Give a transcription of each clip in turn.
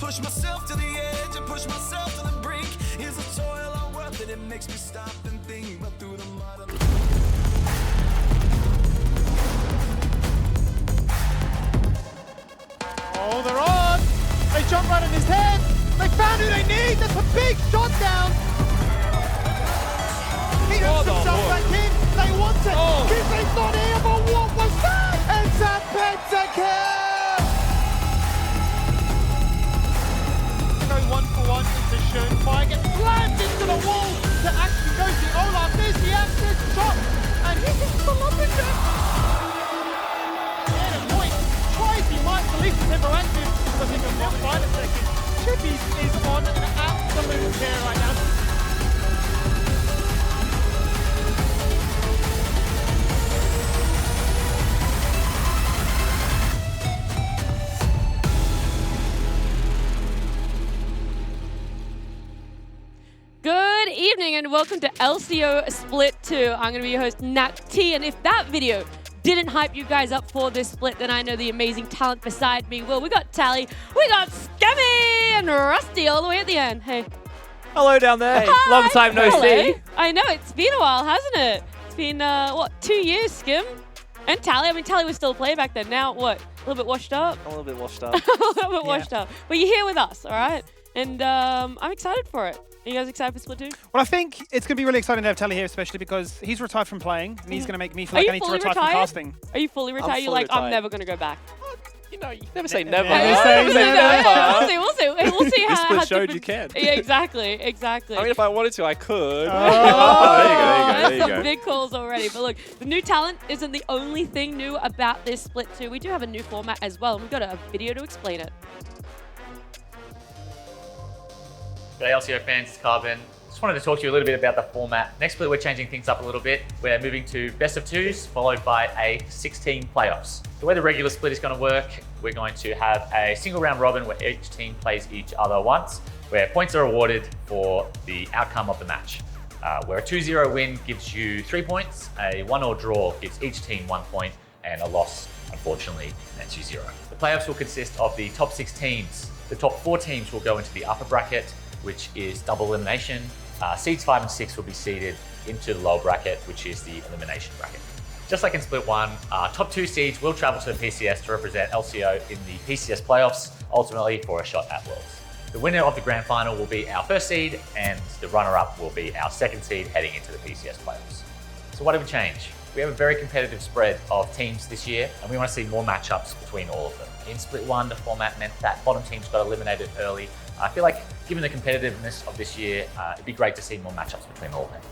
Push myself to the edge and push myself to the brink. Is the toil all worth it? It makes me stop and think. But through the mud. Oh, they're on! They jump right in his head! They found who they need! That's a big shot down! He hooks himself back in! They want it! Kizzy's not here, but what was that? It's a pentakill! Go 1-for-1 into Schön. Fire gets slammed into the wall to actually go to Olaf. There's the access shot! And he gets the lopping it! He might believe he's ever active, but he can now find a second. Chippy is on an absolute tear right now. Good evening and welcome to LCO Split 2. I'm going to be your host, Nat T, and if that video didn't hype you guys up for this split, then I know the amazing talent beside me will. We got Tally, we got Scammy, and Rusty all the way at the end. Hey. Hello down there. Hey, long time no see. I know, it's been a while, hasn't it? It's been, 2 years, Skim? And Tally, I mean, Tally was still a player back then. Now, what? A little bit washed up? A little bit washed up. A little bit washed up. But you're here with us, all right? And I'm excited for it. Are you guys excited for Split 2? Well, I think it's going to be really exciting to have Telly here, especially because he's retired from playing, and he's going to make me feel like I need to retire from casting. Are you fully retired? You're like, I'm never going to go back. You know, you never say never. We'll see. We'll see how. This split showed you can. Yeah, exactly. I mean, if I wanted to, I could. There you go. Some big calls already. But look, the new talent isn't the only thing new about this Split 2. We do have a new format as well, and we've got a video to explain it. G'day LCO fans, it's Carbon. Just wanted to talk to you a little bit about the format. Next split, we're changing things up a little bit. We're moving to best of twos, followed by a 16 playoffs. The way the regular split is going to work, we're going to have a single round robin where each team plays each other once, where points are awarded for the outcome of the match. Where a 2-0 win gives you 3 points, a 1-1 draw gives each team 1 point, and a loss, unfortunately, nets you 0. The playoffs will consist of the top 6 teams. The top 4 teams will go into the upper bracket, which is double elimination. Seeds 5 and 6 will be seeded into the lower bracket, which is the elimination bracket. Just like in Split 1, top 2 seeds will travel to the PCS to represent LCO in the PCS playoffs, ultimately for a shot at Worlds. The winner of the grand final will be our first seed, and the runner-up will be our second seed heading into the PCS playoffs. So what have we changed? We have a very competitive spread of teams this year, and we want to see more matchups between all of them. In Split 1, the format meant that bottom teams got eliminated early. I feel like, given the competitiveness of this year, it'd be great to see more matchups between all of them.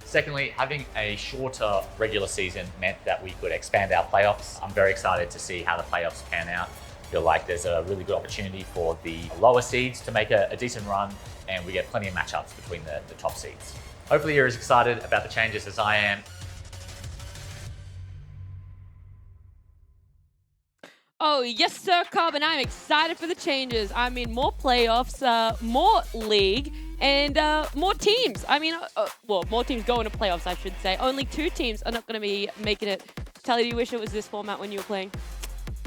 Secondly, having a shorter regular season meant that we could expand our playoffs. I'm very excited to see how the playoffs pan out. I feel like there's a really good opportunity for the lower seeds to make a decent run, and we get plenty of matchups between the top seeds. Hopefully you're as excited about the changes as I am. Oh, yes, sir, Carbon. I'm excited for the changes. I mean, more playoffs, more league, and more teams. I mean, well, more teams going to playoffs, I should say. Only 2 teams are not going to be making it. Tally, do you wish it was this format when you were playing?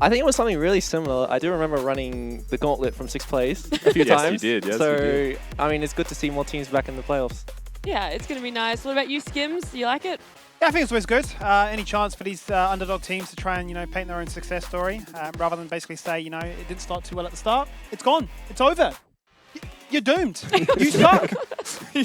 I think it was something really similar. I do remember running the gauntlet from 6th place a few times. Yes, you did. Yes, so, you did. I mean, it's good to see more teams back in the playoffs. Yeah, it's going to be nice. What about you, Skims? Do you like it? Yeah, I think it's always good. Any chance for these underdog teams to try and, paint their own success story rather than basically say, it didn't start too well at the start. It's gone. It's over. You're doomed. You suck.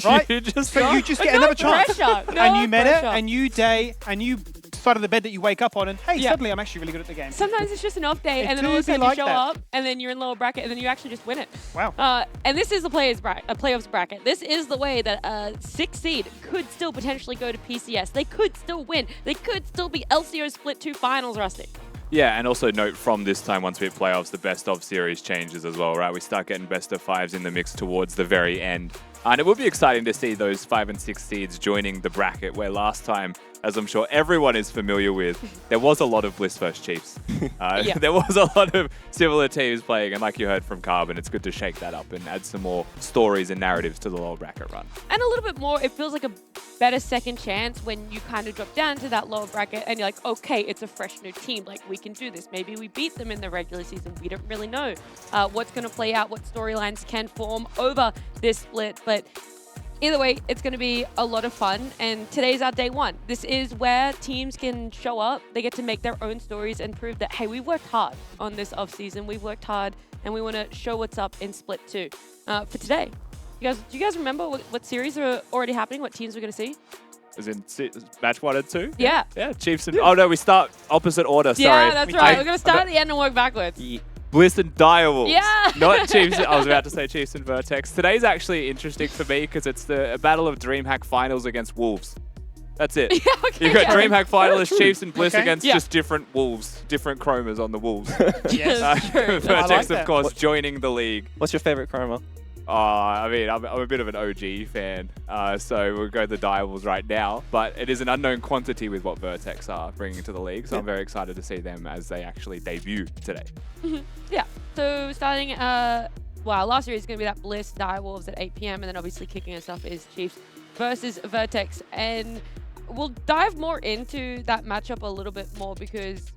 Right? You just get another chance. And you met it, and you side of the bed that you wake up on, and hey, suddenly I'm actually really good at the game. Sometimes it's just an off day, and then all of a sudden you show up, and then you're in lower bracket, and then you actually just win it. Wow. And this is the playoffs bracket. This is the way that a 6th seed could still potentially go to PCS. They could still win. They could still be LCO Split 2 finals, Rusty. Yeah, and also note from this time, once we hit playoffs, the best of series changes as well, right? We start getting best of 5s in the mix towards the very end. And it will be exciting to see those 5 and 6 seeds joining the bracket, where last time as I'm sure everyone is familiar with, there was a lot of Bliss versus Chiefs. Yeah. There was a lot of similar teams playing, and like you heard from Carbon, it's good to shake that up and add some more stories and narratives to the lower bracket run. And a little bit more, it feels like a better second chance when you kind of drop down to that lower bracket and you're like, okay, it's a fresh new team. Like, we can do this. Maybe we beat them in the regular season. We don't really know what's going to play out, what storylines can form over this split. But either way, it's going to be a lot of fun. And today's our day one. This is where teams can show up. They get to make their own stories and prove that, hey, we worked hard on this offseason. We've worked hard and we want to show what's up in Split 2 for today. Do you guys remember what series are already happening? What teams we're going to see? As in match 1 and 2? Yeah. Yeah, Chiefs and... Oh, no, we start opposite order, sorry. Yeah, that's right. We're going to start at the end and work backwards. Bliss and Direwolves. Yeah. Not Chiefs. I was about to say Chiefs and Vertex. Today's actually interesting for me because it's a battle of DreamHack finals against Wolves. That's it. Yeah, okay, You've got yeah. DreamHack finalists, Chiefs and Bliss Okay. against Yeah. just different Wolves, different chromas on the Wolves. Yes, true. Vertex, like of that. course, joining the league. What's your favorite chroma? I mean, I'm a bit of an OG fan, so we'll go the Direwolves right now. But it is an unknown quantity with what Vertex are bringing to the league, so I'm very excited to see them as they actually debut today. Yeah. So starting, last series is going to be that Bliss Direwolves at 8 p.m. and then obviously kicking us off is Chiefs versus Vertex. And we'll dive more into that matchup a little bit more because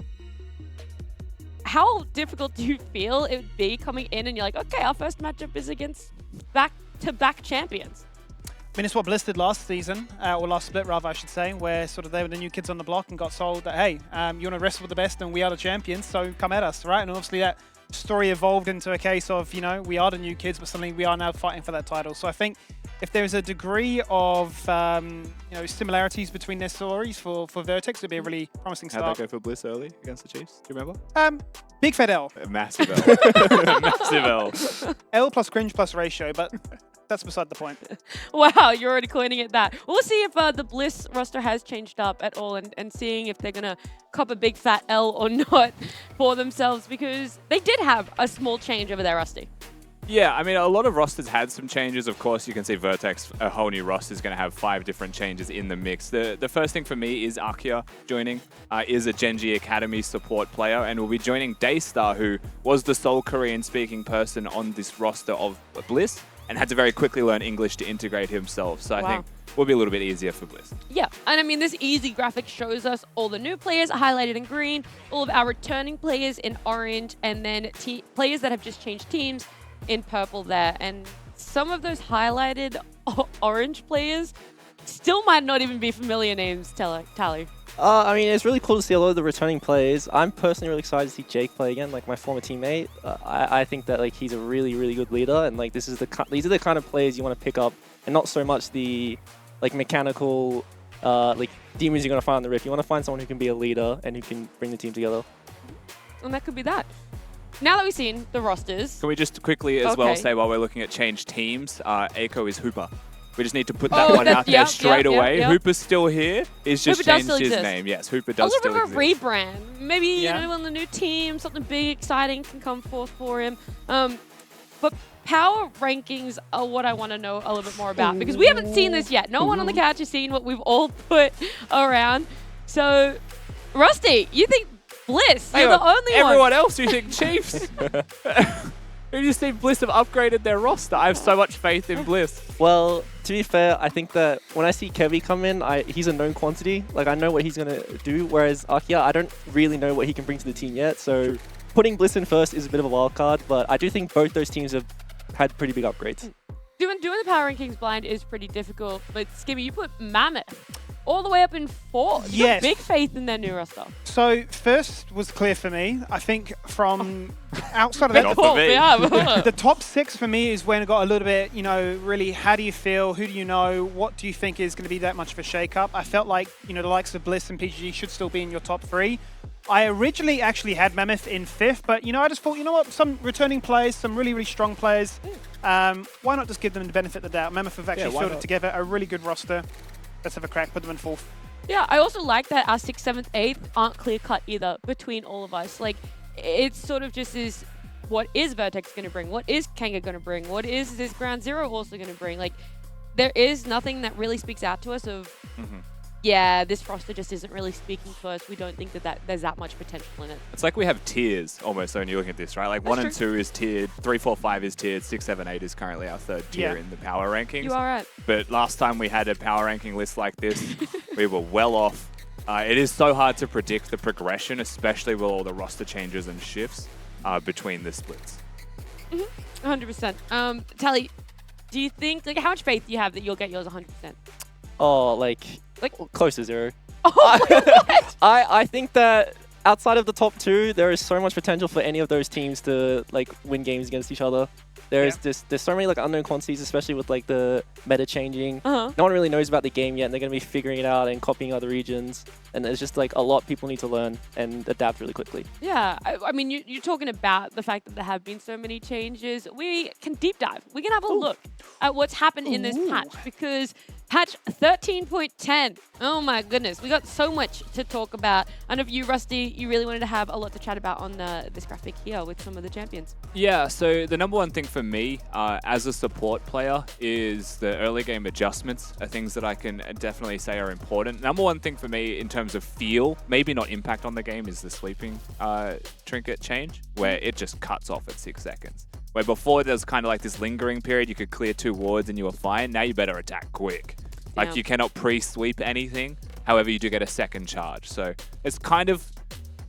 how difficult do you feel it would be coming in and you're like, okay, our first matchup is against back-to-back champions? I mean, it's what Bliss did last season, or last split rather, I should say, where sort of they were the new kids on the block and got sold that, hey, you want to wrestle with the best and we are the champions, so come at us, right? And obviously that story evolved into a case of, you know, we are the new kids, but suddenly we are now fighting for that title. So I think if there's a degree of, similarities between their stories for Vertex, it'd be a really promising How'd start. that go for Bliss early against the Chiefs? Do you remember? Big fat L. A massive L. Massive L. L plus cringe plus ratio, but that's beside the point. Wow, you're already coining it that. We'll see if the Bliss roster has changed up at all and seeing if they're going to cop a big fat L or not for themselves because they did have a small change over their Rusty. Yeah, I mean, a lot of rosters had some changes. Of course, you can see Vertex, a whole new roster, is going to have 5 different changes in the mix. The first thing for me is Akia joining, is a Genji Academy support player, and will be joining Daystar, who was the sole Korean-speaking person on this roster of Bliss, and had to very quickly learn English to integrate himself. So I think will be a little bit easier for Bliss. Yeah, and I mean, this easy graphic shows us all the new players highlighted in green, all of our returning players in orange, and then players that have just changed teams in purple there. And some of those highlighted orange players still might not even be familiar names, Tally. I mean, it's really cool to see a lot of the returning players. I'm personally really excited to see Jake play again, like my former teammate. I think that like he's a really, really good leader, and like these are the kind of players you want to pick up, and not so much the like mechanical like demons you're gonna find on the Rift. You want to find someone who can be a leader and who can bring the team together. And that could be that. Now that we've seen the rosters, Can we just quickly as well say while we're looking at changed teams, Eiko is Hooper. We just need to put that one out there straight away. Hooper's still here. He's just Hooper does changed still his exist. name. Yes, Hooper a does little still bit of a exist. rebrand. Maybe, you know, on the new team, something big, exciting can come forth for him. But power rankings are what I want to know a little bit more about because we haven't seen this yet. No one on the couch has seen what we've all put around. So, Rusty, you think Bliss? You're the only one. Everyone else, you think Chiefs? We just think Bliss have upgraded their roster. I have so much faith in Bliss. Well, to be fair, I think that when I see Kevy come in, he's a known quantity. Like, I know what he's going to do, whereas Akia, I don't really know what he can bring to the team yet. So putting Bliss in first is a bit of a wild card, but I do think both those teams have had pretty big upgrades. Doing the power rankings blind is pretty difficult, but Skimmy, you put Mammoth all the way up in 4. You got big faith in their new roster. So first was clear for me. I think from outside of that, Not for me. the top 6 for me is when it got a little bit, really, how do you feel? Who do you know? What do you think is going to be that much of a shake-up? I felt like, the likes of Bliss and PGG should still be in your top 3. I originally actually had Mammoth in 5th, but, I just thought, what? Some returning players, some really, really strong players. Why not just give them the benefit of the doubt? Mammoth have actually fielded together a really good roster. Let's have a crack, put them in 4th. Yeah, I also like that our 6th, 7th, 8th aren't clear-cut either between all of us. Like, it's sort of just is, what is Vertex going to bring? What is Kanga going to bring? What is this Ground Zero also going to bring? Like, there is nothing that really speaks out to us of, yeah, this roster just isn't really speaking to us. We don't think that there's that much potential in it. It's like we have tiers almost when you're looking at this, right? Like That's 1 and true. 2 is tiered, 3, 4, 5 is tiered, 6, 7, 8 is currently our third tier Yeah. in the power rankings. You are right. But last time we had a power ranking list like this, we were well off. It is so hard to predict the progression, especially with all the roster changes and shifts between the splits. 100%. Tally, do you think, like, how much faith do you have that you'll get yours 100%? Oh, like Like- close to 0. Oh, what? I think that outside of the top 2, there is so much potential for any of those teams to like win games against each other. There's so many like unknown quantities, especially with like the meta changing. Uh-huh. No one really knows about the game yet, and they're going to be figuring it out and copying other regions. And there's just like a lot people need to learn and adapt really quickly. Yeah, I mean, you're talking about the fact that there have been so many changes. We can deep dive. We can have a look at what's happened in this patch, because patch 13.10. Oh my goodness, we got so much to talk about. I know for you, Rusty, you really wanted to have a lot to chat about on this graphic here with some of the champions. Yeah, so the number one thing for me as a support player is the early game adjustments are things that I can definitely say are important. Number one thing for me in terms of feel, maybe not impact on the game, is the sleeping trinket change, where it just cuts off at 6 seconds. Where before there's kind of like this lingering period, you could clear 2 wards and you were fine. Now you better attack quick. Like Yeah. you cannot pre-sweep anything. However, you do get a second charge. So it's kind of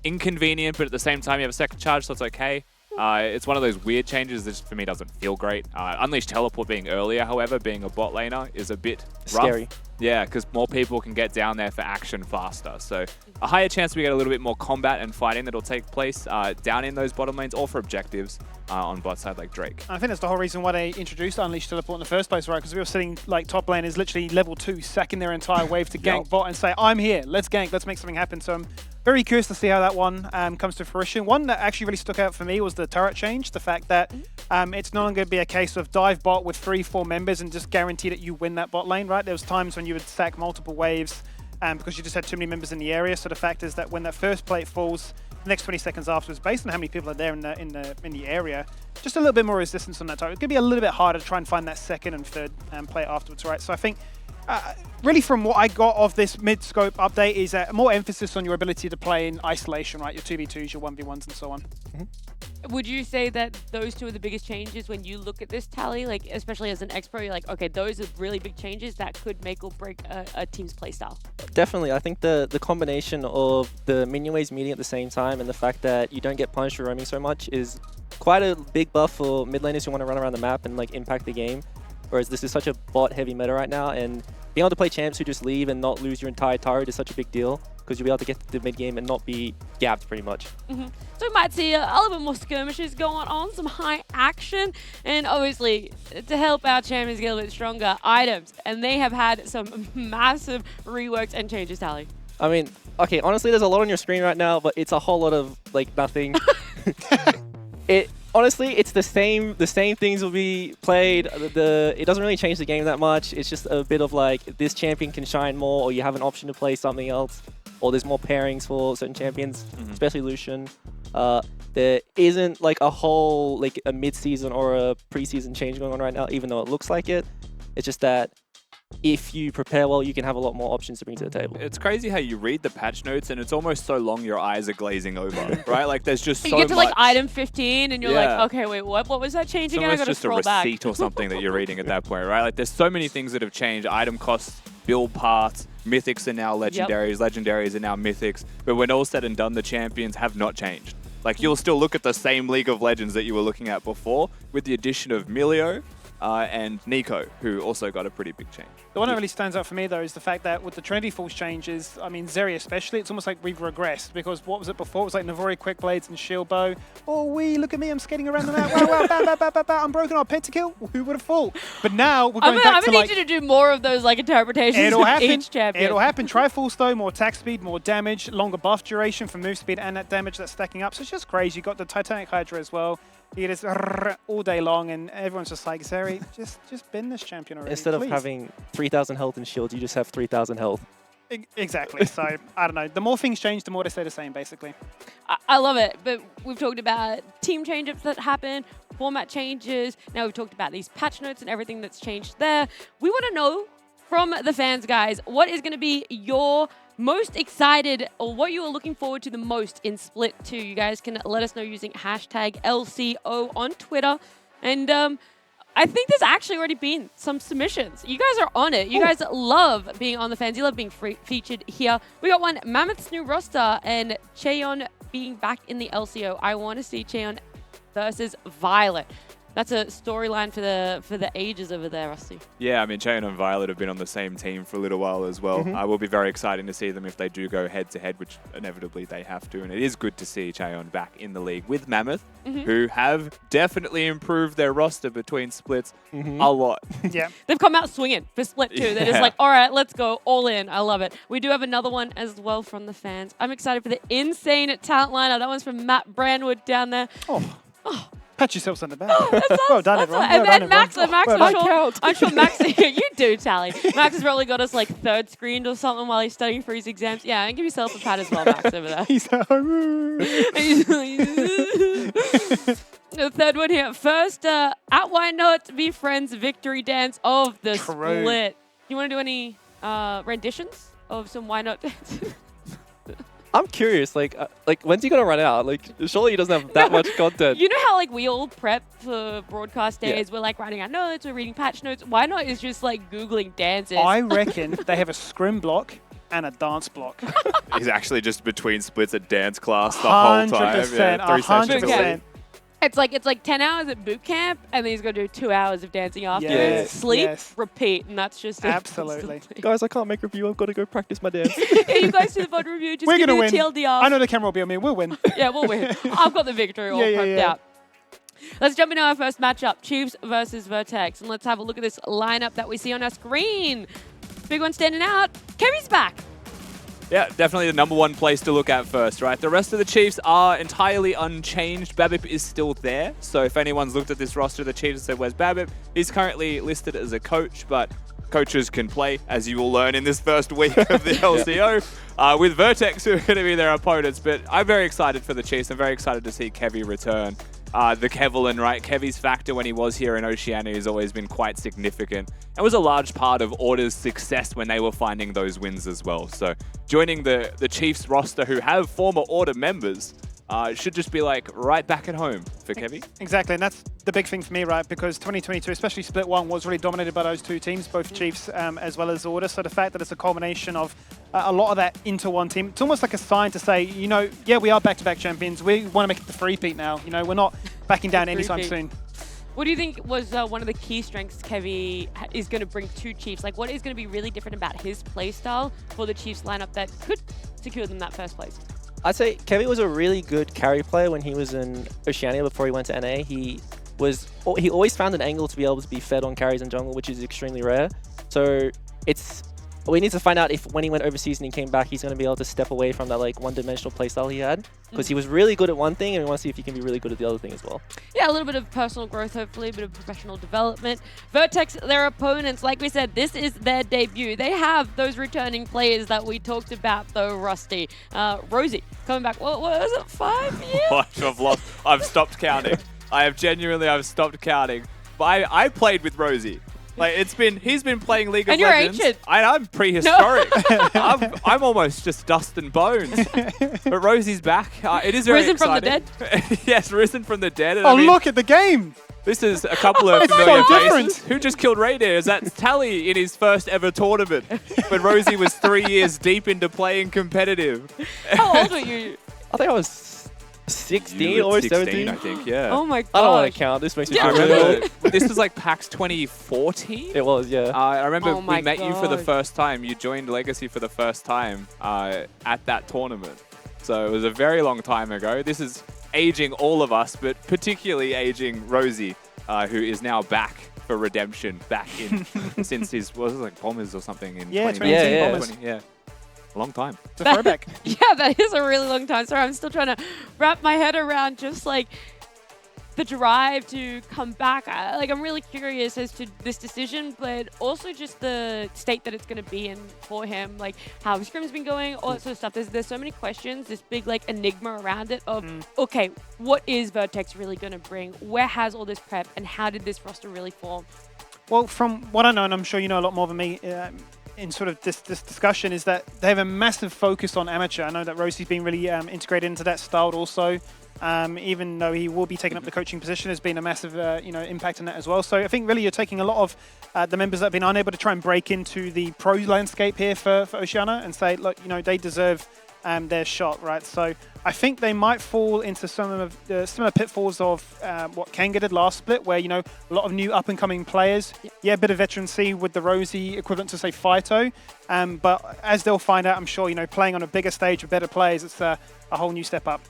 inconvenient, but at the same time you have a second charge, so it's okay. It's one of those weird changes that just, for me, doesn't feel great. Unleash Teleport being earlier, however, being a bot laner is a bit rough. Scary. Yeah, because more people can get down there for action faster. So a higher chance we get a little bit more combat and fighting that'll take place down in those bottom lanes or for objectives on bot side like Drake. I think that's the whole reason why they introduced Unleashed Teleport in the first place, right? Because we were sitting like top lane is literally level 2, sacking their entire wave to gank bot and say, I'm here, let's gank, let's make something happen. So I'm very curious to see how that one comes to fruition. One that actually really stuck out for me was the turret change. The fact that it's no longer going to be a case of dive bot with 3-4 members and just guarantee that you win that bot lane, right? There was times when you would sack multiple waves because you just had too many members in the area. So the fact is that when that first plate falls, the next 20 seconds afterwards, based on how many people are there in the area, just a little bit more resistance on that turret. It's going to be a little bit harder to try and find that second and third plate afterwards, right? So I think really from what I got of this mid-scope update is more emphasis on your ability to play in isolation, right? Your 2v2s, your 1v1s and so on. Would you say that those two are the biggest changes when you look at this tally? Like, especially as an expert, you're like, okay, those are really big changes that could make or break a team's playstyle. Definitely. I think the combination of the minion waves meeting at the same time and the fact that you don't get punished for roaming so much is quite a big buff for mid laners who want to run around the map and like impact the game. Whereas this is such a bot-heavy meta right now, and being able to play champs who just leave and not lose your entire turret is such a big deal, because you'll be able to get to the mid-game and not be gapped pretty much. So we might see a little bit more skirmishes going on, some high action, and obviously to help our champions get a little bit stronger, items. And they have had some massive reworks and changes, Tally. I mean, okay, honestly, there's a lot on your screen right now, but it's a whole lot of like nothing. Honestly, it's the same things will be played. It doesn't really change the game that much. It's just a bit of like this champion can shine more, or you have an option to play something else, or there's more pairings for certain champions, especially Lucian. There isn't like a whole like a mid-season or a pre-season change going on right now, even though it looks like it. It's just that if you prepare well, you can have a lot more options to bring to the table. It's crazy how you read the patch notes and it's almost so long your eyes are glazing over, right? Like there's just so You get to much. like item 15 and you're Yeah. like, okay, wait, what was that change It's again? I almost gotta just a scroll back. receipt or something that you're reading at that point, right? Like there's so many things that have changed. Item costs, build paths, mythics are now legendaries, legendaries are now mythics. But when all said and done, the champions have not changed. Like you'll still look at the same League of Legends that you were looking at before, with the addition of Milio and Nico, who also got a pretty big change. The one that really stands out for me, though, is the fact that with the Trinity Force changes, I mean, Zeri especially, it's almost like we've regressed, because what was it before? It was like Navori Quick Blades and Shield Bow. Oh, look at me, I'm skating around the map. Wow, wow, ba, ba, ba, ba, I'm broken. Pentakill? Who would have thought? But now we're going I'm back to gonna like... need you to do more of those like interpretations It'll of happen. each champion. It'll happen. Try full stow, more attack speed, more damage, longer buff duration for move speed and that damage that's stacking up. So it's just crazy. You got the Titanic Hydra as well. You get this all day long, and everyone's just like, Zeri, just bin this champion already. Instead of please. having 3,000 health and shield, you just have 3,000 health. Exactly. So I don't know. The more things change, the more they stay the same, basically. I love it, but we've talked about team change-ups that happen, format changes. Now we've talked about these patch notes and everything that's changed there. We want to know from the fans, guys. What is going to be your most excited or what you are looking forward to the most in Split 2? You guys can let us know using hashtag LCO on Twitter. And I think there's actually already been some submissions. You guys are on it. You guys love being on the fans. You love being featured here. We got one, Mammoth's new roster and Cheon being back in the LCO. I want to see Cheon versus Violet. That's a storyline for the ages over there, Rusty. Yeah, I mean, Cheon and Violet have been on the same team for a little while as well. I will be very excited to see them if they do go head-to-head, which inevitably they have to. And it is good to see Cheon back in the league with Mammoth, who have definitely improved their roster between splits a lot. Yeah. They've come out swinging for Split 2. They're just like, all right, let's go all in. I love it. We do have another one as well from the fans. I'm excited for the insane talent lineup. That one's from Matt Brandwood down there. Oh. Pat yourselves on the back. Well done, everyone. And Max, well I'm sure Max, you do, Tally. Max has probably got us like third screened or something while he's studying for his exams. Yeah, and give yourself a pat as well, Max, over there. He's the third one here. First, at Why Not Be Friends victory dance of the Split. You want to do any renditions of some Why Not dances? I'm curious, like when's he gonna run out? Like, surely he doesn't have that much content. You know how like we all prep for broadcast days? We're like writing our notes, we're reading patch notes. Why Not is just like Googling dances. I reckon they have a scrim block and a dance block. He's actually just between splits at dance class the whole time. 100%, Yeah, 3 sessions a 100%. week. It's like 10 hours at boot camp, and then he's going to do 2 hours of dancing afterwards. Yes, Sleep, yes. repeat, and that's just it. Absolutely. Guys, I can't make review. I've got to go practice my dance. Yeah, you guys do the VOD review. Just We're give going me to a win. TLDR. I know the camera will be on me. We'll win. Yeah, we'll win. I've got the victory all prepped out. Let's jump into our first matchup, Chiefs versus Vertex. And let's have a look at this lineup that we see on our screen. Big one standing out. Kevy's back. Yeah, definitely the #1 place to look at first, right? The rest of the Chiefs are entirely unchanged. Babip is still there. So if anyone's looked at this roster of the Chiefs and said, where's Babip? He's currently listed as a coach, but coaches can play, as you will learn in this first week of the LCO, with Vertex, who are going to be their opponents. But I'm very excited for the Chiefs. I'm very excited to see Kevy return. The Kevlin, right? Kevy's factor when he was here in Oceania has always been quite significant and was a large part of Order's success when they were finding those wins as well. So joining the Chiefs roster who have former Order members should just be like right back at home for Kevy. Exactly, and that's the big thing for me, right? Because 2022, especially Split 1, was really dominated by those two teams, both Chiefs as well as Order. So the fact that it's a culmination of a lot of that into one team, it's almost like a sign to say, you know, yeah, we are back-to-back champions. We want to make it the three-peat now. You know, we're not backing down anytime soon. What do you think was one of the key strengths Kevy is going to bring to Chiefs? Like, what is going to be really different about his playstyle for the Chiefs lineup that could secure them that first place? I'd say Kevy was a really good carry player when he was in Oceania before he went to NA. He always found an angle to be able to be fed on carries in jungle, which is extremely rare. So we need to find out if when he went overseas and he came back, he's going to be able to step away from that like one-dimensional playstyle he had. Because he was really good at one thing, and we want to see if he can be really good at the other thing as well. Yeah, a little bit of personal growth, hopefully, a bit of professional development. Vertex, their opponents, like we said, this is their debut. They have those returning players that we talked about, though, Rusty. Rosie, coming back, what was it, 5 years? I've stopped counting. I've stopped counting. But I played with Rosie. Like he's been playing League of Legends. And you're ancient. I'm prehistoric. I'm almost just dust and bones. But Rosie's back. It is very Risen exciting. from the dead? Yes, risen from the dead. And Oh, look at the game! This is a couple of It's familiar so faces. different. Who just killed Raider? That's Tally in his first ever tournament. When Rosie was 3 years deep into playing competitive. How old were you? I think I was 16 You were or 16, 17. I think, yeah. Oh my gosh. I don't want to count. This makes me Yeah. feel I really remember old. this was like PAX 2014. It was, yeah. I remember Oh my we met you for the God. first time. You joined Legacy for the first time at that tournament. So it was a very long time ago. This is aging all of us, but particularly aging Rosie, who is now back for redemption, back in since his, what was it, like Bombers or something in Yeah, 2019? 2018 Yeah, Bombers. Yeah. A long time. It's a throwback. Yeah, that is a really long time. Sorry, I'm still trying to wrap my head around just like the drive to come back. I'm really curious as to this decision, but also just the state that it's going to be in for him, like how his scrim's been going, all that sort of stuff. There's so many questions, this big like enigma around it of, okay, what is Vertex really going to bring? Where has all this prep and how did this roster really form? Well, from what I know, and I'm sure you know a lot more than me in sort of this discussion, is that they have a massive focus on amateur. I know that Rosie's been really integrated into that style also. Even though he will be taking up the coaching position, has been a massive impact on that as well. So I think really you're taking a lot of the members that have been unable to try and break into the pro landscape here for Oceania and say, look, they deserve their shot, right? So I think they might fall into some of the similar pitfalls of what Kanga did last split, where, a lot of new up-and-coming players. Yeah, a bit of veterancy with the Rosie equivalent to, say, Phyto. But as they'll find out, I'm sure, playing on a bigger stage with better players, it's a whole new step up.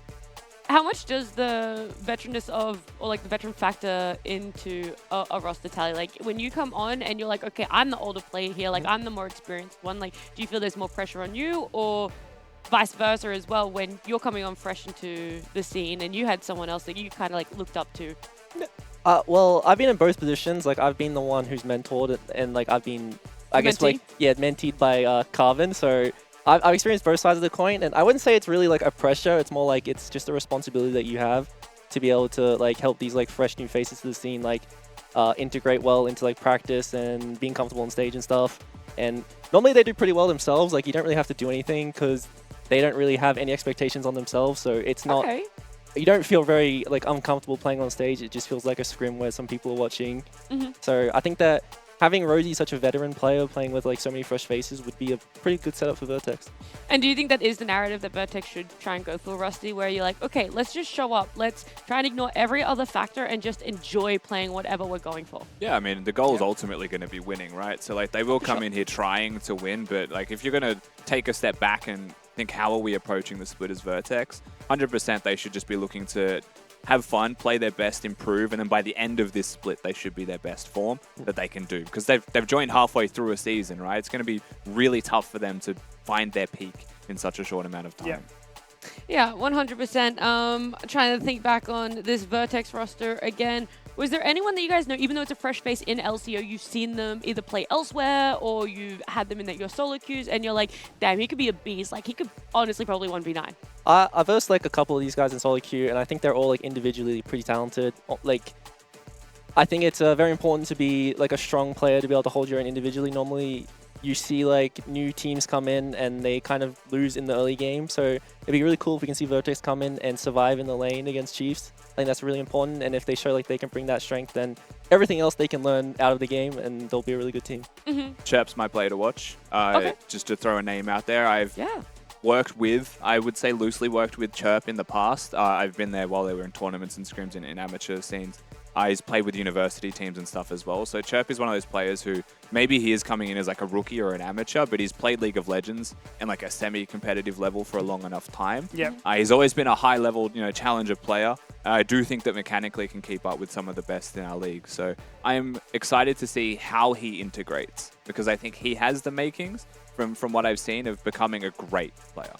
How much does the veteranness the veteran factor into a roster tally? Like, when you come on and you're like, okay, I'm the older player here, like, I'm the more experienced one, like, do you feel there's more pressure on you, or vice versa as well, when you're coming on fresh into the scene and you had someone else that you kind of, like, looked up to? Well, I've been in both positions. Like, I've been the one who's mentored, and, like, I've been, I guess, like, mentored by Carvin, so I've experienced both sides of the coin, and I wouldn't say it's really like a pressure. It's more like it's just a responsibility that you have to be able to like help these like fresh new faces to the scene, like integrate well into like practice and being comfortable on stage and stuff. And normally they do pretty well themselves. Like, you don't really have to do anything because they don't really have any expectations on themselves. So it's not. Okay. You don't feel very like uncomfortable playing on stage. It just feels like a scrim where some people are watching. So I think that having Rosie, such a veteran player, playing with like so many fresh faces would be a pretty good setup for Vertex. And do you think that is the narrative that Vertex should try and go for, Rusty, where you're like, okay, let's just show up. Let's try and ignore every other factor and just enjoy playing whatever we're going for? Yeah, I mean, the goal is ultimately going to be winning, right? So, like, they will come in here trying to win, but, like, if you're going to take a step back and think, how are we approaching the split as Vertex? 100% they should just be looking to have fun, play their best, improve, and then by the end of this split, they should be their best form that they can do. Because they've joined halfway through a season, right? It's going to be really tough for them to find their peak in such a short amount of time. Yeah, 100%. Trying to think back on this Vertex roster again. Was there anyone that you guys know, even though it's a fresh face in LCO, you've seen them either play elsewhere or you've had them in your solo queues and you're like, damn, he could be a beast. Like, he could honestly probably 1v9. I've versed like a couple of these guys in solo queue, and I think they're all like individually pretty talented. Like, I think it's very important to be like a strong player to be able to hold your own individually. Normally, you see like new teams come in and they kind of lose in the early game. So it'd be really cool if we can see Vertex come in and survive in the lane against Chiefs. I think that's really important. And if they show like they can bring that strength, then everything else they can learn out of the game, and they'll be a really good team. Chirp's my player to watch. Just to throw a name out there, I've worked with, I would say loosely worked with Chirp in the past. I've been there while they were in tournaments and scrims in amateur scenes. He's played with university teams and stuff as well. So Chirp is one of those players who maybe he is coming in as like a rookie or an amateur, but he's played League of Legends in like a semi-competitive level for a long enough time. He's always been a high-level, challenger player. I do think that mechanically can keep up with some of the best in our league. So I'm excited to see how he integrates, because I think he has the makings from what I've seen of becoming a great player.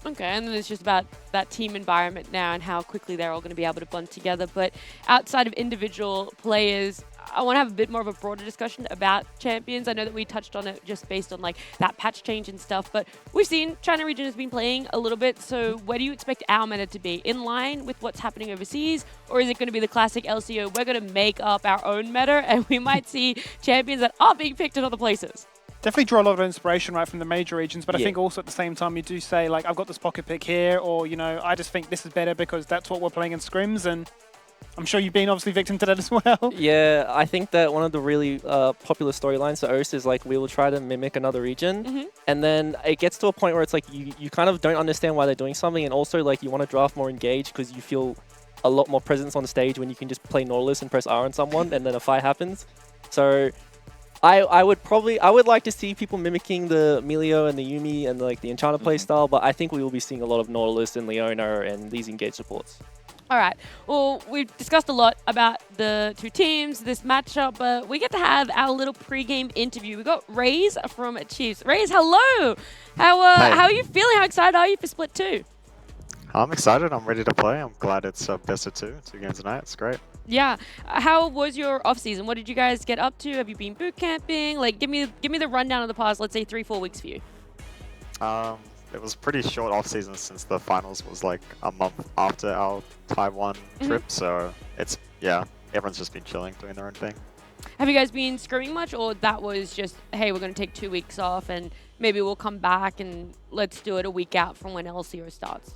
Okay, and then it's just about that team environment now and how quickly they're all going to be able to bond together. But outside of individual players, I want to have a bit more of a broader discussion about champions. I know that we touched on it just based on like that patch change and stuff, but we've seen China region has been playing a little bit. So where do you expect our meta to be? In line with what's happening overseas, or is it going to be the classic LCO? We're going to make up our own meta, and we might see champions that are being picked in other places. Definitely draw a lot of inspiration right from the major regions, but I think also at the same time you do say like, I've got this pocket pick here, or I just think this is better because that's what we're playing in scrims, and I'm sure you've been obviously victim to that as well. Yeah, I think that one of the really popular storylines for OS is like we will try to mimic another region, and then it gets to a point where it's like you kind of don't understand why they're doing something, and also like you want to draft more engaged because you feel a lot more presence on stage when you can just play Nautilus and press R on someone and then a fight happens. So I would like to see people mimicking the Melio and the Yuumi and like the Enchanter play style, but I think we will be seeing a lot of Nautilus and Leona and these engaged supports. All right. Well, we've discussed a lot about the two teams, this matchup, but we get to have our little pre-game interview. We got Rays from Chiefs. Rays, hello. How are you feeling? How excited are you for Split 2? I'm excited. I'm ready to play. I'm glad it's best of two games tonight. It's great. Yeah. How was your off season? What did you guys get up to? Have you been boot camping? Like, give me the rundown of the past, let's say 3-4 weeks for you. It was pretty short off season since the finals was like a month after our Taiwan trip. So everyone's just been chilling, doing their own thing. Have you guys been scrimming much, or that was just, hey, we're going to take 2 weeks off and maybe we'll come back and let's do it a week out from when LCO starts?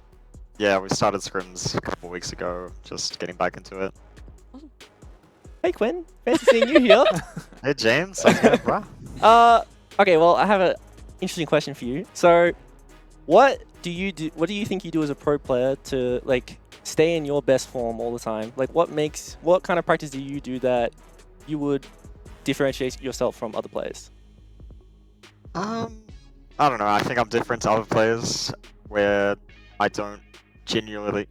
Yeah, we started scrims a couple weeks ago, just getting back into it. Hey Quinn, fancy seeing you here. Hey James, how's it going, bro? Okay, well I have an interesting question for you. So, what do you think you do as a pro player to like stay in your best form all the time? Like, what kind of practice do you do that you would differentiate yourself from other players? I don't know. I think I'm different to other players where I don't generally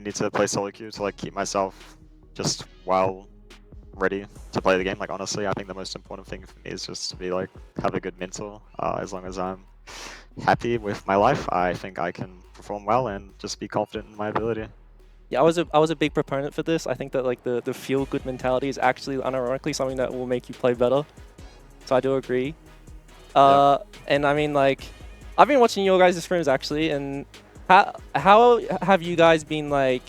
need to play solo queue to like keep myself just well ready to play the game. Like honestly, I think the most important thing for me is just to be like have a good mental. As long as I'm happy with my life, I think I can perform well and just be confident in my ability. Yeah, I was a big proponent for this. I think that like the feel good mentality is actually unironically something that will make you play better. So I do agree. And I mean like I've been watching your guys' scrims actually, and how have you guys been like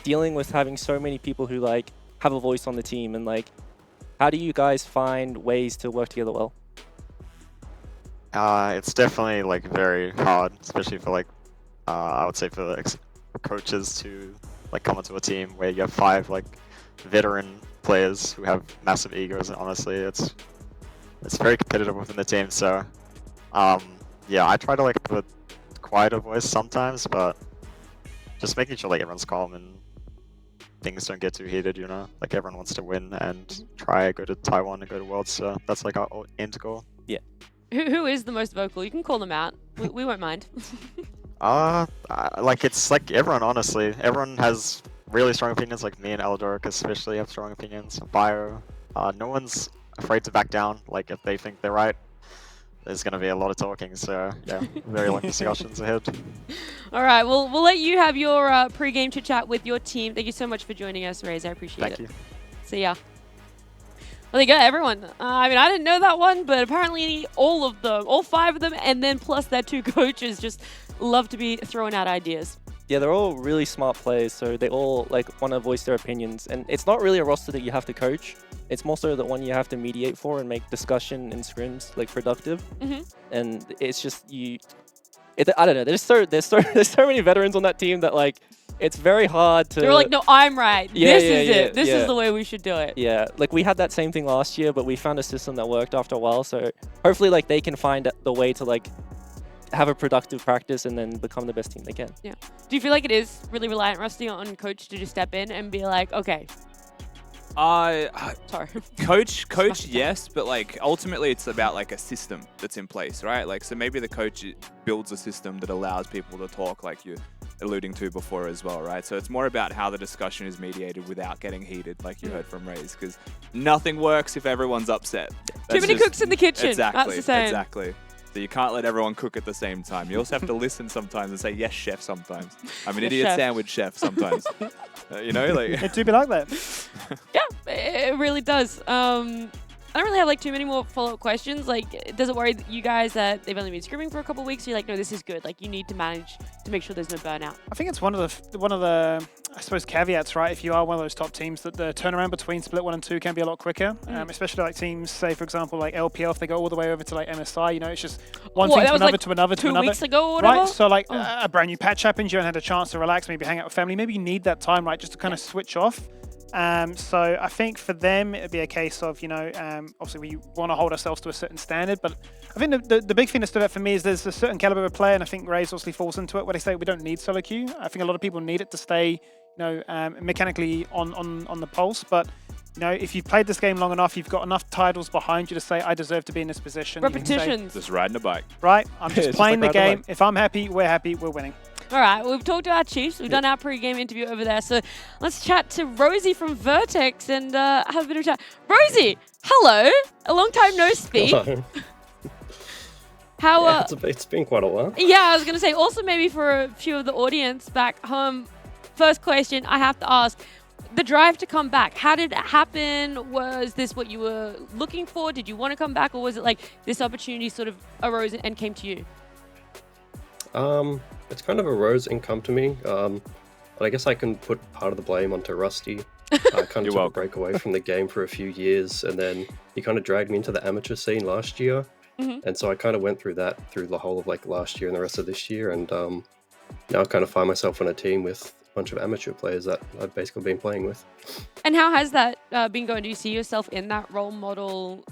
dealing with having so many people who like have a voice on the team, and like how do you guys find ways to work together well? It's definitely like very hard, especially for like I would say for the coaches to like come into a team where you have 5 like veteran players who have massive egos, and honestly it's very competitive within the team. So yeah, I try to like have a quieter voice sometimes, but just making sure like everyone's calm and things don't get too heated, you know? Like everyone wants to win and go to Taiwan and go to Worlds, so that's like our end goal. Yeah. Who is the most vocal? You can call them out. We won't mind. Like it's like everyone, honestly. Everyone has really strong opinions, like me and Eldoric especially have strong opinions. Bio, no one's afraid to back down. Like if they think they're right, there's going to be a lot of talking, so yeah, very long discussions ahead. All right, we'll let you have your pre-game chit-chat with your team. Thank you so much for joining us, Rays. I appreciate it. Thank you. See ya. Well, there you go, everyone. I mean, I didn't know that one, but apparently all 5 of them, and then plus their 2 coaches just love to be throwing out ideas. Yeah, they're all really smart players, so they all like want to voice their opinions. And it's not really a roster that you have to coach. It's more so the one you have to mediate for and make discussion and scrims like productive. And it's just I don't know. There's so many veterans on that team that like it's very hard to. They're like, no, I'm right. This is it. This is yeah. the way we should do it. Yeah, like we had that same thing last year, but we found a system that worked after a while. So hopefully, like they can find the way to like have a productive practice and then become the best team they can. Yeah. Do you feel like it is really reliant, Rusty, on coach to just step in and be like, okay? Sorry. Coach, yes, but like ultimately it's about like a system that's in place, right? Like so maybe the coach builds a system that allows people to talk, like you're alluding to before as well, right? So it's more about how the discussion is mediated without getting heated, like you heard from Rays, because nothing works if everyone's upset. Too many cooks in the kitchen. Exactly. That's the same. Exactly. So you can't let everyone cook at the same time. You also have to listen sometimes and say, yes, chef, sometimes. I'm an idiot chef. sandwich chef sometimes. You know, like... It do be like that. Yeah, it really does. I don't really have like too many more follow-up questions. Like, does it worry you guys that they've only been scrimming for a couple of weeks? You're like, no, this is good. Like, you need to manage to make sure there's no burnout. I think it's one of the I suppose caveats, right? If you are one of those top teams, that the turnaround between split 1 and 2 can be a lot quicker. Especially like teams, say for example, like LPL, if they go all the way over to like MSI, you know, it's just one thing to another to another to another. 2 weeks ago or whatever? Right. So like a brand new patch happens, you haven't had a chance to relax, maybe hang out with family. Maybe you need that time, right, just to kind of switch off. So I think for them it'd be a case of, you know, obviously we want to hold ourselves to a certain standard, but I think the big thing that stood out for me is there's a certain caliber of player, and I think Rays obviously falls into it, where they say we don't need solo queue. I think a lot of people need it to stay, you know, mechanically on the pulse, but you know, if you've played this game long enough, you've got enough titles behind you to say, I deserve to be in this position. Repetitions. Just riding a bike. Right, I'm just playing like the game. If I'm happy, we're winning. All right, we've talked to our Chiefs. We've done our pre-game interview over there. So let's chat to Rosie from Vertex and have a bit of a chat. Rosie, hello. A long time no speak. Hello. How? Yeah, it's been quite a while. Yeah, I was going to say, also maybe for a few of the audience back home, first question I have to ask, the drive to come back, how did it happen? Was this what you were looking for? Did you want to come back, or was it like this opportunity sort of arose and came to you? It's kind of arose and come to me, but I guess I can put part of the blame onto Rusty. I kind You're of took a welcome. break away from the game for a few years, and then he kind of dragged me into the amateur scene last year. And so I kind of went through that through the whole of like last year and the rest of this year, and now I kind of find myself on a team with a bunch of amateur players that I've basically been playing with. And how has that been going? Do you see yourself in that role model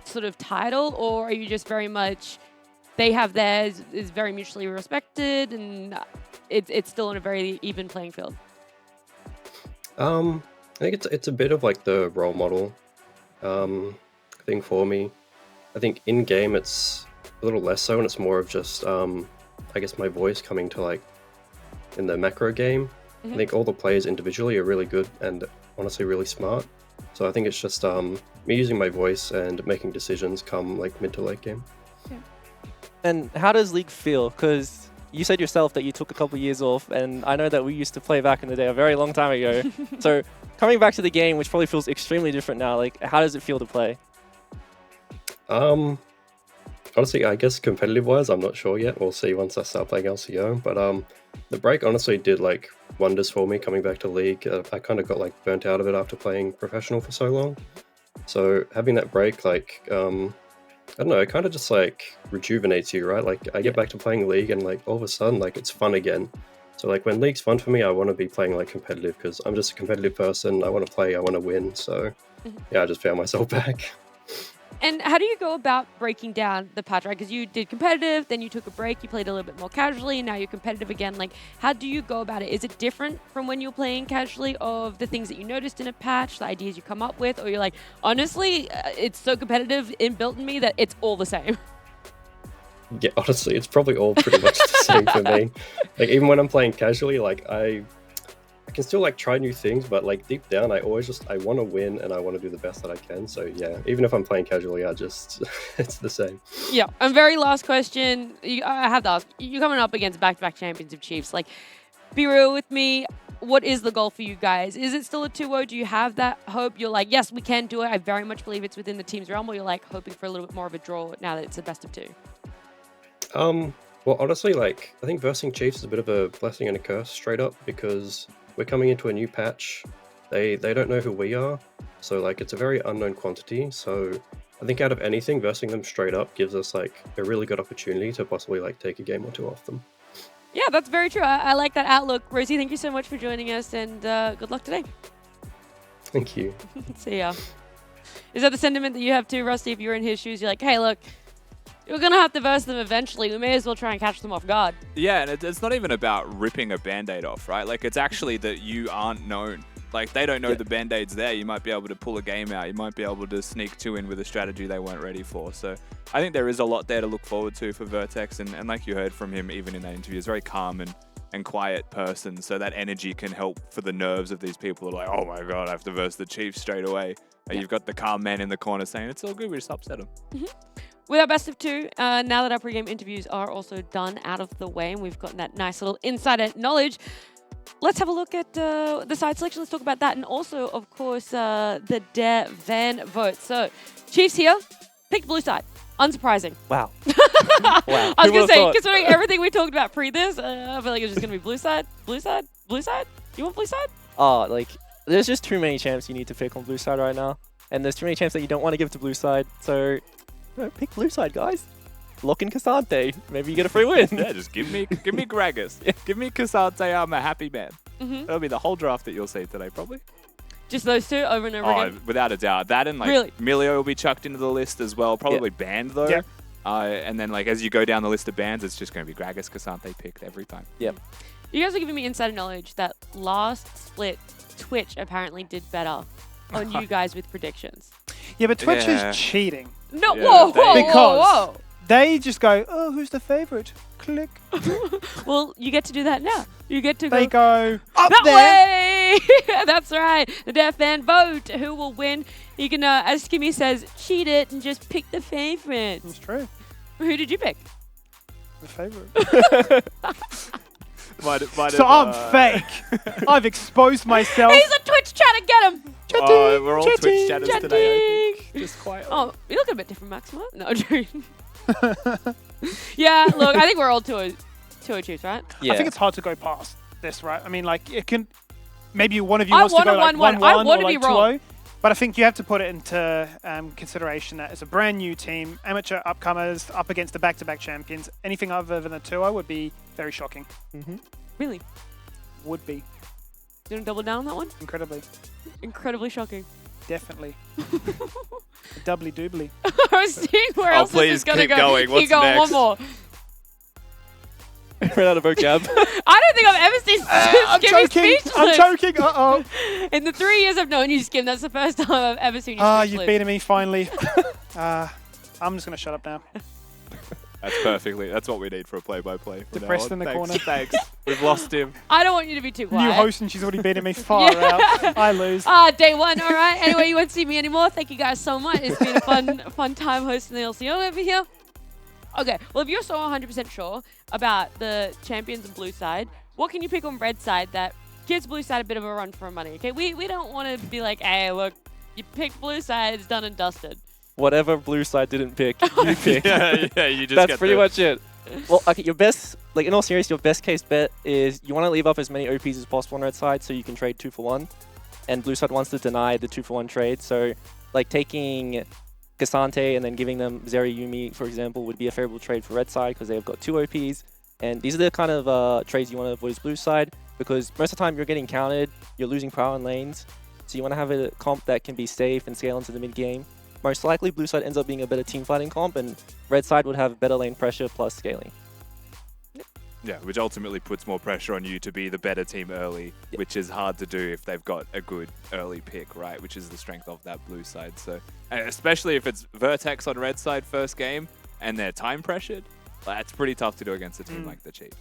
sort of title, or are you just very much they have theirs, is very mutually respected, and it's still on a very even playing field? I think it's a bit of like the role model thing for me. I think in game it's a little less so, and it's more of just I guess my voice coming to like in the macro game. I think all the players individually are really good and honestly really smart. So I think it's just me using my voice and making decisions come like mid to late game. And how does League feel? Because you said yourself that you took a couple of years off, and I know that we used to play back in the day a very long time ago. So coming back to the game, which probably feels extremely different now, like how does it feel to play? Honestly, I guess competitive-wise, I'm not sure yet. We'll see once I start playing LCO. But the break honestly did like wonders for me coming back to League. I kind of got like burnt out of it after playing professional for so long. So having that break, like, I don't know, it kind of just like rejuvenates you, right? Like I get back to playing League and like all of a sudden, like it's fun again. So like when League's fun for me, I want to be playing like competitive because I'm just a competitive person. I want to play, I want to win. So yeah, I just found myself back. And how do you go about breaking down the patch, right? Because you did competitive, then you took a break, you played a little bit more casually, now you're competitive again. Like, how do you go about it? Is it different from when you were playing casually of the things that you noticed in a patch, the ideas you come up with? Or you're like, honestly, it's so competitive inbuilt in me that it's all the same? Yeah, honestly, it's probably all pretty much the same for me. Like even when I'm playing casually, like I can still like try new things, but like deep down, I always just I want to win and I want to do the best that I can. So yeah, even if I'm playing casually, I just it's the same. Yeah. And very last question, I have to ask, you're coming up against back-to-back champions of Chiefs. Like, be real with me. What is the goal for you guys? Is it still a 2-0? Do you have that hope? You're like, yes, we can do it. I very much believe it's within the team's realm. Or you're like hoping for a little bit more of a draw now that it's a best of 2? Well, honestly, like I think versing Chiefs is a bit of a blessing and a curse, straight up, because we're coming into a new patch. They don't know who we are, so like it's a very unknown quantity. So I think out of anything, versing them straight up gives us like a really good opportunity to possibly like take a game or two off them. Yeah, that's very true. I like that outlook. Rosie, thank you so much for joining us, and good luck today. Thank you. See ya. Is that the sentiment that you have too, Rusty? If you're in his shoes, you're like, hey, look, you're going to have to verse them eventually. We may as well try and catch them off guard. Yeah, and it's not even about ripping a Band-Aid off, right? Like, it's actually that you aren't known. Like, they don't know the Band-Aid's there. You might be able to pull a game out. You might be able to sneak 2 in with a strategy they weren't ready for. So I think there is a lot there to look forward to for Vertex. And like you heard from him, even in that interview, he's a very calm and quiet person. So that energy can help for the nerves of these people who are like, oh my God, I have to verse the Chiefs straight away. And you've got the calm man in the corner saying, it's all good, we just upset them. With our best of 2, now that our pregame interviews are also done out of the way and we've gotten that nice little insider knowledge, let's have a look at the side selection. Let's talk about that. And also, of course, the Der Van vote. So, Chiefs here, picked blue side. Unsurprising. Wow. Wow. I was going to say, considering everything we talked about pre this, I feel like it's just going to be blue side, blue side, blue side. You want blue side? Oh, like, there's just too many champs you need to pick on blue side right now. And there's too many champs that you don't want to give to blue side. So, pick blue side, guys. Lock in Cassante. Maybe you get a free win. Yeah, just give me Gragas. Give me Cassante. I'm a happy man. That'll be the whole draft that you'll see today, probably. Just those 2 over and over again? Without a doubt. That and like Milio will be chucked into the list as well. Probably banned though. Yeah. And then like as you go down the list of bans, it's just going to be Gragas, Cassante picked every time. Yep. You guys are giving me insider knowledge that last split, Twitch apparently did better on you guys with predictions. Yeah, but Twitch is cheating. No, Yeah, Because they just go, oh, who's the favorite? Click. Well, you get to do that now. You get to They go up that there. way. That's right. The Deaf Fan vote. Who will win? You can, as Kimmy says, cheat it and just pick the favorite. That's true. Who did you pick? The favorite. So I'm fake. I've exposed myself. He's a Twitch chatter. Get him. We're all Twitch chatters today, I think. Just quiet. Oh, you look a bit different, Maxima. No, I'm joking. Yeah, look, I think we're all 2-0 Chiefs, right? Yeah. I think it's hard to go past this, right? I mean, like, maybe one of you I wants to want go a like 1-1. 1-1 I or want to like be wrong. 2-0. But I think you have to put it into consideration that it's a brand new team, amateur upcomers up against the back-to-back champions. Anything other than a 2-0 would be very shocking. Really? Would be. You want to double down on that one? Incredibly. Incredibly shocking. Definitely. Doubly doobly. I was seeing where else this please is going to keep go. going. Keep What's going. next? One more. Ran out of vocab. I don't think I've ever seen I'm Skimmy joking. speechless. I'm joking. Uh-oh. In the 3 years I've known you, Skim, that's the first time I've ever seen you Ah, speechless. you've beaten me finally. I'm just going to shut up now. That's perfectly. That's what we need for a play-by-play. from now Depressed on. in the Thanks, corner. Thanks. We've lost him. I don't want you to be too quiet. New host and she's already beaten me far out. I lose. Day one, all right. Anyway, you won't see me anymore. Thank you guys so much. It's been a fun time hosting the LCO over here. Okay, well, if you're so 100% sure about the champions and blue side, what can you pick on red side that gives blue side a bit of a run for money? Okay, we don't want to be like, hey, look, you picked blue side, it's done and dusted. Whatever blue side didn't pick, you picked. yeah, you just That's get pretty the- much it. Well, okay, your best, like in all seriousness, your best case bet is you want to leave up as many OPs as possible on red side so you can trade 2-for-1. And blue side wants to deny the 2-for-1 trade. So, like taking Cassante and then giving them Zeri Yumi, for example, would be a favorable trade for red side because they've got 2 OPs. And these are the kind of trades you want to avoid as blue side because most of the time you're getting countered, you're losing power in lanes. So you want to have a comp that can be safe and scale into the mid game. Most likely, blue side ends up being a better team fighting comp, and red side would have better lane pressure plus scaling. Yeah, which ultimately puts more pressure on you to be the better team early, which is hard to do if they've got a good early pick, right? Which is the strength of that blue side. So, and especially if it's Vertex on red side first game and they're time pressured, that's pretty tough to do against a team like the Chiefs.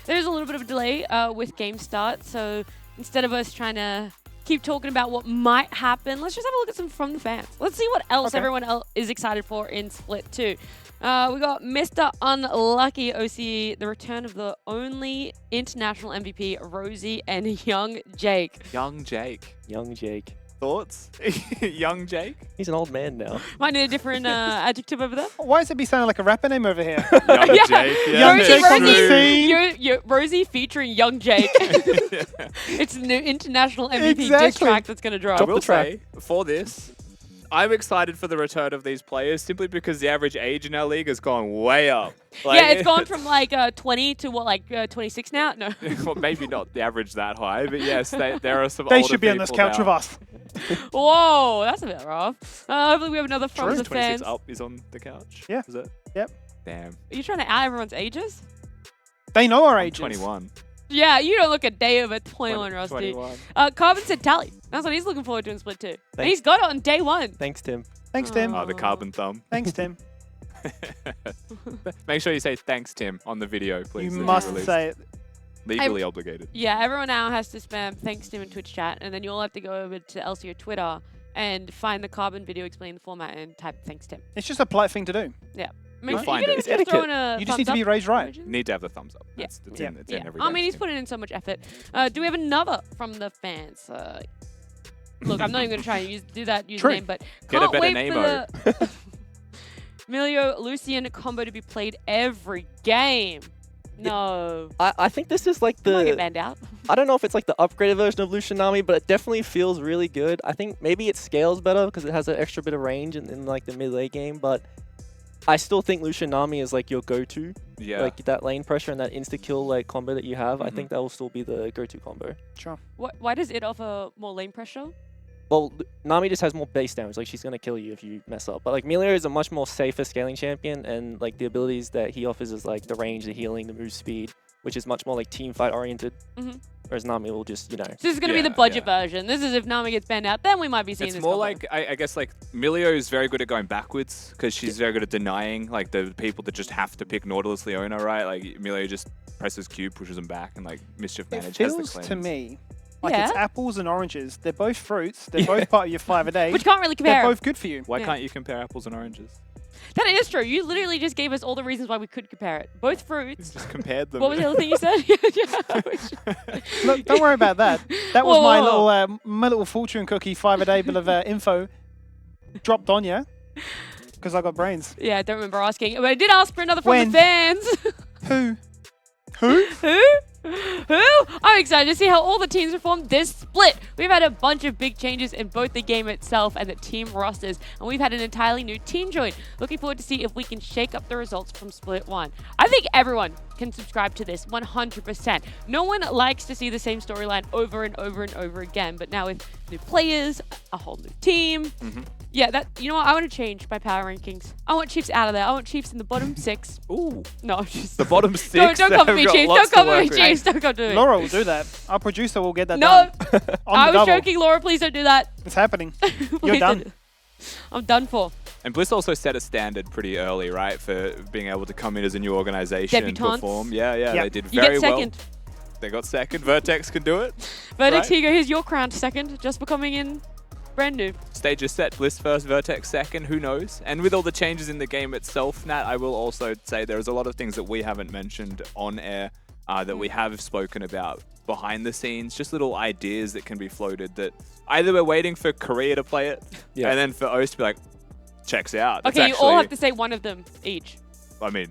There's a little bit of a delay with game start, so instead of us trying to keep talking about what might happen, let's just have a look at some from the fans. Let's see what else everyone else is excited for in Split 2. We got Mr. Unlucky OCE, the return of the only international MVP, Rosie, and Young Jake. Young Jake. Young Jake. Thoughts? Young Jake? He's an old man now. Might need a different adjective over there. Why does it be sounding like a rapper name over here? Young Jake. Young Rosie, Jake on the Rosie, scene. Rosie featuring Young Jake. It's a new international MVP diss Exactly. track that's going to drop. I will say, for this, I'm excited for the return of these players simply because the average age in our league has gone way up. Like, Yeah, it's gone from like 20 to what, like 26 now? No. well, maybe not the average that high, but yes, there are some They older should be on this people couch now. with us. Whoa, that's a bit rough. Hopefully we have another from Is the 26 fans. up is on the couch? Yeah. Is it? Yep. Damn. Are you trying to out everyone's ages? They know our I'm ages. 21. Yeah, you don't look a day over 21, Rusty. 21. Carbon said Tally. That's what he's looking forward to in Split 2. And Thanks. he's got it on day 1. Thanks, Tim. Thanks, Tim. Oh, the carbon thumb. Thanks, Tim. Make sure you say thanks, Tim, on the video, please. You that must released. say it. Legally obligated. Yeah, everyone now has to spam thanks Tim in Twitch chat, and then you all have to go over to LCO Twitter and find the Carbon video explaining the format and type thanks Tim. It's just a polite thing to do. Yeah. You'll you find can it. even It's just throw etiquette. in a You just need to be thumbs up raised right. emoji. You need to have the thumbs up. Yeah. It's Yeah. in every I mean, game's he's team. putting in so much effort. Do we have another from the fans? Look, I'm not even going to try and do that True. username, but Get a can't better wait name-o. for the Emilio Lucian combo to be played every game. No. I think this is like I might get the... banned out. I don't know if it's like the upgraded version of Lucianami, but it definitely feels really good. I think maybe it scales better because it has an extra bit of range in like the mid-late game, but I still think Lucianami is like your go-to. Yeah. Like that lane pressure and that insta-kill like combo that you have, I think that will still be the go-to combo. Sure. Why does it offer more lane pressure? Well, Nami just has more base damage. Like, she's going to kill you if you mess up. But, like, Melio is a much more safer scaling champion. And, like, the abilities that he offers is, like, the range, the healing, the move speed, which is much more, like, team fight oriented. Whereas Nami will just, you know... So this is going to be the budget version. This is if Nami gets banned out, then we might be seeing It's this more combo. like, I guess, like, Milio is very good at going backwards because she's very good at denying, like, the people that just have to pick Nautilus Leona, right? Like, Milio just presses Q, pushes them back, and, like, Mischief It Manage has the feels cleanse. to me like it's Yeah. apples and oranges. They're both fruits. They're both part of your 5 a day. Which can't really They're compare. both good for you. Why Yeah. can't you compare apples and oranges? That is true. You literally just gave us all the reasons why we could compare it. Both fruits. Just compared them. What was the other thing you said? Yeah. Look, don't worry about that. That was Whoa, my whoa, little my little fortune cookie 5 a day bit of info dropped on you because I got brains. Yeah, I don't remember asking. But I did ask for another from When? the fans. Who? Who? Who? Who? I'm excited to see how all the teams perform this split. We've had a bunch of big changes in both the game itself and the team rosters, and we've had an entirely new team join. Looking forward to see if we can shake up the results from Split 1. I think everyone can subscribe to this 100%. No one likes to see the same storyline over and over and over again, but now with new players, a whole new team, yeah, that, you know what? I want to change my power rankings. I want Chiefs out of there. I want Chiefs in the bottom 6. Ooh. No, just The bottom 6? Don't come for me, Chiefs. Don't come for me, Chiefs. Don't come to me. Laura will do that. Our producer will get that No, done. On I the was double. joking, Laura. Please don't do that. It's happening. You're Please done. don't. I'm done for. And Bliss also set a standard pretty early, right, for being able to come in as a new organization and Debutantes. perform. Yeah, Yep. they did You very get well. second. They got second. Vertex can do it. Vertex, Right. here you go. Here's your crown second, just for coming in brand new. Stage is set. Bliss first, Vertex second. Who knows? And with all the changes in the game itself, Nat, I will also say there's a lot of things that we haven't mentioned on air that we have spoken about behind the scenes. Just little ideas that can be floated that either we're waiting for Korea to play it, Yeah. and then for O's to be like, checks out. It's Okay, you all actually- have to say one of them each. I mean,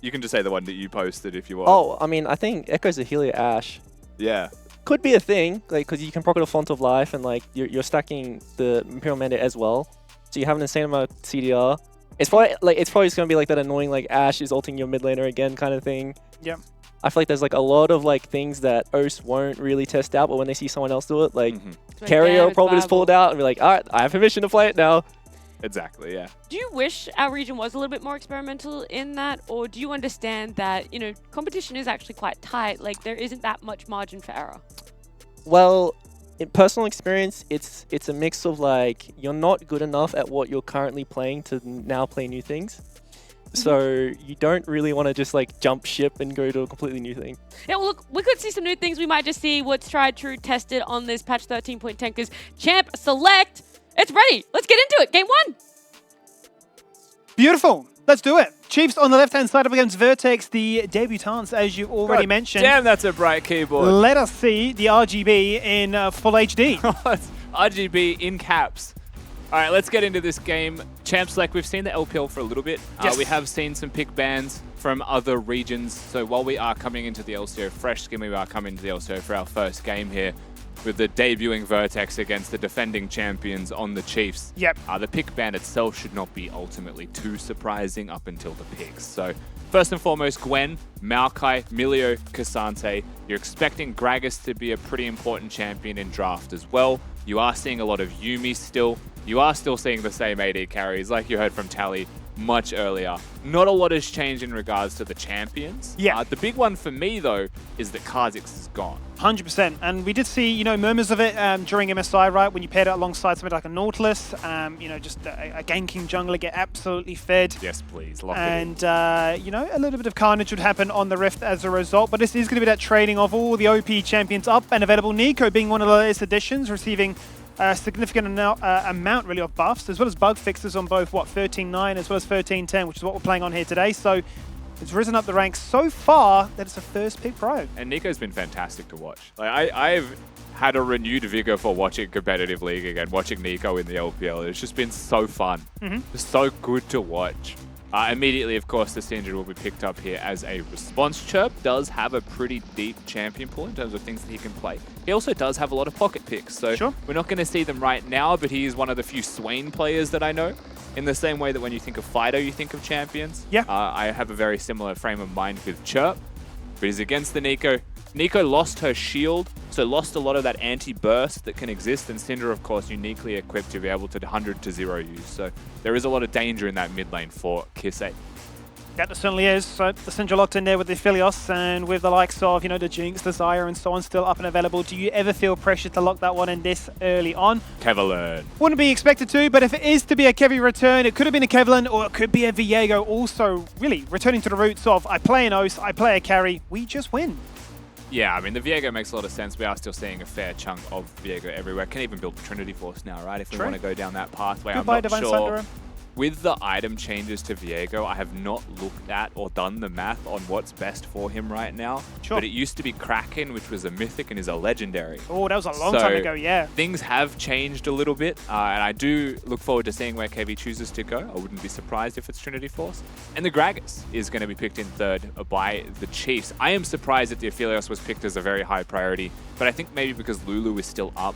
you can just say the one that you posted if you want. Oh, I mean, I think Echoes of Helia Ash Yeah. could be a thing, like, because you can proc it a Font of Life, and like you're stacking the Imperial Mandate as well, so you have an insane amount of CDR. It's probably just gonna be like that annoying like Ash is ulting your mid laner again kind of thing. Yep. I feel like there's like a lot of like things that O's won't really test out, but when they see someone else do it, like Like, Carrier will it's probably just pull it viable. out and be like, all right, I have permission to play it now. Exactly, yeah. Do you wish our region was a little bit more experimental in that, or do you understand that, you know, competition is actually quite tight, like there isn't that much margin for error? Well, in personal experience, it's a mix of like you're not good enough at what you're currently playing to now play new things. So you don't really want to just like jump ship and go to a completely new thing. Yeah, well, look, we could see some new things. We might just see what's tried, true, tested on this patch 13.10 because Champ Select, it's ready. Let's get into it. Game 1. Beautiful. Let's do it. Chiefs on the left-hand side up against Vertex, the debutants, as you already God mentioned. Damn, that's a bright keyboard. Let us see the RGB in full HD. RGB in caps. All right, let's get into this game. Champ Select, we've seen the LPL for a little bit. Yes. We have seen some pick bans from other regions. So while we are coming into the LCO fresh skin, we are coming into the LCO for our first game here with the debuting Vertex against the defending champions on the Chiefs. Yep. The pick ban itself should not be ultimately too surprising up until the picks. So first and foremost, Gwen, Maokai, Milio, Cassante. You're expecting Gragas to be a pretty important champion in draft as well. You are seeing a lot of Yumi still. You are still seeing the same AD carries, like you heard from Tally much earlier. Not a lot has changed in regards to the champions. Yeah. The big one for me, though, is that Kha'Zix is gone. 100%. And we did see, you know, murmurs of it during MSI, right? When you paired it alongside something like a Nautilus, you know, just a ganking jungler get absolutely fed. Yes, please. Lock it in. And, you know, a little bit of carnage would happen on the Rift as a result. But this is going to be that trading of all the OP champions up and available. Nico being one of the latest additions, receiving a significant amount really of buffs, as well as bug fixes on both, 13.9 as well as 13.10, which is what we're playing on here today. So it's risen up the ranks so far that it's a first pick pro. And Nico's been fantastic to watch. Like I've had a renewed vigor for watching competitive league again, watching Nico in the LPL. It's just been so fun. It's so good to watch. Immediately, of course, the Syndra will be picked up here as a response. Chirp does have a pretty deep champion pool in terms of things that he can play. He also does have a lot of pocket picks, so Sure. we're not going to see them right now, but he is one of the few Swain players that I know. In the same way that when you think of Fido, you think of champions. Yeah. I have a very similar frame of mind with Chirp, but he's against the Nico. Nico lost her shield, so lost a lot of that anti-burst that can exist, and Syndra, of course, uniquely equipped to be able to 100 to 0 use. So there is a lot of danger in that mid lane for Kisse. That certainly is. So the Syndra locked in there with the Philios and with the likes of, you know, the Jinx, the Zyre and so on still up and available. Do you ever feel pressure to lock that one in this early on? Kevlin. Wouldn't be expected to, but if it is to be a Kevy return, it could have been a Kevlin or it could be a Viego. Also, really returning to the roots of I play an Ose, I play a carry, we just win. Yeah, I mean, the Viego makes a lot of sense. We are still seeing a fair chunk of Viego everywhere. Can even build the Trinity Force now, right? If we True. want to go down that pathway. Goodbye, I'm not Divine sure. Thunderer. with the item changes to Viego, I have not looked at or done the math on what's best for him right now. Sure. But it used to be Kraken, which was a mythic and is a legendary. Oh, that was a long time ago, yeah. Things have changed a little bit, and I do look forward to seeing where KV chooses to go. I wouldn't be surprised if it's Trinity Force. And the Gragas is going to be picked in third by the Chiefs. I am surprised that the Aphelios was picked as a very high priority, but I think maybe because Lulu is still up,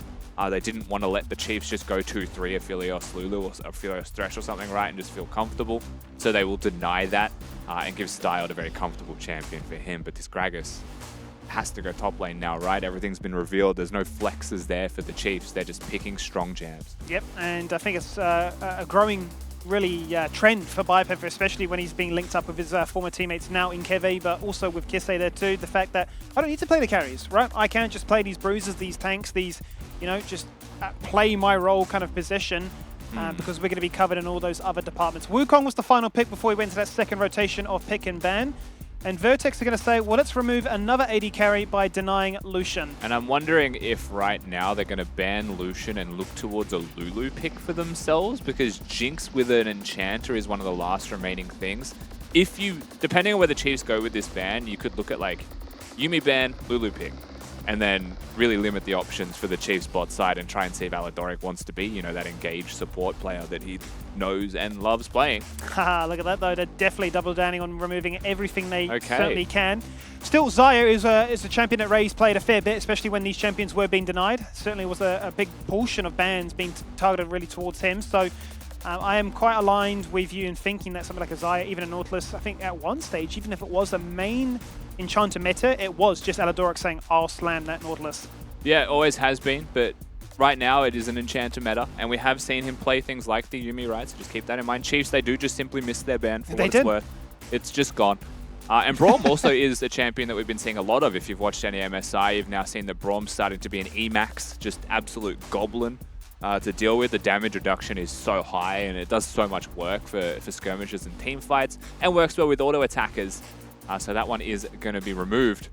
they didn't want to let the Chiefs just go 2-3 Aphelios Lulu or Aphelios Thresh or something, right, and just feel comfortable. So they will deny that and give Styled a very comfortable champion for him. But this Gragas has to go top lane now, right? Everything's been revealed. There's no flexes there for the Chiefs. They're just picking strong jams. Yep, and I think it's a growing really trend for Bipepper, especially when he's being linked up with his former teammates now in Keve, but also with Kisei there too. The fact that I don't need to play the carries, right? I can just play these bruisers, these tanks, these, you know, just play my role kind of position because we're going to be covered in all those other departments. Wukong was the final pick before we went to that second rotation of pick and ban. And Vertex are going to say, well, let's remove another AD carry by denying Lucian. And I'm wondering if right now they're going to ban Lucian and look towards a Lulu pick for themselves, because Jinx with an Enchanter is one of the last remaining things. If you, depending on where the Chiefs go with this ban, you could look at like Yuumi ban, Lulu pick, and then really limit the options for the Chiefs bot side and try and see if Aladoric wants to be, you know, that engaged support player that he knows and loves playing. Haha, look at that though. They're definitely double downing on removing everything they certainly can. Still, Xayah is a champion that Rays played a fair bit, especially when these champions were being denied. Certainly was a big portion of bans being targeted really towards him. So I am quite aligned with you in thinking that something like a Xayah, even a Nautilus, I think at one stage, even if it was the main Enchanter meta, it was just Aladoric saying, I'll slam that Nautilus. Yeah, it always has been, but right now it is an Enchanter meta, and we have seen him play things like the Yuumi, right? So just keep that in mind. Chiefs, they do just simply miss their ban for what it's worth. It's just gone. And Braum also is a champion that we've been seeing a lot of. If you've watched any MSI, you've now seen that Braum starting to be an Emax, just absolute goblin to deal with. The damage reduction is so high, and it does so much work for skirmishes and team fights, and works well with auto attackers. So that one is going to be removed.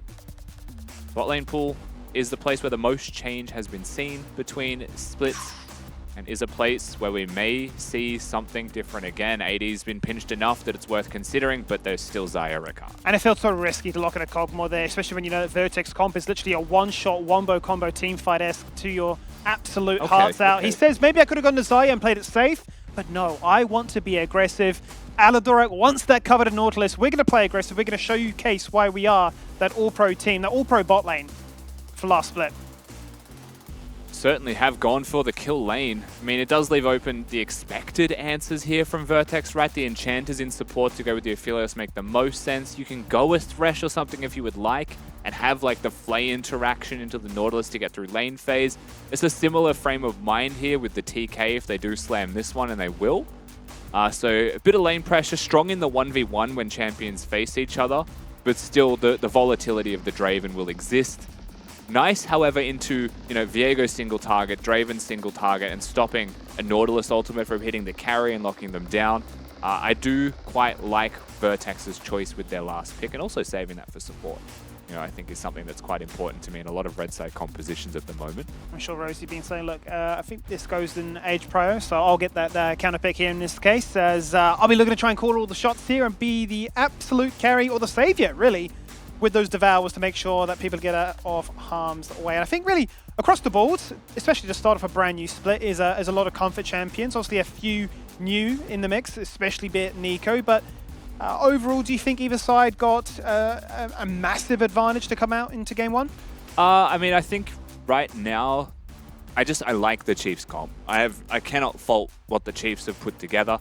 Bot lane pool is the place where the most change has been seen between splits, and is a place where we may see something different again. AD's been pinched enough that it's worth considering, but there's still Xayah Ricard. And it felt so risky to lock in a Cogmore there, especially when you know that Vertex comp is literally a one-shot, wombo combo teamfight-esque to your absolute hearts out. He says, maybe I could have gone to Xayah and played it safe, but no, I want to be aggressive. Aladoric wants that covered in Nautilus. We're going to play aggressive. We're going to show you case why we are that all-pro team, that all-pro bot lane for last split. Certainly have gone for the kill lane. I mean, it does leave open the expected answers here from Vertex, right? The Enchanters in support to go with the Aphelios make the most sense. You can go with Thresh or something if you would like, and have like the Flay interaction into the Nautilus to get through lane phase. It's a similar frame of mind here with the TK if they do slam this one, and they will. So a bit of lane pressure, strong in the 1v1 when champions face each other, but still the volatility of the Draven will exist. Nice, however, into, you know, Viego single target, Draven single target, and stopping a Nautilus ultimate from hitting the carry and locking them down. I do quite like Vertex's choice with their last pick, and also saving that for support. You know, I think is something that's quite important to me in a lot of red side compositions at the moment. I'm sure Rosie been saying, look, I think this goes in Age Pro, so I'll get that counter pick here in this case, as I'll be looking to try and call all the shots here and be the absolute carry or the savior, really, with those Devours to make sure that people get out of harm's way. And I think really across the board, especially the start of a brand new split, is a lot of comfort champions. Obviously a few new in the mix, especially be it Nico, but overall, do you think either side got a massive advantage to come out into game one? I mean, I think right now, I like the Chiefs comp. I cannot fault what the Chiefs have put together.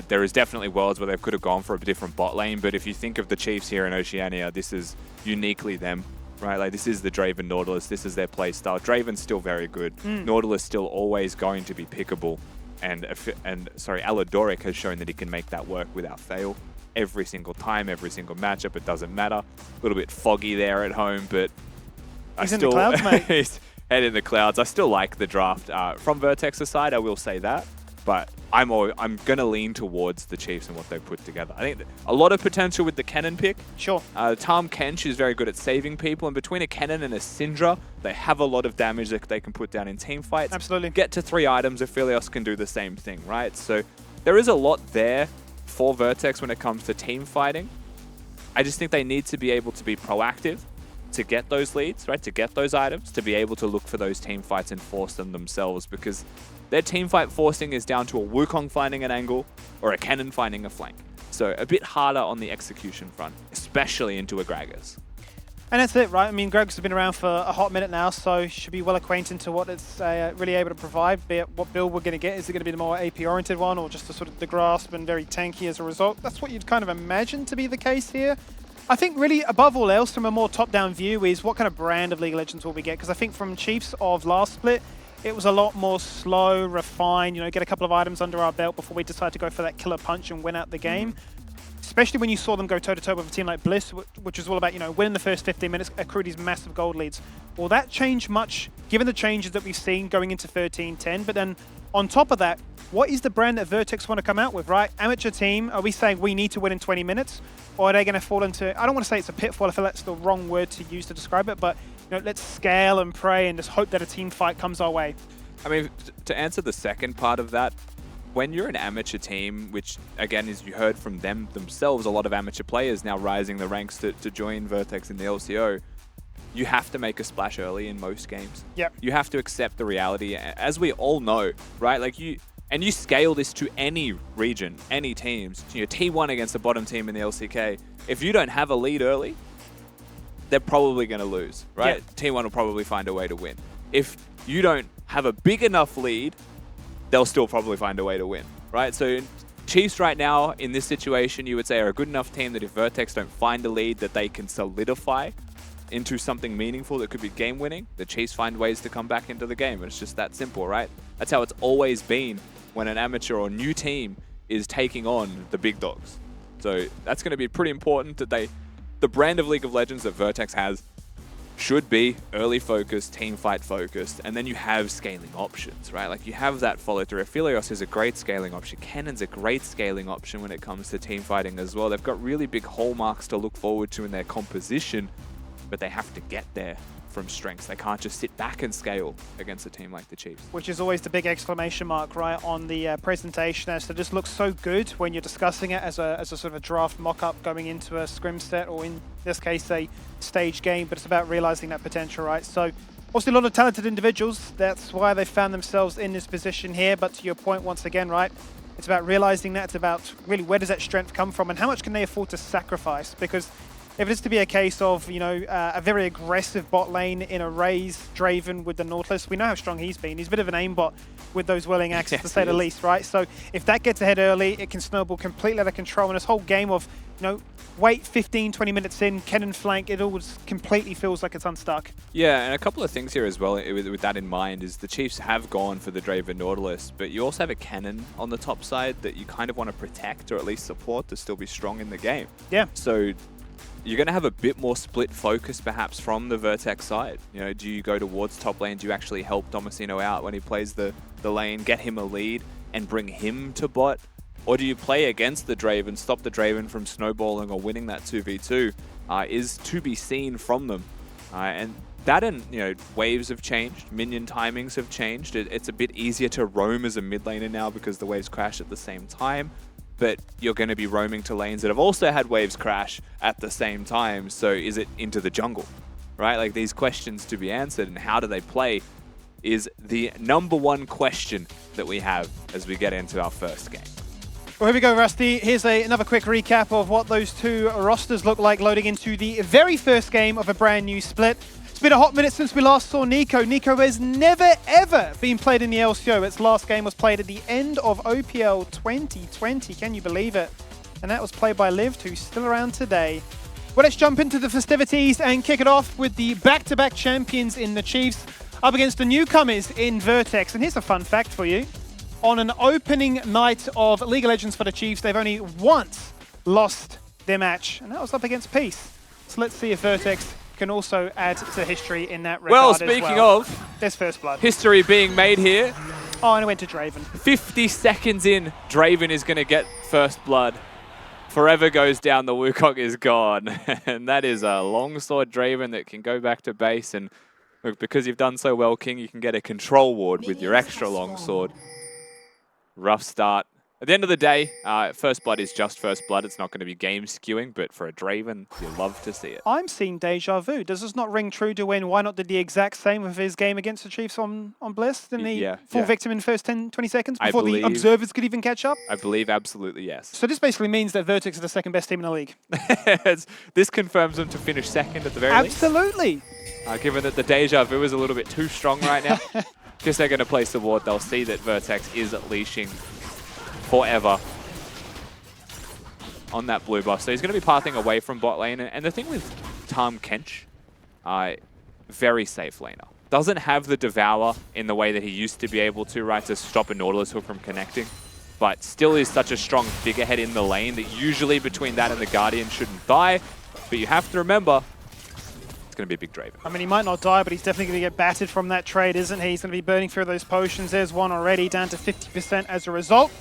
There is definitely worlds where they could have gone for a different bot lane, but if you think of the Chiefs here in Oceania, this is uniquely them, right? Like, this is the Draven Nautilus, this is their play style. Draven's still very good. Nautilus still always going to be pickable, and Aladoric has shown that he can make that work without fail. Every single time, every single matchup, it doesn't matter. A little bit foggy there at home, but he's in the clouds, mate. He's head in the clouds. I still like the draft from Vertex's side, I will say that. But I'm going to lean towards the Chiefs and what they've put together. I think a lot of potential with the Kennen pick. Sure. Tahm Kench is very good at saving people, and between a Kennen and a Syndra, they have a lot of damage that they can put down in team fights. Absolutely. Get to 3 items, Aphelios can do the same thing, right? So there is a lot there for Vertex when it comes to team fighting. I just think they need to be able to be proactive to get those leads, right? To get those items, to be able to look for those team fights and force them themselves, because their team fight forcing is down to a Wukong finding an angle or a Kennen finding a flank. So a bit harder on the execution front, especially into a Gragas. And that's it, right? I mean, Greg's been around for a hot minute now, so should be well acquainted to what it's really able to provide, be it what build we're going to get. Is it going to be the more AP-oriented one, or just the sort of the grasp and very tanky as a result? That's what you'd kind of imagine to be the case here. I think really, above all else, from a more top-down view, is what kind of brand of League of Legends will we get? Because I think from Chiefs of last split, it was a lot more slow, refined, you know, get a couple of items under our belt before we decide to go for that killer punch and win out the game. Especially when you saw them go toe-to-toe with a team like Bliss, which is all about, you know, winning the first 15 minutes, accrue these massive gold leads. Will that change much, given the changes that we've seen going into 13-10? But then, on top of that, what is the brand that Vertex want to come out with, right? Amateur team, are we saying we need to win in 20 minutes? Or are they going to fall into, I don't want to say it's a pitfall, I feel that's the wrong word to use to describe it, but, you know, let's scale and pray and just hope that a team fight comes our way. I mean, to answer the second part of that, when you're an amateur team, which again, as you heard from them themselves, a lot of amateur players now rising the ranks to join Vertex in the LCO, you have to make a splash early in most games. Yep. You have to accept the reality, as we all know, right? Like you scale this to any region, any teams. You know, T1 against the bottom team in the LCK. If you don't have a lead early, they're probably going to lose, right? Yep. T1 will probably find a way to win. If you don't have a big enough lead, they'll still probably find a way to win, right? So Chiefs right now, in this situation, you would say are a good enough team that if Vertex don't find a lead that they can solidify into something meaningful that could be game-winning, the Chiefs find ways to come back into the game. It's just that simple, right? That's how it's always been when an amateur or new team is taking on the big dogs. So that's going to be pretty important that the brand of League of Legends that Vertex has should be early focused, team fight focused, and then you have scaling options, right? Like you have that follow through. Aphelios is a great scaling option. Kennen's a great scaling option when it comes to team fighting as well. They've got really big hallmarks to look forward to in their composition, but they have to get there from strengths. They can't just sit back and scale against a team like the Chiefs. Which is always the big exclamation mark, right, on the presentation, as to just looks so good when you're discussing it as a sort of a draft mock-up going into a scrim set, or in this case, a stage game, but it's about realizing that potential, right? So, obviously a lot of talented individuals, that's why they found themselves in this position here, but to your point once again, right, it's about realizing that, it's about really where does that strength come from and how much can they afford to sacrifice, because if it is to be a case of, you know, a very aggressive bot lane in a Rays, Draven with the Nautilus, we know how strong he's been. He's a bit of an aimbot with those willing axes, to say the least, right? So if that gets ahead early, it can snowball completely out of control. And this whole game of, you know, wait 15, 20 minutes in, Kennen flank, it all completely feels like it's unstuck. Yeah, and a couple of things here as well with that in mind is the Chiefs have gone for the Draven Nautilus, but you also have a Kennen on the top side that you kind of want to protect or at least support to still be strong in the game. Yeah. So you're going to have a bit more split focus perhaps from the Vertex side. You know, do you go towards top lane? Do you actually help Domicino out when he plays the lane, get him a lead and bring him to bot? Or do you play against the Draven, stop the Draven from snowballing or winning that 2v2? Is to be seen from them. And that and, you know, waves have changed, minion timings have changed. It's a bit easier to roam as a mid laner now because the waves crash at the same time. But you're going to be roaming to lanes that have also had waves crash at the same time. So is it into the jungle, right? Like these questions to be answered and how do they play is the #1 question that we have as we get into our first game. Well, here we go, Rusty. Here's another quick recap of what those two rosters look like loading into the very first game of a brand new split. It's been a hot minute since we last saw Nico. Nico has never, ever been played in the LCO. Its last game was played at the end of OPL 2020. Can you believe it? And that was played by Lived, who's still around today. Well, let's jump into the festivities and kick it off with the back-to-back champions in the Chiefs up against the newcomers in Vertex. And here's a fun fact for you. On an opening night of League of Legends for the Chiefs, they've only once lost their match, and that was up against Peace. So let's see if Vertex can also add to history in that regard. Well, speaking of, there's first blood. History being made here. Oh, and it went to Draven. 50 seconds in, Draven is going to get first blood. Forever goes down, the Wukong is gone. And that is a longsword Draven that can go back to base. And look, because you've done so well, King, you can get a control ward with your extra longsword. Rough start At the end of the day, first blood is just first blood. It's not going to be game skewing, but for a Draven, you love to see it. I'm seeing deja vu. Does this not ring true to when Why Not did the exact same with his game against the Chiefs on Bliss? Didn't he fall victim in the first 10, 20 seconds before the observers could even catch up? I believe absolutely yes. So this basically means that Vertex are the second best team in the league. This confirms them to finish second at the very least. Absolutely. Given that the deja vu is a little bit too strong right now, because they're going to place the ward, they'll see that Vertex is leashing forever on that blue buff. So he's going to be pathing away from bot lane. And the thing with Tahm Kench, very safe laner. Doesn't have the Devour in the way that he used to be able to, right, to stop a Nautilus hook from connecting. But still is such a strong figurehead in the lane that usually between that and the Guardian shouldn't die. But you have to remember, it's going to be a big Draven. I mean, he might not die, but he's definitely going to get battered from that trade, isn't he? He's going to be burning through those potions. There's one already, down to 50% as a result.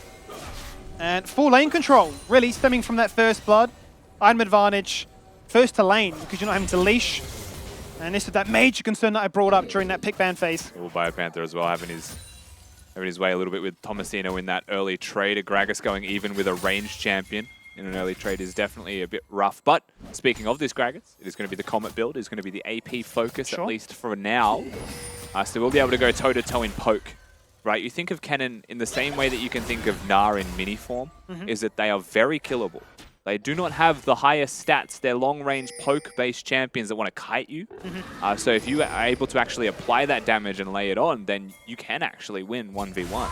And full lane control, really stemming from that first blood. Item advantage, first to lane, because you're not having to leash. And this is that major concern that I brought up during that pick ban phase. Well, Biopanther as well, having his way a little bit with Tomasino in that early trade. Gragas going even with a ranged champion in an early trade is definitely a bit rough. But speaking of this Gragas, it is going to be the Comet build. It's going to be the AP focus, at least for now. So we'll be able to go toe-to-toe in poke. Right, you think of Kennen in the same way that you can think of Gnar in mini form, is that they are very killable. They do not have the highest stats. They're long-range poke-based champions that want to kite you. So if you are able to actually apply that damage and lay it on, then you can actually win 1v1.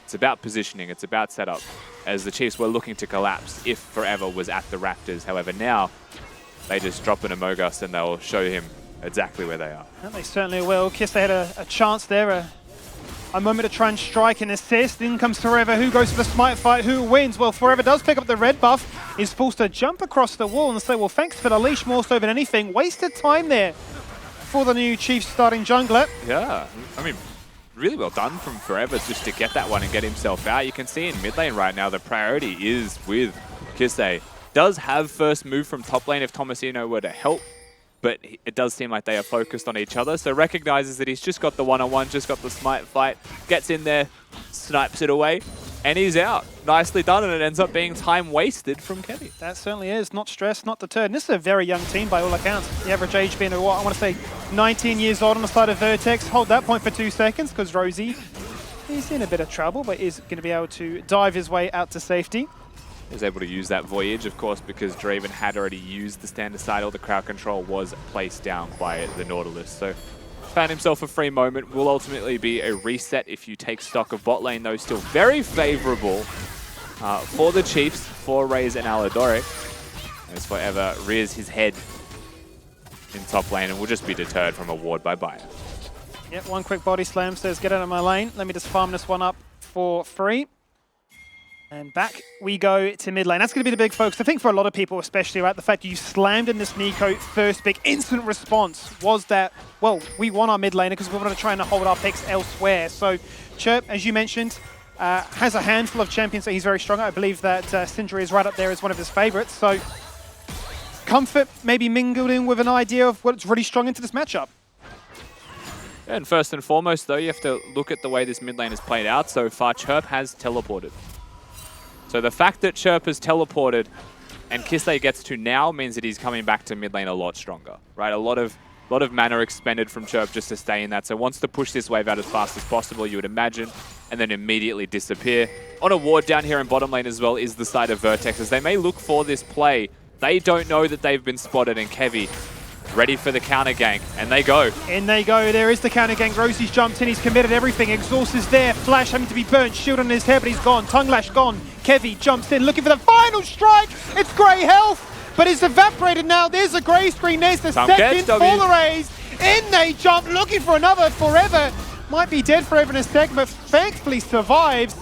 It's about positioning. It's about setup. As the Chiefs were looking to collapse if Forever was at the Raptors. However, now they just drop an Amogus and they'll show him exactly where they are. And they certainly will. Kiss, they had a chance there. A moment to try and strike and assist. In comes Forever. Who goes for the smite fight? Who wins? Well, Forever does pick up the red buff. Is forced to jump across the wall and say, well, thanks for the leash more so than anything. Wasted time there for the new Chiefs starting jungler. Yeah, I mean, really well done from Forever just to get that one and get himself out. You can see in mid lane right now, the priority is with Kisei. Does have first move from top lane if Tomasino were to help. But it does seem like they are focused on each other. So recognizes that he's just got the one-on-one, just got the smite fight, gets in there, snipes it away, and he's out. Nicely done, and it ends up being time wasted from Kevy. That certainly is. Not stressed, not deterred. And this is a very young team by all accounts. The average age being, what, I want to say 19 years old on the side of Vertex. Hold that point for 2 seconds, because Rosie is in a bit of trouble, but is going to be able to dive his way out to safety. Is able to use that Voyage, of course, because Draven had already used the standard side, or the crowd control was placed down by the Nautilus. So found himself a free moment. Will ultimately be a reset if you take stock of bot lane, though still very favorable for the Chiefs, for Rays and Aladoric. As Forever rears his head in top lane and will just be deterred from a ward by Bayer. Yep, one quick body slam says, get out of my lane. Let me just farm this one up for free. And back we go to mid lane. That's going to be the big focus. I think for a lot of people, especially, right, the fact you slammed in this Nico first big instant response was that, well, we want our mid laner because we want to try and hold our picks elsewhere. So Chirp, as you mentioned, has a handful of champions that he's very strong at. I believe that Syndra is right up there as one of his favorites. So comfort maybe mingled in with an idea of what's really strong into this matchup. Yeah, and first and foremost, though, you have to look at the way this mid lane has played out so far. Chirp has teleported. So the fact that Chirp has teleported and Kisei gets to now means that he's coming back to mid lane a lot stronger, right? A lot of mana expended from Chirp just to stay in that. So wants to push this wave out as fast as possible, you would imagine, and then immediately disappear. On a ward down here in bottom lane as well is the side of Vertex, as they may look for this play. They don't know that they've been spotted, and Kevy ready for the counter gank, and they go. In they go. There is the counter gank. Rosie's jumped in. He's committed everything. Exhaust is there. Flash having to be burnt. Shield on his head, but he's gone. Tongue Lash gone. Kevy jumps in, looking for the final strike. It's Grey health, but it's evaporated now. There's a Grey screen. There's the second for the Rays. In they jump, looking for another Forever. Might be dead Forever in a second, but thankfully survives.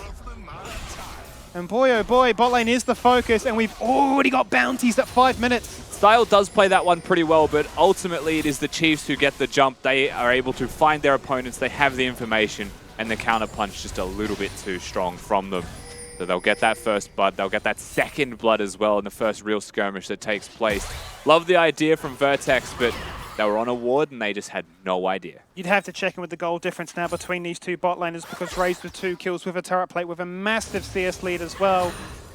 And boy, oh boy, bot lane is the focus, and we've already got bounties at 5 minutes. Style does play that one pretty well, but ultimately it is the Chiefs who get the jump. They are able to find their opponents, they have the information, and the counter punch just a little bit too strong from them. So they'll get that first blood, they'll get that second blood as well in the first real skirmish that takes place. Love the idea from Vertex, but They were on a ward and they just had no idea. You'd have to check in with the goal difference now between these two bot laners because Rays with 2 kills with a turret plate with a massive CS lead as well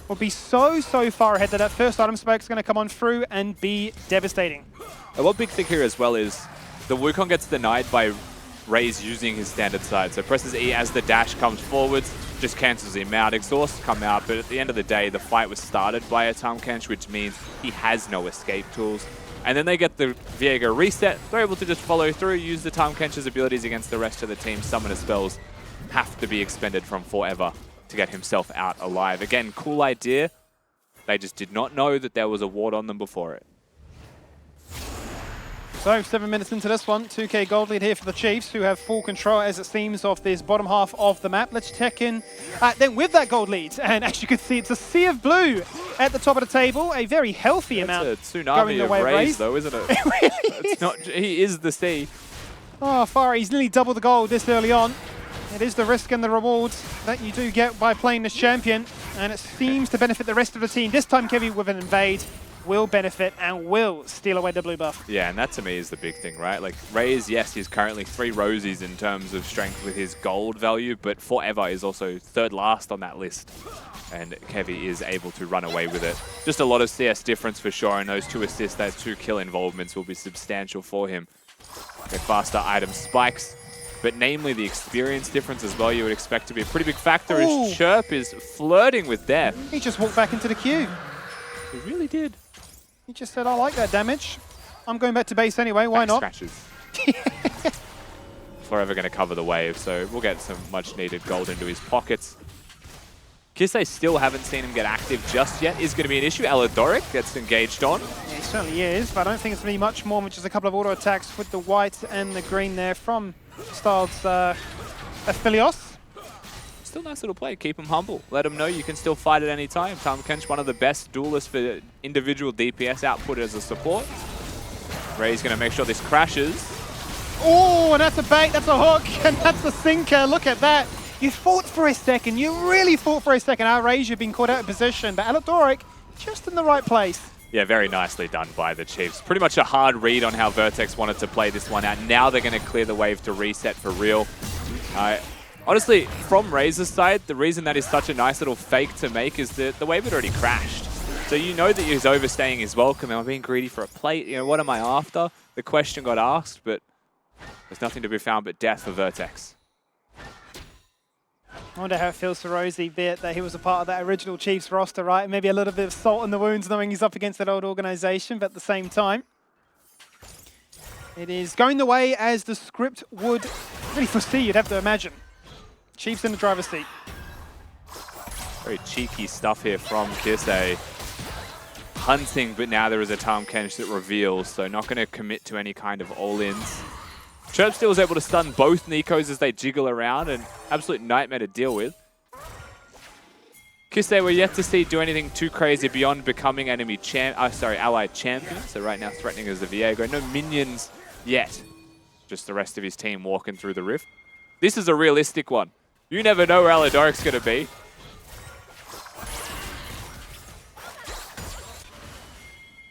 will be so far ahead that first item spike is going to come on through and be devastating. And one big thing here as well is the Wukong gets denied by Rays using his standard side. So presses E as the dash comes forwards, just cancels him out. Exhausts come out, but at the end of the day, the fight was started by a Tahm Kench, which means he has no escape tools. And then they get the Viego reset. They're able to just follow through, use the Tahm Kench's abilities against the rest of the team. Summoner spells have to be expended from forever to get himself out alive. Again, cool idea. They just did not know that there was a ward on them before it. So 7 minutes into this one, 2k gold lead here for the Chiefs, who have full control, as it seems, of this bottom half of the map. Let's check in then with that gold lead. And as you can see, it's a sea of blue at the top of the table. A very healthy amount. It's a going tsunami the of way Rays, though, isn't it? It really It's not, he is the sea. Oh, Farah, he's nearly double the gold this early on. It is the risk and the rewards that you do get by playing this champion, and it seems to benefit the rest of the team. This time, Kevin with an invade will benefit and will steal away the blue buff. Yeah, and that to me is the big thing, right? Like, Rays, yes, he's currently 3 Rosies in terms of strength with his gold value, but forever is also third last on that list. And Kevy is able to run away with it. Just a lot of CS difference for sure, and those 2 assists, those 2 kill involvements will be substantial for him. Okay, faster item spikes, but namely the experience difference as well, you would expect to be a pretty big factor. Ooh. As Chirp is flirting with death. He just walked back into the queue. He really did. He just said, I like that damage. I'm going back to base anyway, why not? Scratches. Forever going to cover the wave, so we'll get some much needed gold into his pockets. Kisei still haven't seen him get active just yet. Is going to be an issue. Aladoric gets engaged on. Yeah, he certainly is, but I don't think it's going to be much more than just a couple of auto attacks with the white and the green there from Styles Aphelios. Still nice little play. Keep him humble. Let him know you can still fight at any time. Tahm Kench, one of the best duelists for individual DPS output as a support. Ray's going to make sure this crashes. Oh, and that's a bait, that's a hook, and that's a sinker. Look at that. You fought for a second. You really fought for a second. Our Rays, you've been caught out of position, but Aladoric just in the right place. Yeah, very nicely done by the Chiefs. Pretty much a hard read on how Vertex wanted to play this one out. Now they're going to clear the wave to reset for real. Honestly, from Razor's side, the reason that is such a nice little fake to make is that the wave had already crashed. So you know that he's overstaying his welcome. Am I being greedy for a plate? You know, what am I after? The question got asked, but there's nothing to be found but death for Vertex. I wonder how it feels for Rosie, be it that he was a part of that original Chiefs roster, right? Maybe a little bit of salt in the wounds knowing he's up against that old organization, but at the same time, it is going the way as the script would really foresee, you'd have to imagine. Chiefs in the driver's seat. Very cheeky stuff here from Kisei. Hunting, but now there is a Tahm Kench that reveals, so not going to commit to any kind of all-ins. Chirp still is able to stun both Nikos as they jiggle around, an absolute nightmare to deal with. Kisei, we're yet to see do anything too crazy beyond becoming allied champion. So right now threatening as the Viego. No minions yet. Just the rest of his team walking through the rift. This is a realistic one. You never know where Aladoric's going to be.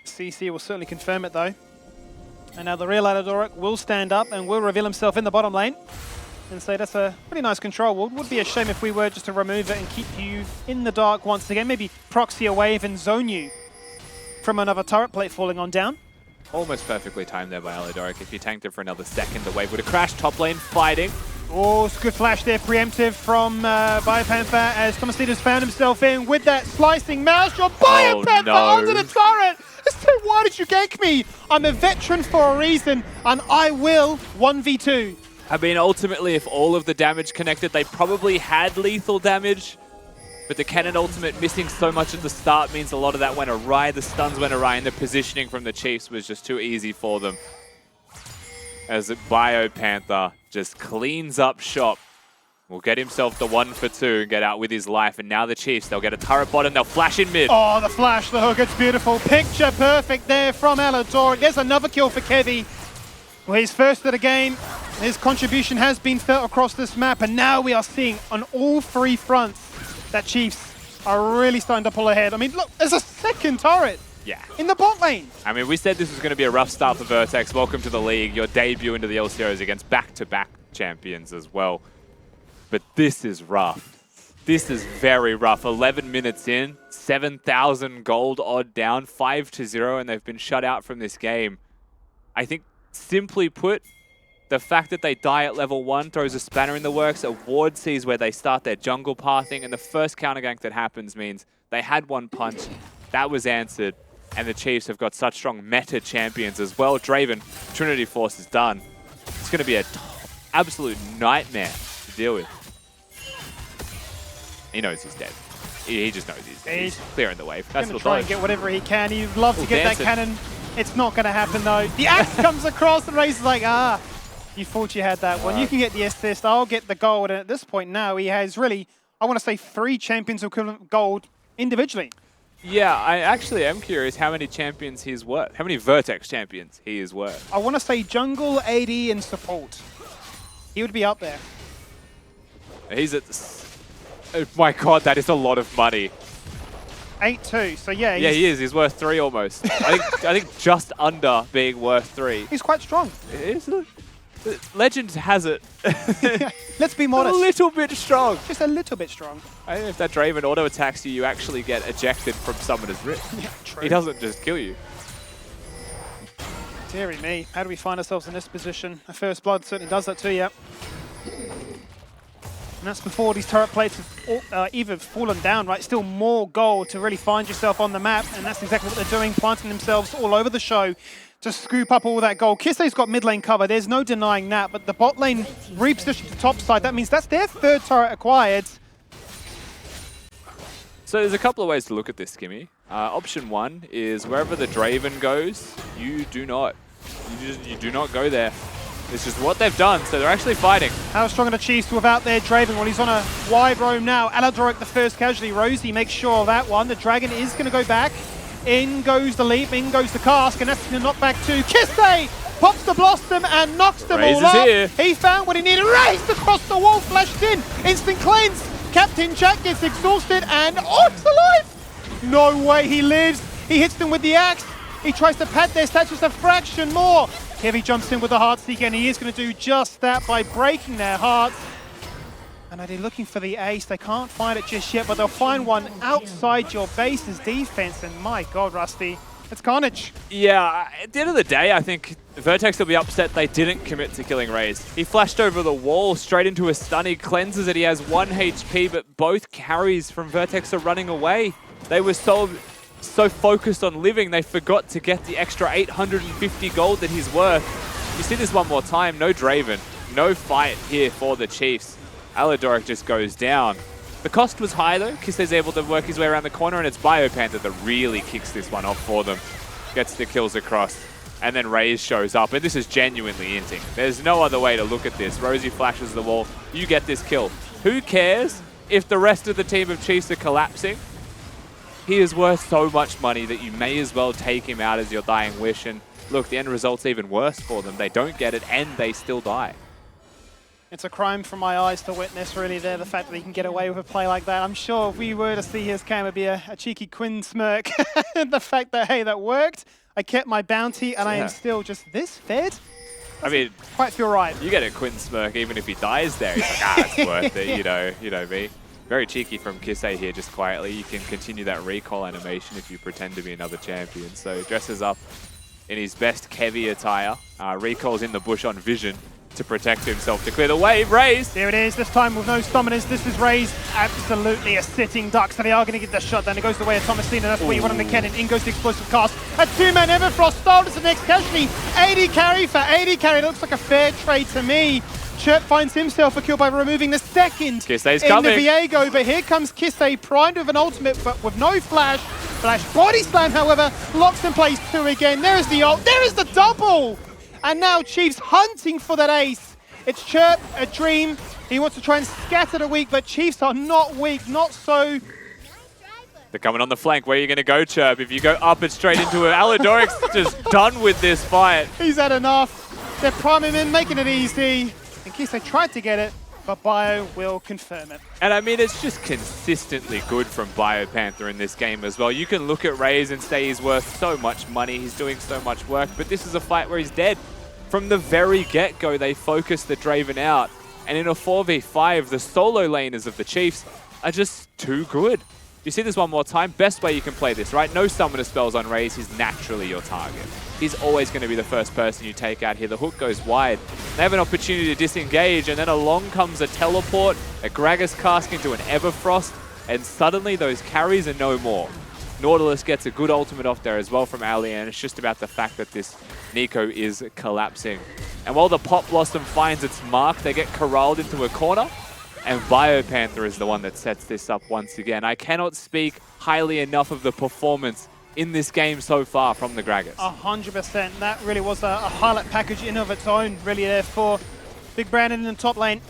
CC will certainly confirm it though. And now the real Aladoric will stand up and will reveal himself in the bottom lane. And so that's a pretty nice control. Would be a shame if we were just to remove it and keep you in the dark once again. Maybe proxy a wave and zone you from another turret plate falling on down. Almost perfectly timed there by Aladoric. If he tanked it for another second, the wave would have crashed. Top lane fighting. Oh, it's a good flash there, preemptive from Biopanther as Thomas Leaders found himself in with that slicing mouse shot. Biopanther onto the turret! So why did you gank me? I'm a veteran for a reason, and I will 1v2. I mean, ultimately, if all of the damage connected, they probably had lethal damage. But the cannon ultimate missing so much at the start means a lot of that went awry. The stuns went awry, and the positioning from the Chiefs was just too easy for them. As Biopanther just cleans up shop. Will get himself the 1 for 2 and get out with his life. And now the Chiefs, they'll get a turret bot and they'll flash in mid. Oh, the flash, the hook, it's beautiful. Picture perfect there from Aladoric. There's another kill for Kevy. Well, he's first of the game. His contribution has been felt across this map. And now we are seeing on all 3 fronts that Chiefs are really starting to pull ahead. I mean, look, there's a second turret. Yeah. in the bot lane. I mean, we said this was going to be a rough start for Vertex. Welcome to the league. Your debut into the LCOs against back-to-back champions as well. But this is rough. This is very rough. 11 minutes in, 7,000 gold odd down, 5-0, and they've been shut out from this game. I think, simply put, the fact that they die at level 1 throws a spanner in the works. A ward sees where they start their jungle pathing, and the first counter gank that happens means they had one punch, that was answered, and the Chiefs have got such strong meta champions as well. Draven, Trinity Force is done. It's going to be an absolute nightmare to deal with. He knows he's dead. He just knows he's dead. He's clearing the wave. That's He's what going to try does. and get whatever he can. He'd love to Ooh, get dancing. that cannon. It's not going to happen, though. The axe comes across, and Rays is like, you thought you had that one. You can get the assist. I'll get the gold. And at this point now, he has really, I want to say, 3 champions equivalent gold individually. Yeah, I actually am curious how many champions he's worth. How many Vertex champions he is worth. I want to say jungle, AD, and support. He would be up there. He's at... Oh my god, that is a lot of money. 8-2, so yeah. Yeah, he is. He's worth 3 almost. I think just under being worth 3. He's quite strong. Legend has it. Let's be A modest. little bit strong. Just a little bit strong. I think if that Draven auto attacks you, you actually get ejected from Summoner's Rift. Yeah, true. He doesn't just kill you. Deary me, how do we find ourselves in this position? A First Blood certainly does that too, yeah. And that's before these turret plates have either fallen down, right? Still more gold to really find yourself on the map, and that's exactly what they're doing, planting themselves all over the show to scoop up all that gold. Kisei's got mid lane cover, there's no denying that, but the bot lane repositioned to top side. That means that's their 3rd turret acquired. So there's a couple of ways to look at this, Skimmy. Option 1 is wherever the Draven goes, you do not go there. It's just what they've done, so they're actually fighting. How strong are the Chiefs without their Draven? Well, he's on a wide roam now. Aladoric, the first casualty. Rosie makes sure of that one. The Dragon is going to go back. In goes the leap, in goes the cask, and that's going to knock back to Kisei! Pops the Blossom and knocks them Rays all is up. here. He found what he needed. Raised across the wall, flashed in. Instant cleanse. Captain Jack gets exhausted and to life. No way he lives. He hits them with the axe. He tries to pad their stats just a fraction more. Heavy jumps in with the Heartseeker, and he is going to do just that by breaking their hearts. And are they looking for the ace? They can't find it just yet, but they'll find one outside your base's defense. And my God, Rusty, it's carnage. Yeah, at the end of the day, I think Vertex will be upset they didn't commit to killing Rays. He flashed over the wall straight into a stun. He cleanses it. He has 1 HP, but both carries from Vertex are running away. They were so focused on living, they forgot to get the extra 850 gold that he's worth. You see this one more time, no Draven, no fight here for the Chiefs. Aladoric just goes down. The cost was high though, Kisei's able to work his way around the corner, and it's Biopanther that really kicks this one off for them. Gets the kills across, and then Rays shows up, and this is genuinely inting. There's no other way to look at this. Rosie flashes the wall, you get this kill. Who cares if the rest of the team of Chiefs are collapsing? He is worth so much money that you may as well take him out as your dying wish. And look, the end result's even worse for them. They don't get it, and they still die. It's a crime for my eyes to witness, really, there, the fact that he can get away with a play like that. I'm sure if we were to see his cam, it'd be a cheeky Quinn smirk. The fact that, hey, that worked. I kept my bounty, and I am still just this fed. I mean, Quite feel right. you get a Quinn smirk even if he dies there. He's like, it's worth it, you know me. Very cheeky from Kisei here, just quietly. You can continue that recall animation if you pretend to be another champion. So dresses up in his best Kevi attire, recalls in the bush on Vision to protect himself to clear the wave. Rays! There it is, this time with no summoners. This is Rays, absolutely a sitting duck, so they are going to get the shot down. It goes the way of Thomasina, that's what you want on the cannon. In goes the explosive cast. A 2-man Everfrost style is the next casualty. 80 carry for 80 carry. It looks like a fair trade to me. Chirp finds himself a kill by removing the second Kisei's in coming. the Viego, but here comes Kisei, primed with an ultimate, but with no flash. Flash body slam, however, locks in place 2 again. There is the ult, there is the double! And now Chiefs hunting for that ace. It's Chirp, a dream. He wants to try and scatter the weak, but Chiefs are not weak, not so. They're coming on the flank. Where are you going to go, Chirp? If you go up and straight into it, Aladoric's just done with this fight. He's had enough. They're priming him, making it easy. And Kisei tried to get it, but Bio will confirm it. And I mean, it's just consistently good from BioPanther in this game as well. You can look at Rays and say he's worth so much money, he's doing so much work, but this is a fight where he's dead. From the very get-go, they focus the Draven out. And in a 4v5, the solo laners of the Chiefs are just too good. You see this one more time? Best way you can play this, right? No summoner spells on Rays, he's naturally your target. He's always going to be the first person you take out here. The hook goes wide. They have an opportunity to disengage, and then along comes a teleport, a Gragas cask into an Everfrost, and suddenly those carries are no more. Nautilus gets a good ultimate off there as well from Ali, and it's just about the fact that this Nico is collapsing. And while the Pop Blossom finds its mark, they get corralled into a corner, and BioPanther is the one that sets this up once again. I cannot speak highly enough of the performance in this game so far from the Gragas. 100%. That really was a highlight package in of its own, really, there for Big Brandon in the top lane.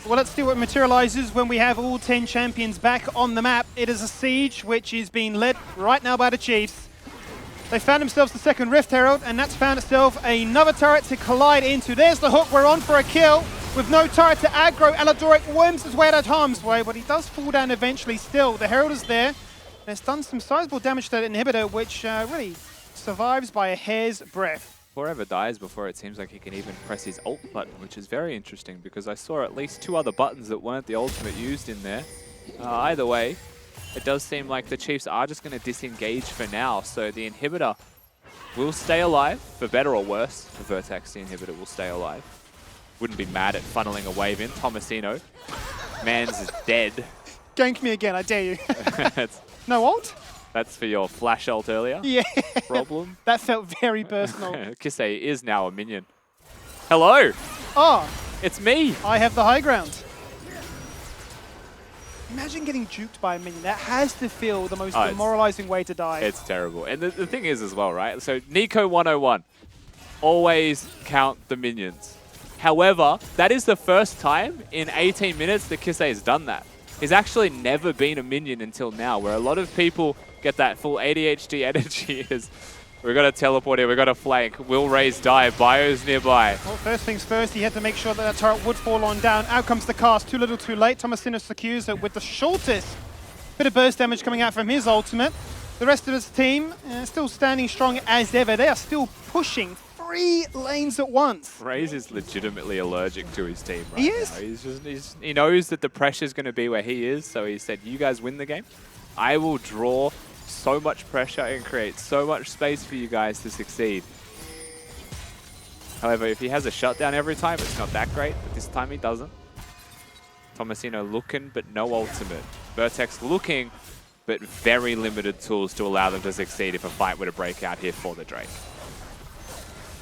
Well, let's see what materializes when we have all 10 champions back on the map. It is a siege which is being led right now by the Chiefs. They found themselves the second Rift Herald, and that's found itself another turret to collide into. There's the hook. We're on for a kill. With no turret to aggro, Aladoric worms his way out of harm's way, but he does fall down eventually still. The Herald is there. And it's done some sizable damage to that inhibitor, which really survives by a hair's breadth. Forever dies before it seems like he can even press his ult button, which is very interesting because I saw at least 2 other buttons that weren't the ultimate used in there. Either way, it does seem like the Chiefs are just going to disengage for now, so the inhibitor will stay alive, for better or worse. For Vertex, the inhibitor will stay alive. Wouldn't be mad at funneling a wave in. Tomasino, man's is dead. Gank me again, I dare you. No ult? That's for your flash ult earlier. Yeah. Problem. That felt very personal. Kisei is now a minion. Hello! Oh, It's me! I have the high ground. Imagine getting juked by a minion. That has to feel the most demoralizing way to die. It's terrible. And the thing is as well, right? So Nico 101. Always count the minions. However, that is the first time in 18 minutes that Kisei has done that. He's actually never been a minion until now, where a lot of people get that full ADHD energy is, we've got to teleport here, we've got to flank, will Rays die, Bio's nearby. Well, first things first, he had to make sure that turret would fall on down. Out comes the cast, too little too late. Tomasino secures it with the shortest bit of burst damage coming out from his ultimate. The rest of his team still standing strong as ever. They are still pushing 3 lanes at once. Rays is legitimately allergic to his team right He is. now. He knows that the pressure's going to be where he is, so he said, you guys win the game. I will draw so much pressure and create so much space for you guys to succeed. However, if he has a shutdown every time, it's not that great, but this time he doesn't. Tomasino looking, but no ultimate. Vertex looking, but very limited tools to allow them to succeed if a fight were to break out here for the Drake.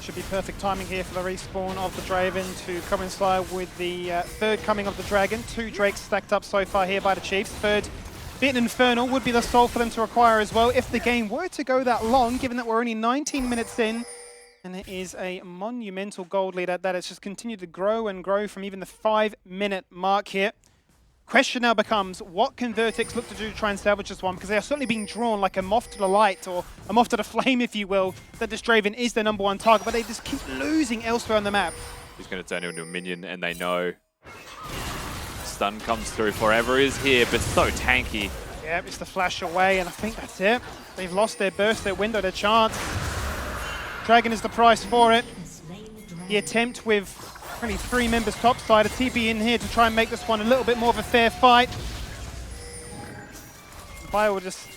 Should be perfect timing here for the respawn of the Draven to coincide with the third coming of the Dragon. 2 Drakes stacked up so far here by the Chiefs. Third bit Infernal would be the soul for them to acquire as well if the game were to go that long, given that we're only 19 minutes in. And it is a monumental gold lead at that. It's just continued to grow and grow from even the 5-minute mark here. Question now becomes, what can Vertex look to do to try and salvage this one? Because they are certainly being drawn like a moth to the light, or a moth to the flame, if you will, that this Draven is their #1 target, but they just keep losing elsewhere on the map. He's going to turn into a minion, and they know. Stun comes through. Forever is here, but so tanky. Yeah, it's the flash away, and I think that's it. They've lost their burst, their window, their chance. Dragon is the price for it. The attempt with only 3 members topside, a TP in here to try and make this one a little bit more of a fair fight. Bio will just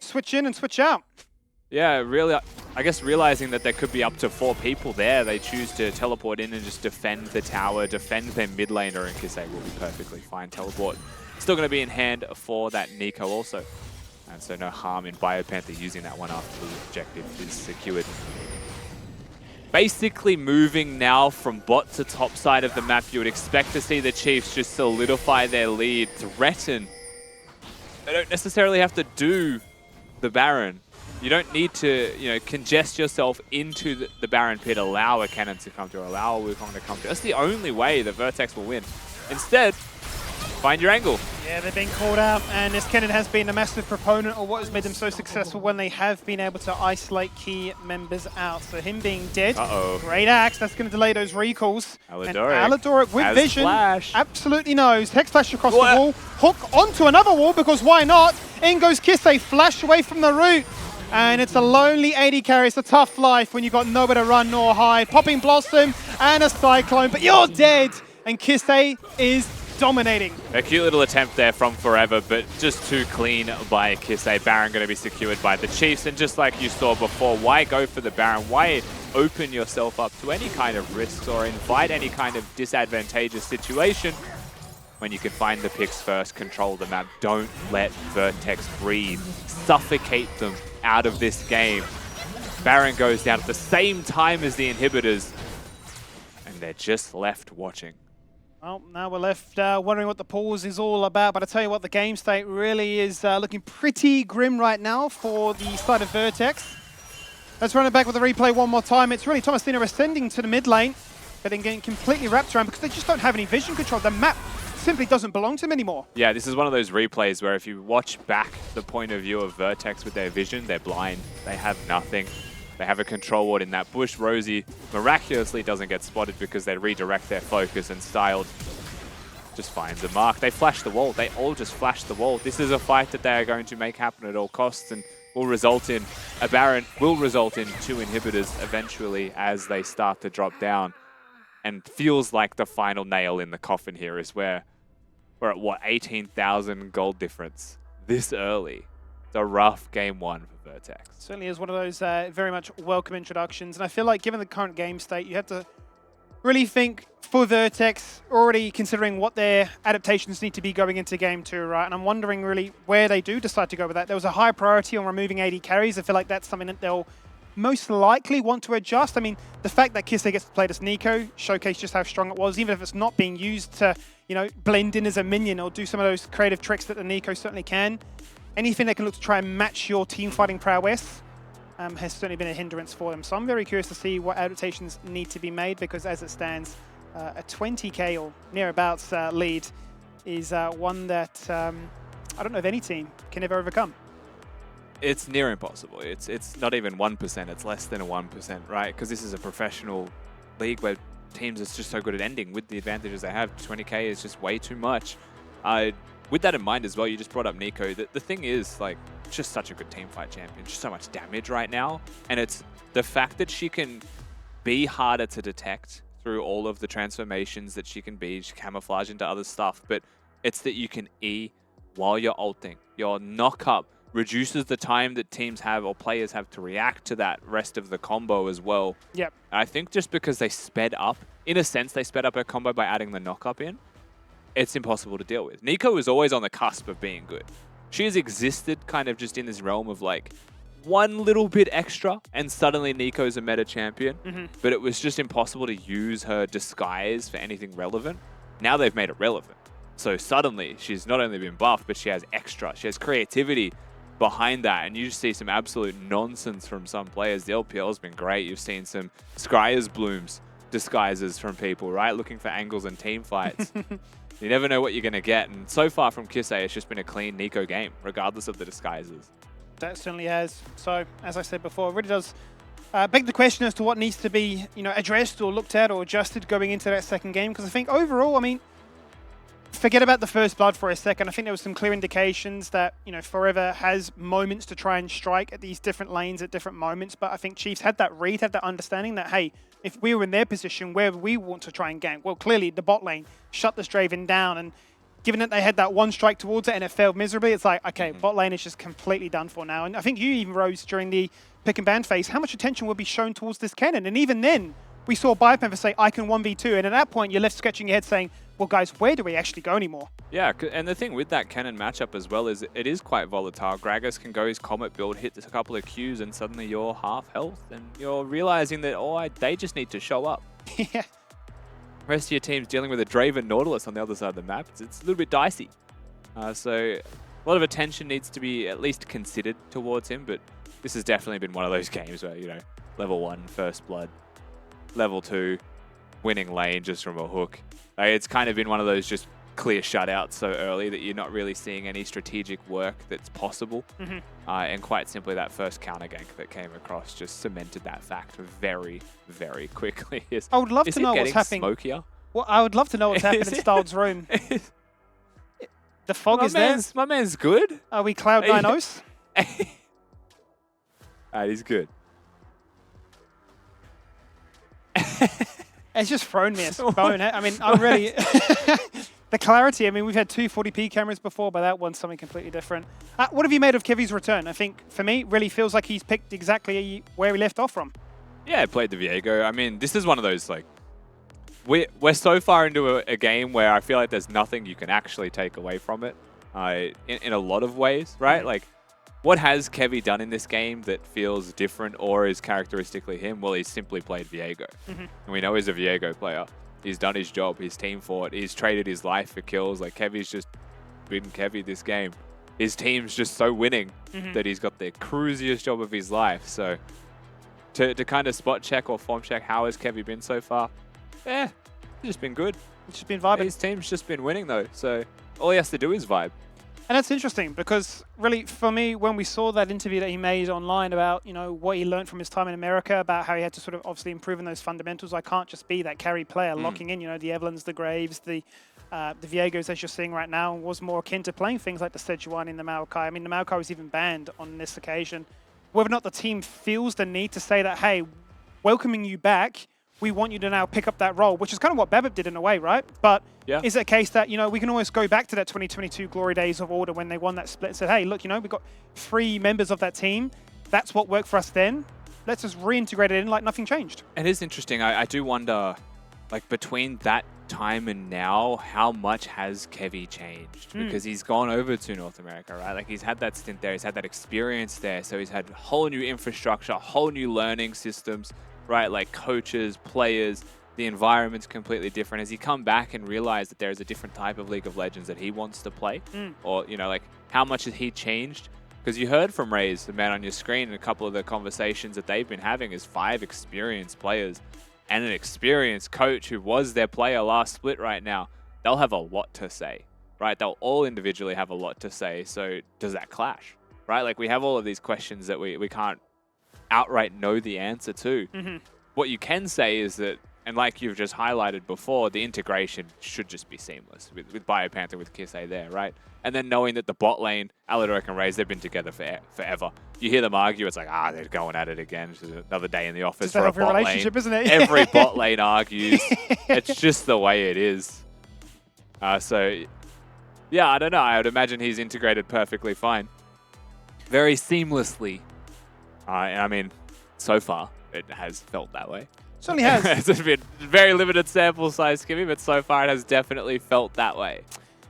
switch in and switch out. Yeah, really, I guess realizing that there could be up to 4 people there, they choose to teleport in and just defend the tower, defend their mid laner, and Kisei will be perfectly fine. Teleport still going to be in hand for that Nico also. And so no harm in BioPanther using that one after the objective is secured. Basically moving now from bot to top side of the map, you would expect to see the Chiefs just solidify their lead, threaten. They don't necessarily have to do the Baron. You don't need to, congest yourself into the Baron pit, allow a cannon to come through, allow a Wukong to come through. That's the only way that Vertex will win. Instead, Find your angle. Yeah, they're being called out, and this Kennen has been a massive proponent of what has made them so successful when they have been able to isolate key members out. So him being dead, great axe, that's going to delay those recalls. And Aladoric with vision, absolutely knows. Hex flash across the wall, hook onto another wall, because why not? In goes Kisei, flash away from the root. And it's a lonely AD carry. It's a tough life when you've got nowhere to run nor hide. Popping Blossom and a Cyclone, but you're dead. And Kisei is dominating. A cute little attempt there from Forever, but just too clean by Kisei. Baron going to be secured by the Chiefs. And just like you saw before, why go for the Baron? Why open yourself up to any kind of risks or invite any kind of disadvantageous situation when you can find the picks first, control the map? Don't let Vertex breathe. Suffocate them out of this game. Baron goes down at the same time as the inhibitors, and they're just left watching. Well, now we're left wondering what the pause is all about, but I tell you what, the game state really is looking pretty grim right now for the side of Vertex. Let's run it back with the replay one more time. It's really Thomasina ascending to the mid lane, but then getting completely wrapped around because they just don't have any vision control. The map simply doesn't belong to them anymore. Yeah, this is one of those replays where if you watch back the point of view of Vertex with their vision, they're blind. They have nothing. They have a control ward in that bush. Rosie miraculously doesn't get spotted because they redirect their focus, and Styled just finds a mark. They flash the wall. They all just flash the wall. This is a fight that they are going to make happen at all costs, and will result in a Baron, will result in 2 inhibitors eventually as they start to drop down. And feels like the final nail in the coffin here is where we're at, what, 18,000 gold difference this early. It's a rough game one for Vertex. Certainly is one of those very much welcome introductions. And I feel like given the current game state, you have to really think for Vertex, already considering what their adaptations need to be going into game 2, right? And I'm wondering really where they do decide to go with that. There was a high priority on removing AD carries. I feel like that's something that they'll most likely want to adjust. I mean, the fact that Kisei gets to play as Nico showcased just how strong it was, even if it's not being used to, you know, blend in as a minion or do some of those creative tricks that the Nico certainly can. Anything that can look to try and match your team fighting prowess has certainly been a hindrance for them. So I'm very curious to see what adaptations need to be made, because as it stands, a 20k or nearabouts lead is one that I don't know if any team can ever overcome. It's near impossible. It's not even 1%. It's less than a 1%, right? Because this is a professional league where teams are just so good at ending with the advantages they have. 20k is just way too much. With that in mind as well, you just brought up Nico. The thing is, like, just such a good teamfight champion. Just so much damage right now. And it's the fact that she can be harder to detect through all of the transformations that she can be. She camouflage into other stuff. But it's that you can E while you're ulting. Your knock-up reduces the time that teams have or players have to react to that rest of the combo as well. Yep. And I think just because they sped up, in a sense, they sped up her combo by adding the knock-up in, it's impossible to deal with. Nico is always on the cusp of being good. She has existed kind of just in this realm of like one little bit extra and suddenly Nico's a meta champion. But it was just impossible to use her disguise for anything relevant. Now they've made it relevant. So suddenly she's not only been buffed, but she has extra. She has creativity behind that, and you just see some absolute nonsense from some players. The LPL has been great. You've seen some Scryer's Blooms disguises from people, right? Looking for angles and team fights. You never know what you're going to get, and so far from Kisei, it's just been a clean Nico game, regardless of the disguises. That certainly has. So, as I said before, it really does beg the question as to what needs to be, you know, addressed or looked at or adjusted going into that second game, because I think overall, I mean, forget about the first blood for a second. I think there was some clear indications that, you know, Forever has moments to try and strike at these different lanes at different moments. But I think Chiefs had that read, had that understanding that, hey, if we were in their position, where we want to try and gank? Well, clearly the bot lane shut the Draven down. And given that they had that one strike towards it and it failed miserably, it's like, okay, bot lane is just completely done for now. And I think you even rose during the pick and ban phase. How much attention will be shown towards this Kennen? And even then, we saw Biopemper say, I can 1v2. And at that point, you're left scratching your head saying, well, guys, where do we actually go anymore? Yeah, and the thing with that Kennen matchup as well is it is quite volatile. Gragas can go his Comet build, hit a couple of Qs, and suddenly you're half health. And you're realizing that, they just need to show up. Yeah. Rest of your team's dealing with a Draven Nautilus on the other side of the map. It's a little bit dicey. So a lot of attention needs to be at least considered towards him. But this has definitely been one of those games where, you know, level 1, first blood, level 2, winning lane just from a hook. It's kind of been one of those just clear shutout so early that you're not really seeing any strategic work that's possible. And quite simply, that first counter gank that came across just cemented that fact very, very quickly. I would love to know what's happening. Smokier? Well, I would love to know what's happening in Stald's room. The fog is there. My man's good. Are we Cloud 9-0s? He's good. It's just thrown me a bone. I mean, I'm really... the clarity, I mean, we've had two 40p cameras before, but that one's something completely different. What have you made of Kevy's return? I think, for me, really feels like he's picked exactly where he left off from. Yeah, I played the Viego. I mean, this is one of those, like... We're so far into a game where I feel like there's nothing you can actually take away from it in a lot of ways, right? Like, what has Kevy done in this game that feels different or is characteristically him? Well, he's simply played Viego. And we know he's a Viego player. He's done his job. He's team fought. He's traded his life for kills. Like, Kevy's just been Kevy this game. His team's just so winning that he's got the cruisiest job of his life. So to kind of spot check or form check, how has Kevy been so far? Yeah, it's just been good. It's just been vibing. His team's just been winning, though. So all he has to do is vibe. And that's interesting because really, for me, when we saw that interview that he made online about, you know, what he learned from his time in America, about how he had to sort of obviously improve in those fundamentals. I can't just be that carry player locking in, you know, the Evelyns, the Graves, the Viegos, as you're seeing right now, was more akin to playing things like the Sejuani and the Maokai. I mean, the Maokai was even banned on this occasion. Whether or not the team feels the need to say that, hey, welcoming you back, we want you to now pick up that role, which is kind of what Babip did in a way, right? But is it a case that, you know, we can always go back to that 2022 glory days of Order when they won that split and said, hey, look, you know, we've got 3 members of that team. That's what worked for us then. Let's just reintegrate it in like nothing changed. It is interesting. I do wonder, like, between that time and now, how much has Kevy changed? Because he's gone over to North America, right? Like, he's had that stint there. He's had that experience there. So he's had whole new infrastructure, whole new learning systems, right? Like coaches, players, the environment's completely different. Has he come back and realized that there is a different type of League of Legends that he wants to play? Or, you know, like, how much has he changed? Because you heard from Rays, the man on your screen, and a couple of the conversations that they've been having is 5 experienced players and an experienced coach who was their player last split right now. They'll have a lot to say, right? They'll all individually have a lot to say. So does that clash, right? Like, we have all of these questions that we can't outright know the answer to. What you can say is that, and like you've just highlighted before, the integration should just be seamless with Biopanther, with Kisei there, right? And then knowing that the bot lane, Aladoric and Rays, they've been together forever. You hear them argue, it's like, they're going at it again. It's another day in the office for a bot relationship, lane. isn't it? Every bot lane argues. It's just the way it is. So, yeah, I don't know. I would imagine he's integrated perfectly fine. Very seamlessly. I mean, so far, it has felt that way. Certainly has. It's been very limited sample size, Kimmy, but so far it has definitely felt that way.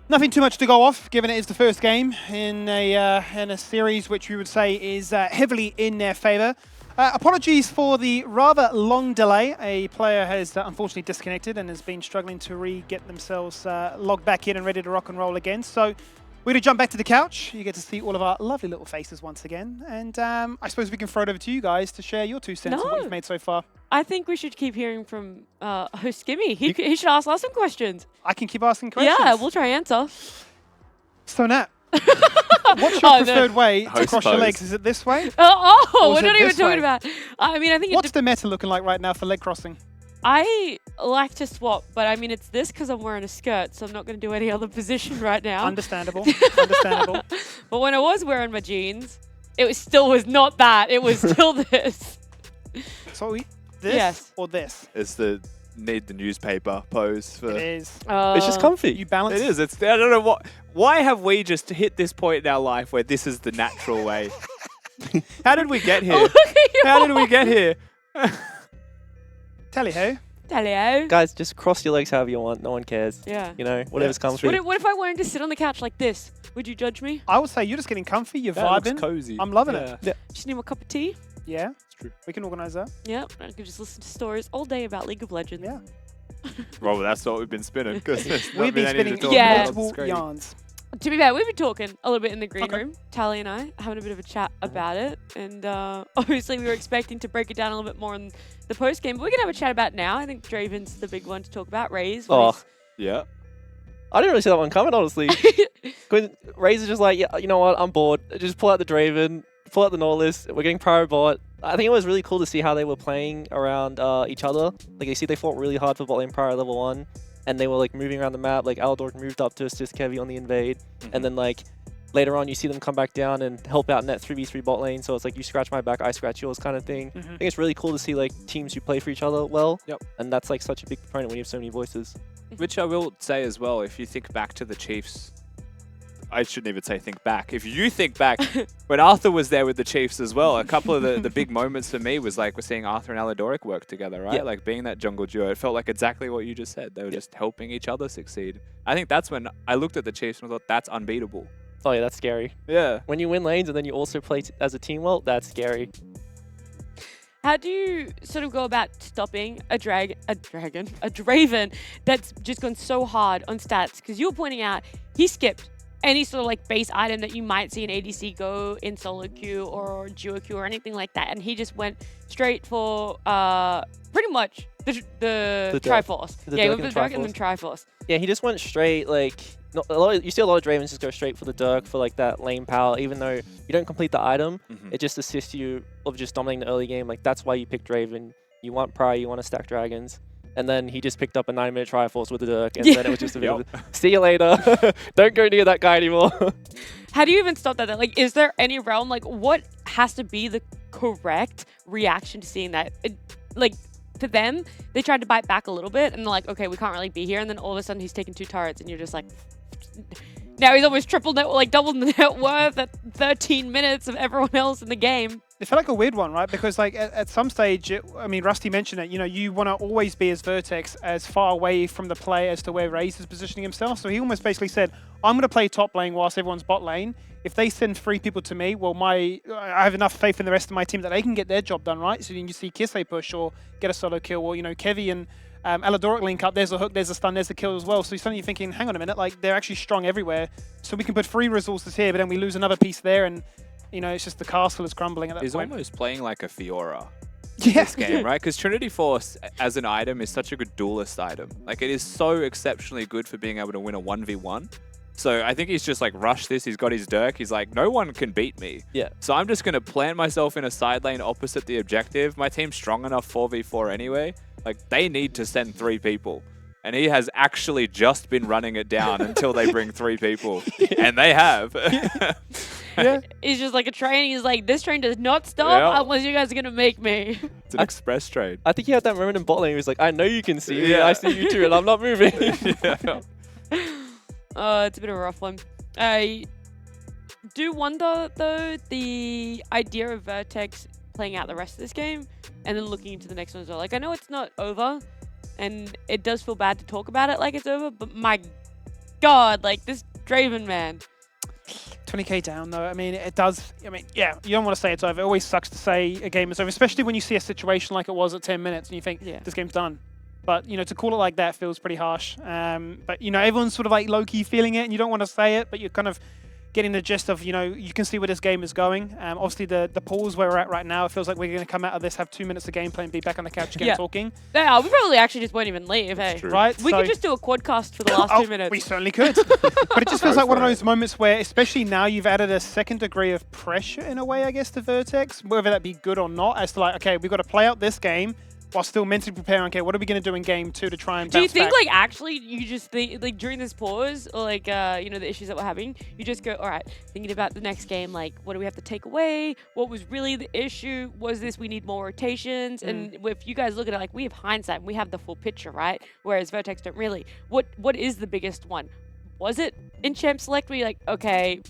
Nothing too much to go off, given it is the first game in a series which we would say is heavily in their favor. Apologies for the rather long delay. A player has unfortunately disconnected and has been struggling to get themselves logged back in and ready to rock and roll again. So we're going to jump back to the couch. You get to see all of our lovely little faces once again. And I suppose we can throw it over to you guys to share your 2 cents on what you've made so far. I think we should keep hearing from host Skimmy. He should ask us some questions. I can keep asking questions. Yeah, we'll try and answer. So, Nat, what's your preferred way to cross your legs? Is it this way? We're not even talking way? about... I mean, I think What's the meta looking like right now for leg crossing? I like to swap, but I mean, it's this because I'm wearing a skirt, so I'm not going to do any other position right now. Understandable. Understandable. But when I was wearing my jeans, it was not that. It was still this. So this or this? It's the need the newspaper pose. For It is. It's just comfy. You balance. It is. It's. I don't know what. Why have we just hit this point in our life where this is the natural way? How did we get here? How did we get here? Tally ho. Tally-o. Guys, just cross your legs however you want. No one cares. Yeah. You know, whatever's comfy. What if I wanted to sit on the couch like this? Would you judge me? I would say you're just getting comfy. You're That looks vibing. cozy. I'm loving it. Just need my cup of tea. Yeah. It's true. We can organise that. Yeah, I could just listen to stories all day about League of Legends. Yeah. Well, that's what we've been spinning. Because We've been spinning multiple yarns. To be fair, we've been talking a little bit in the green room, Tally and I, having a bit of a chat about it. And obviously we were expecting to break it down a little bit more in the post-game, but we're going to have a chat about it now. I think Draven's the big one to talk about. Rays. Yeah. I didn't really see that one coming, honestly. Rays is just like, yeah, you know what? I'm bored. Just pull out the Draven, pull out the Nautilus. We're getting Pyro bot. I think it was really cool to see how they were playing around each other. Like, you see, they fought really hard for bot lane Pyro level 1, and they were like moving around the map. Like, Aldork moved up to assist Kevy on the invade, and then like later on, you see them come back down and help out net 3v3 bot lane. So it's like you scratch my back, I scratch yours kind of thing. I think it's really cool to see like teams who play for each other well. And that's like such a big component when you have so many voices. Which I will say as well, if you think back to the Chiefs, I shouldn't even say think back. If you think back, when Arthur was there with the Chiefs as well, a couple of the big moments for me was like we're seeing Arthur and Aladoric work together, right? Like being that jungle duo, it felt like exactly what you just said. They were just helping each other succeed. I think that's when I looked at the Chiefs and I thought, that's unbeatable. Oh yeah, that's scary. Yeah. When you win lanes and then you also play as a team well, that's scary. How do you sort of go about stopping a Draven that's just gone so hard on stats? Because you were pointing out he skipped any sort of like base item that you might see an ADC go in solo queue or duo queue or anything like that, and he just went straight for pretty much the Triforce. Yeah, he went for the Dirk and then Triforce. Yeah, he just went straight like. You see a lot of Dravens just go straight for the Dirk for like that lane power, even though you don't complete the item, it just assists you of just dominating the early game. Like that's why you pick Draven. You want Pry, you want to stack dragons. And then he just picked up a 9-minute Triforce with the Dirk, and then it was just a bit of a, see you later. Don't go near that guy anymore. How do you even stop that? Like, is there any realm, like what has to be the correct reaction to seeing that? Like, for them, they tried to bite back a little bit, and they're like, okay, we can't really be here. And then all of a sudden he's taking 2 turrets, and you're just like, now he's almost tripled net, like doubled the net worth at 13 minutes of everyone else in the game. It felt like a weird one, right? Because like at some stage, I mean, Rusty mentioned it, you know, you want to always be as Vertex as far away from the play as to where Rays is positioning himself. So he almost basically said, I'm going to play top lane whilst everyone's bot lane. If they send 3 people to me, well, I have enough faith in the rest of my team that they can get their job done, right? So then you see Kisei push or get a solo kill, or, you know, Kevy and Aladoric link up, there's a hook, there's a stun, there's a kill as well. So suddenly you're thinking, hang on a minute, like they're actually strong everywhere. So we can put 3 resources here, but then we lose another piece there, and you know, it's just the castle is crumbling at that point. He's almost playing like a Fiora in this game, right? Because Trinity Force as an item is such a good duelist item. Like it is so exceptionally good for being able to win a 1v1. So I think he's just like rushed this. He's got his Dirk. He's like, no one can beat me. Yeah. So I'm just going to plant myself in a side lane opposite the objective. My team's strong enough 4v4 anyway. Like they need to send 3 people. And he has actually just been running it down until they bring 3 people. And they have. Yeah. He's just like a train. He's like, this train does not stop unless you guys are going to make me. It's an express train. I think he had that moment in bot lane. He was like, I know you can see me. I see you too, and I'm not moving. It's a bit of a rough one. I do wonder, though, the idea of Vertex playing out the rest of this game and then looking into the next one as well. Like, I know it's not over, and it does feel bad to talk about it like it's over, but my God, like, this Draven, man. 20k down though. I mean, it does. I mean, yeah, you don't want to say it's over. It always sucks to say a game is over, especially when you see a situation like it was at 10 minutes and you think this game's done. But you know, to call it like that feels pretty harsh. But you know, everyone's sort of like low-key feeling it, and you don't want to say it, but you're kind of getting the gist of, you know, you can see where this game is going. Obviously, the pause where we're at right now, it feels like we're going to come out of this, have 2 minutes of gameplay, and be back on the couch again talking. Yeah, we probably actually just won't even leave, hey? Right? We could just do a quadcast for the last 2 minutes. We certainly could. But it just feels like one of those moments where, especially now, you've added a second degree of pressure in a way, I guess, to Vertex, whether that be good or not, as to like, okay, we've got to play out this game while still mentally preparing, okay, what are we going to do in game 2 to try and bounce back? Do you think, like, actually, you just think, like, during this pause, or, like, you know, the issues that we're having, you just go, all right, thinking about the next game, like, what do we have to take away? What was really the issue? Was this we need more rotations? And if you guys look at it, like, we have hindsight, and we have the full picture, right? Whereas Vertex don't really. What is the biggest one? Was it in Champ Select where you're like, okay,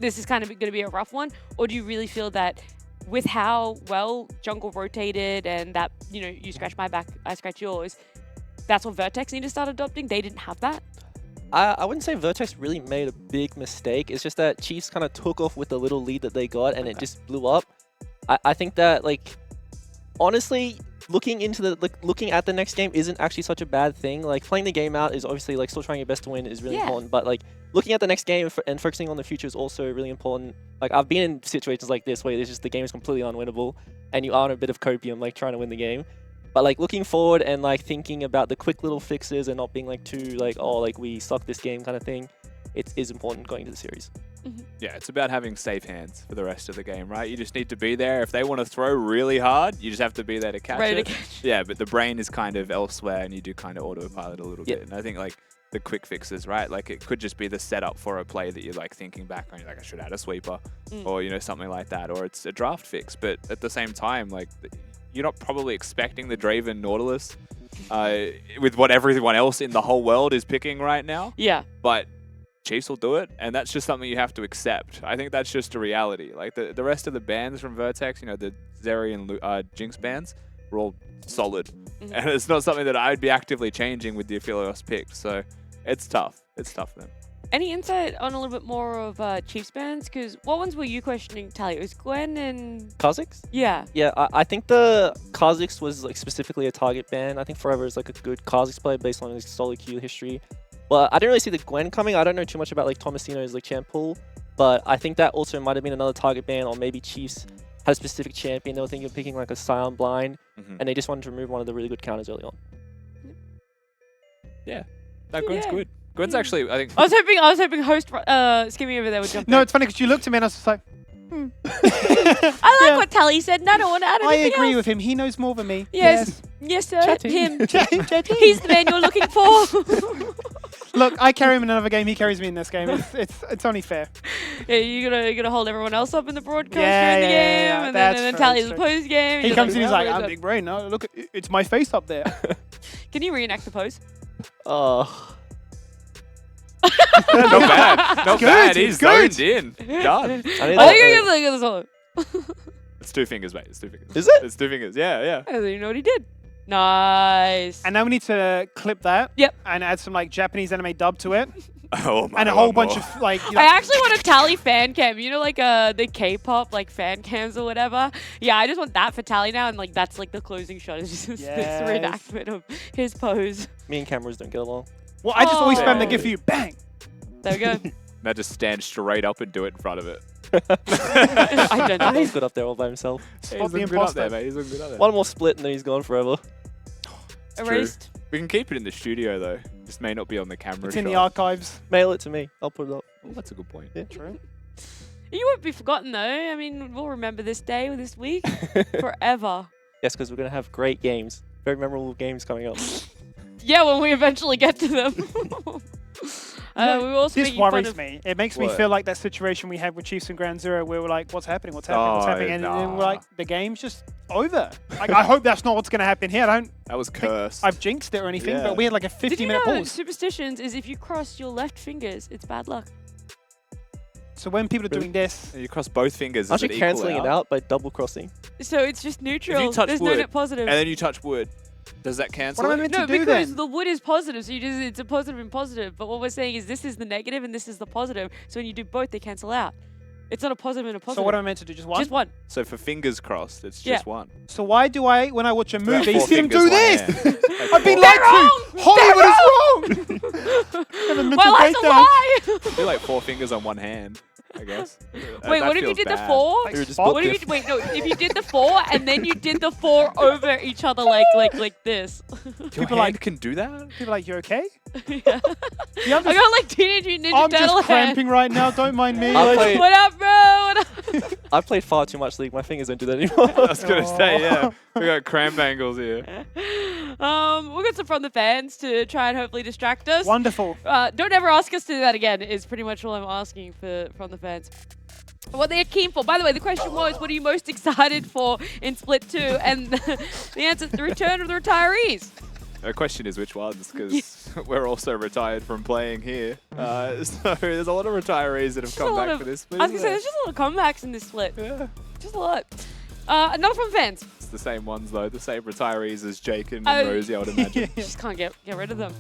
this is kind of going to be a rough one? Or do you really feel that with how well jungle rotated and that, you know, you scratch my back, I scratch yours, that's what Vertex need to start adopting? They didn't have that? I wouldn't say Vertex really made a big mistake. It's just that Chiefs kind of took off with the little lead that they got, and it just blew up. I think that, like, honestly, looking at the next game isn't actually such a bad thing. Like, playing the game out is obviously, like, still trying your best to win is really important, but, like, looking at the next game and focusing on the future is also really important. Like, I've been in situations like this where it's just the game is completely unwinnable and you are on a bit of copium, like, trying to win the game. But like looking forward and like thinking about the quick little fixes and not being like too like, oh, like we suck this game kind of thing, it is important going into the series. Yeah, it's about having safe hands for the rest of the game, right? You just need to be there. If they want to throw really hard, you just have to be there to catch Ready it. to catch. Yeah, but the brain is kind of elsewhere, and you do kind of autopilot a little bit. And I think like the quick fixes, right? Like it could just be the setup for a play that you're like thinking back on. You're like, I should add a sweeper, or something like that, or it's a draft fix. But at the same time, like you're not probably expecting the Draven Nautilus with what everyone else in the whole world is picking right now. Yeah. But Chiefs will do it, and that's just something you have to accept. I think that's just a reality. Like the rest of the bans from Vertex, the Zeri and Jinx bans, were all solid. And it's not something that I'd be actively changing with the Aphelios picked. So it's tough. It's tough then. Any insight on a little bit more of Chiefs bans? Because what ones were you questioning, Tally? It was Gwen and... Kha'Zix? Yeah. Yeah, I think the Kha'Zix was like specifically a target ban. I think Forever is like a good Kha'Zix player based on his solid Q history. But I didn't really see the Gwen coming. I don't know too much about like Tomasino's like champ pool, but I think that also might have been another target ban, or maybe Chiefs had a specific champion. They were thinking of picking like a Scion Blind, and they just wanted to remove one of the really good counters early on. Yeah, that Gwen's good. Gwen's actually, I think. I was hoping host Skimmy over there would jump in. No, it's funny because you looked at me and I was just like, I like what Tally said, and I don't want to add I anything agree else. with him. He knows more than me. Yes, sir. Chatting. Him. Chatting. He's the man you're looking for. Look, I carry him in another game. He carries me in this game. It's only fair. Yeah, you gotta hold everyone else up in the broadcast Yeah, during the yeah, game, yeah, and that's then true, Tally's that's the true. post game. He comes in, he's like, "Well, I'm big brain. No, look, it's my face up there. Can you reenact the pose? Oh. Not bad. Not Good, bad. He's good. zoned in. Done. I need I think that, I get this one. It's 2 fingers, mate. It's 2 fingers. Is it? It's 2 fingers. Yeah. I didn't know what he did. Nice. And now we need to clip that. Yep. And add some like Japanese anime dub to it, Oh my and a whole bunch of like. I actually want a Tally fan cam. You know, like the K-pop like fan cams or whatever. Yeah, I just want that for Tally now, and like that's like the closing shot is just Yes. this reenactment of his pose. Me and cameras don't get along. Well, I just always spam the Oh. gif for you. Bang. There we go. Now just stand straight up and do it in front of it. I don't know. He's good up there all by himself. Spot He's the looking good up imposter. there, mate. He's looking good up there. One more split and then he's gone forever. True. Erased. We can keep it in the studio though. Just may not be on the camera. It's in the shot. archives. Mail it to me. I'll put it up. Oh, that's a good point. Yeah. True. You won't be forgotten though. I mean, we'll remember this day or this week forever. Yes, because we're going to have great games. Very memorable games coming up. Yeah, when we eventually get to them. We were also This making fun worries of me. It makes me What? feel like that situation we had with Chiefs and Ground Zero where we're like, what's happening? What's happening? What's Oh, happening? And then we're nah. like, the game's just over. Like, I hope that's not what's going to happen here. I don't That was think cursed. I've jinxed it or anything, Yeah. but we had like a Did you 50-minute know pause. superstitions is if you cross your left fingers, it's bad luck. So when people are doing this, You cross both fingers. Aren't does you it equal cancelling it out by double crossing? So it's just neutral. touch There's no wood net positive. And then you touch wood. Does that cancel? what am I it? meant No, to do because then? the wood is positive, so it's a positive and positive. But what we're saying is this is the negative and this is the positive. So when you do both, they cancel out. It's not a positive and a positive. So what am I meant to do? Just one? Just one. So for fingers crossed, it's Yeah. just one. So why do I, when I watch a You have movie, 4 see them fingers, do 1 this? hand. Like I've been 4 lied to! wrong! Hollywood is wrong! Have a mental My life's a breakdown. lie! I feel like 4 fingers on 1 hand, I guess. Wait, That what if you feels did the bad. 4? Like You're just Spock. What if you wait? No, if you did the 4 and then you did the 4 over each other like this. Your People hand like- can do that? People are like, you okay? Yeah. Yeah, I'm I just, got like Teenage Mutant Ninja I'm Turtle just hand. cramping right now. Don't mind me. I Like, played- What up, bro? What up? I've played far too much League. My fingers don't do that anymore. I was going to say, yeah. We got cramp angles here. We've got some from the fans to try and hopefully distract us. Wonderful. Don't ever ask us to do that again is pretty much all I'm asking from the fans. What they're keen for. By the way, the question was, what are you most excited for in Split 2? And the answer is the return of the retarees. The question is which ones, because we're also retired from playing here. So there's a lot of retirees that have Just come a lot back of- for this. I was going to say, there's just a lot of comebacks in this Split. Yeah. Just a lot. Another from fans. It's the same ones, though. The same retirees as Jake and Oh. Rosie, I would imagine. Just can't get rid of them.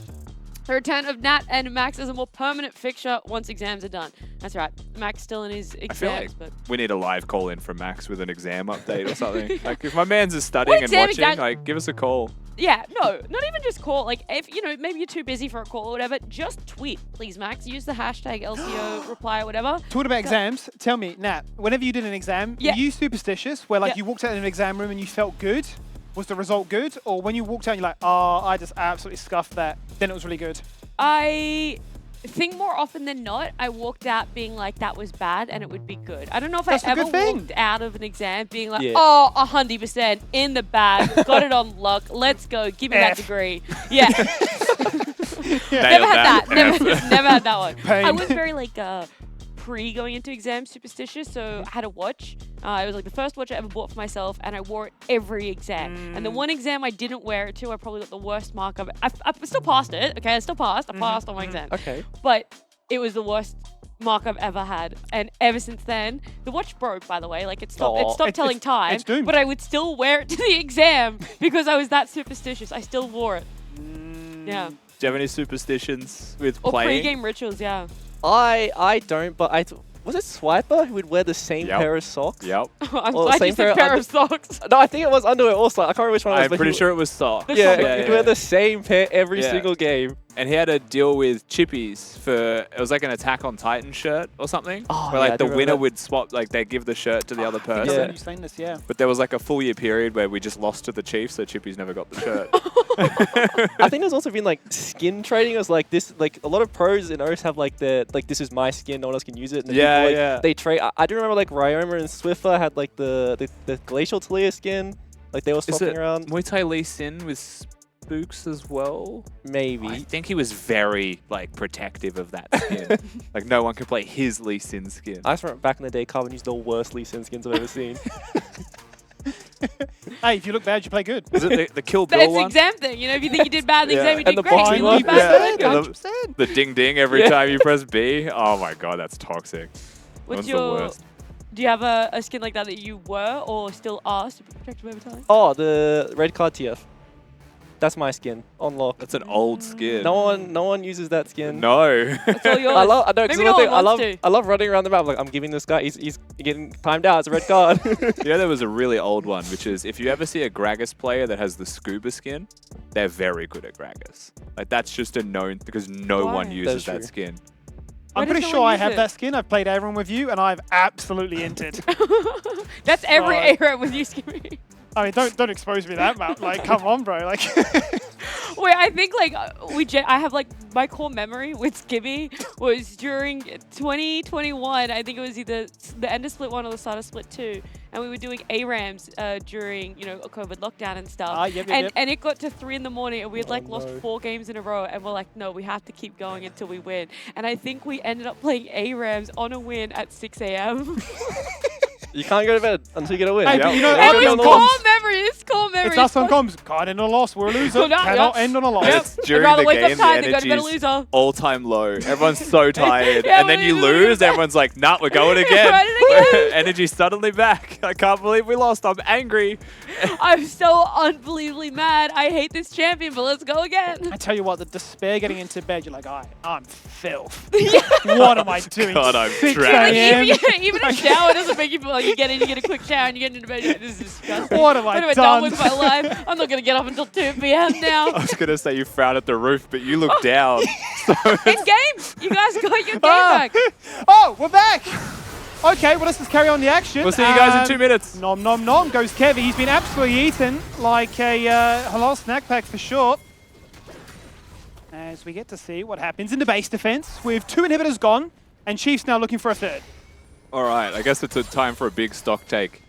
The return of Nat and Max as a more permanent fixture once exams are done. That's right. Max still in his I feel exams, like but we need a live call in from Max with an exam update or something. Like, if my man's is studying and exam watching, exactly- like, give us a call. yeah, no, not even just call. Like, if maybe you're too busy for a call or whatever, just tweet, please, Max. Use the hashtag LCO reply or whatever. Talking about exams, tell me, Nat, whenever you did an exam, Yeah. were you superstitious where like Yeah. you walked out of an exam room and you felt good? was the result good? Or when you walked out, you're like, oh, I just absolutely scuffed that. Then it was really good. I think more often than not, I walked out being like, that was bad, and it would be good. I don't know if That's a I ever good thing. walked out of an exam being like, Yeah. oh, 100% in the bag, got it on luck, let's go, give me that F. degree. Yeah. Nailed Never had that. Never, F. never had that one. Pain. I was very like pre going into exams superstitious, so I had a watch. It was like the first watch I ever bought for myself, and I wore it every exam. And the one exam I didn't wear it to, I probably got the worst mark of it. I still passed it. Okay, I still passed. I passed on my exam. Okay. But it was the worst mark I've ever had, and ever since then, the watch broke. By the way, like it stopped. It Aw. stopped telling time. it's doomed. But I would still wear it to the exam because I was that superstitious. I still wore it. Yeah. Do you have any superstitions with Or playing? pre-game rituals. Yeah. I don't, but was it Swiper who would wear the same Yep. pair of socks? Yep. I'm Well, glad same you said pair pair of of socks. No, I think it was underwear also. I can't remember which one it was. I'm but pretty he- sure it was socks. Yeah, Yeah, he'd wear the same pair every Yeah. single game. And he had a deal with Chippies for, it was like an Attack on Titan shirt or something. Oh, where yeah, I like the do remember winner that. would swap, like they give the shirt to the other person. Yeah. You've seen this, yeah. But there was like a full year period where we just lost to the Chiefs, so Chippies never got the shirt. I think there's also been like skin trading. It was like this, like a lot of pros in O's have like this is my skin, no one else can use it. And then Yeah, people, like, yeah. They trade. I do remember like Ryoma and Swiffer had like the Glacial Talia skin. Like they were Is swapping it around. Muay Thai Lee Sin with Spooks as well? Maybe. I think he was very like protective of that skin. Like no one could play his Lee Sin skin. I just remember back in the day, Carbon used the worst Lee Sin skins I've ever seen. Hey, if you look bad, you play good. Was it the Kill But Bill it's the one? exam thing. You know, if you think you did bad in the Yeah. exam, you And did the great. boxing If you one? did bad, Yeah. you did good. Yeah, the ding ding every Yeah. time you press B. Oh my god, that's toxic. What's That's the your? worst. Do you have a skin like that you were or still are super protective over time? Oh, the red card TF. That's my skin on lock. That's an old skin. No one uses that skin. No. It's all yours. I love. I know. 'Cause Maybe the no thing, one I love. wants to. I love running around the map. Like I'm giving this guy. He's getting timed out. It's a red card. Yeah, there was a really old one, which is if you ever see a Gragas player that has the scuba skin, they're very good at Gragas. Like that's just a known because no Why? one uses That's that true. skin. Why I'm does pretty no sure one I use have it? that skin. I've played Aaron with you, and I've absolutely entered. That's every Sorry. A-Rap with you, Skimmy. I mean, don't expose me that much. Like, come on, bro. Like, Wait, I think like I have like my core memory with Skibby was during 2021. I think it was either the end of Split 1 or the start of Split 2, and we were doing ARAMs during a COVID lockdown and stuff. Yep, and yep. and it got to 3 in the morning, and we had like lost no. 4 games in a row, and we're like, no, we have to keep going until we win. And I think we ended up playing ARAMs on a win at 6 a.m. You can't go to bed until you get a win. Hey, but but you know, Yeah. And every it's on core comms, memory. It's core memory. it's us on comms. Can't end on a loss. We're a loser. No, Cannot yeah. end on a loss. Yep. It's I'd during rather the wake up game, the tired than go to bed a energy's loser. all-time low. Everyone's so tired, Yeah, and then when you you lose. lose. Everyone's like, "Nah, we're going again." Run it again. Energy's suddenly back. I can't believe we lost. I'm angry. I'm so unbelievably mad. I hate this champion, but let's go again. I tell you what, the despair getting into bed, you're like, I'm filth. What am I doing? God, I'm 6 trash. a.m.? Even a shower doesn't make you feel like you get in, you get a quick shower, and you get into bed. You're like, this is disgusting. What have I done done? with my life? I'm not gonna get up until 2 p.m. now. I was gonna say you frown at the roof, but you look down. So In game, you guys got your game Ah. back. Oh, we're back. Okay, well, let's just carry on the action. we'll see you guys in 2 minutes. Nom nom nom goes Kevy. He's been absolutely eaten like a halal snack pack for sure. As we get to see what happens in the base defense with 2 inhibitors gone and Chiefs now looking for a 3rd. All right, I guess it's a time for a big stock take.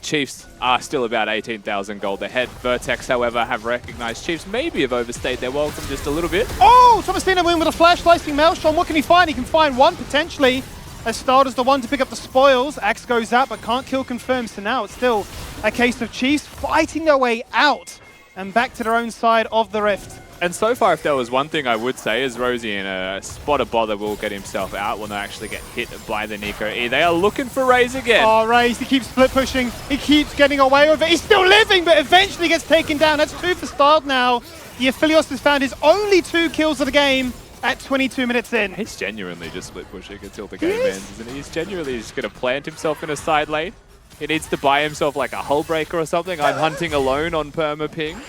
Chiefs are still about 18,000 gold ahead. Vertex, however, have recognized Chiefs maybe have overstayed their welcome just a little bit. Oh, Thomasina win with a flash slicing Maelstrom. What can he find? He can find one potentially. Estarda's the one to pick up the spoils. Axe goes out, but can't kill confirmed. So now it's still a case of Chiefs fighting their way out and back to their own side of the rift. And so far, if there was one thing I would say is Rosie in a spot of bother will get himself out, will not actually get hit by the Nico E. They are looking for Rays again. Oh, Rays, he keeps split pushing. He keeps getting away with it. He's still living, but eventually gets taken down. That's 2 for Stard now. The Aphelios has found his only 2 kills of the game at 22 minutes in. He's genuinely just split pushing until the game ends, isn't he? He's genuinely just going to plant himself in a side lane. He needs to buy himself like a hull breaker or something. I'm hunting alone on perma ping.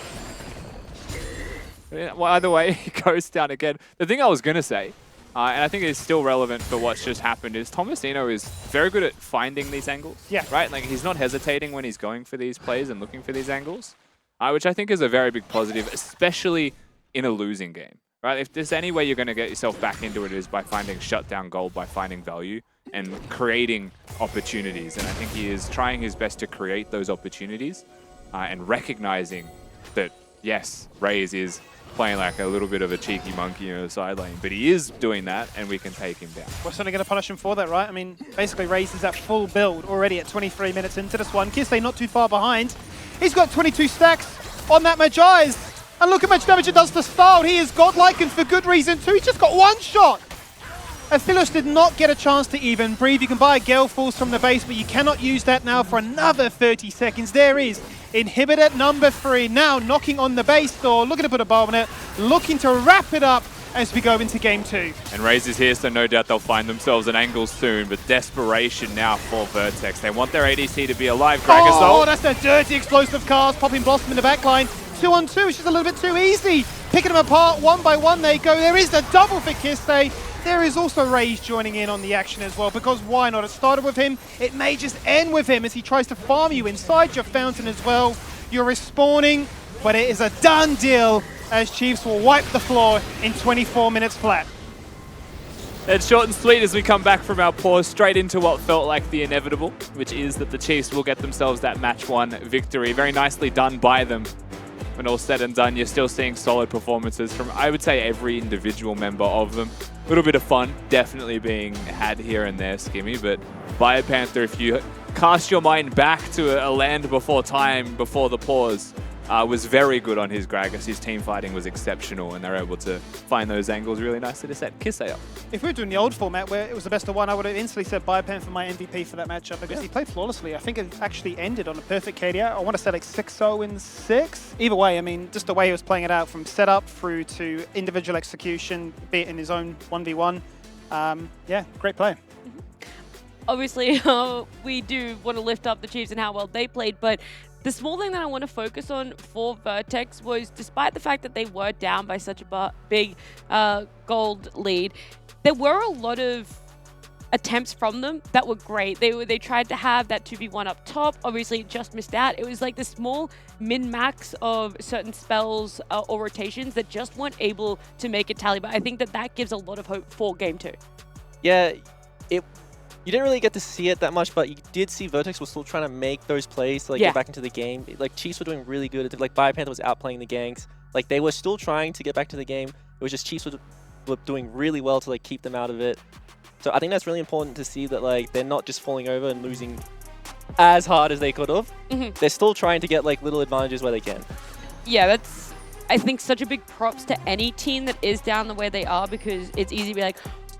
Yeah, well, either way, he goes down again. The thing I was going to say, and I think it's still relevant for what's just happened, is Thomasino is very good at finding these angles. Yeah. Right? Like, he's not hesitating when he's going for these plays and looking for these angles. which I think is a very big positive, especially in a losing game. Right? If there's any way you're going to get yourself back into it, is by finding shutdown gold, by finding value, and creating opportunities. And I think he is trying his best to create those opportunities and recognizing that, yes, Rays is playing like a little bit of a cheeky monkey in the side lane, but he is doing that, and we can take him down. We're certainly going to punish him for that, right? I mean, basically, Rays is at full build already at 23 minutes into this one. Kisei not too far behind. He's got 22 stacks on that Magi's. And look how much damage it does to Styled. He is godlike, and for good reason too. He's just got one shot. Aphelios did not get a chance to even breathe. You can buy Gale Falls from the base, but you cannot use that now for another 30 seconds. There is inhibitor number 3 now knocking on the base door, looking to put a bomb on it, looking to wrap it up as we go into game 2. And Rays is here, so no doubt they'll find themselves an angle soon, but desperation now for Vertex. They want their ADC to be alive. Gragas, oh, that's a dirty explosive cast, popping Blossom in the backline. 2-on-2, it's just a little bit too easy. Picking them apart, one by one they go. There is the double for Kisei. There is also Rays joining in on the action as well, because why not? It started with him, it may just end with him as he tries to farm you inside your fountain as well. You're respawning, but it is a done deal as Chiefs will wipe the floor in 24 minutes flat. It's short and sweet as we come back from our pause straight into what felt like the inevitable, which is that the Chiefs will get themselves that match 1 victory. Very nicely done by them. When all said and done, you're still seeing solid performances from, I would say, every individual member of them. A little bit of fun definitely being had here and there, Skimmy, but BioPanther, if you cast your mind back to a land before time, before the pause, was very good on his Gragas. His team fighting was exceptional, and they're able to find those angles really nicely to set Kisei up. If we were doing the old format where it was the best of 1, I would have instantly said BioPan for my MVP for that matchup, because he played flawlessly. I think it actually ended on a perfect KDA. I want to say like 6-0 in 6. Either way, I mean, just the way he was playing it out from setup through to individual execution, be it in his own 1v1. Yeah, great play. Obviously, we do want to lift up the Chiefs and how well they played, but the small thing that I want to focus on for Vertex was, despite the fact that they were down by such a big gold lead, there were a lot of attempts from them that were great. They tried to have that 2v1 up top. Obviously, it just missed out. It was like the small min-max of certain spells or rotations that just weren't able to make it tally. But I think that that gives a lot of hope for game 2. Yeah, you didn't really get to see it that much, but you did see Vertex was still trying to make those plays to like, get back into the game. Like, Chiefs were doing really good. Like, BioPanther was outplaying the ganks. Like, they were still trying to get back to the game. It was just Chiefs were doing really well to like keep them out of it. So I think that's really important to see that like they're not just falling over and losing as hard as they could have. They're still trying to get like little advantages where they can. Yeah, that's, I think, such a big props to any team that is down the way they are, because it's easy to be like,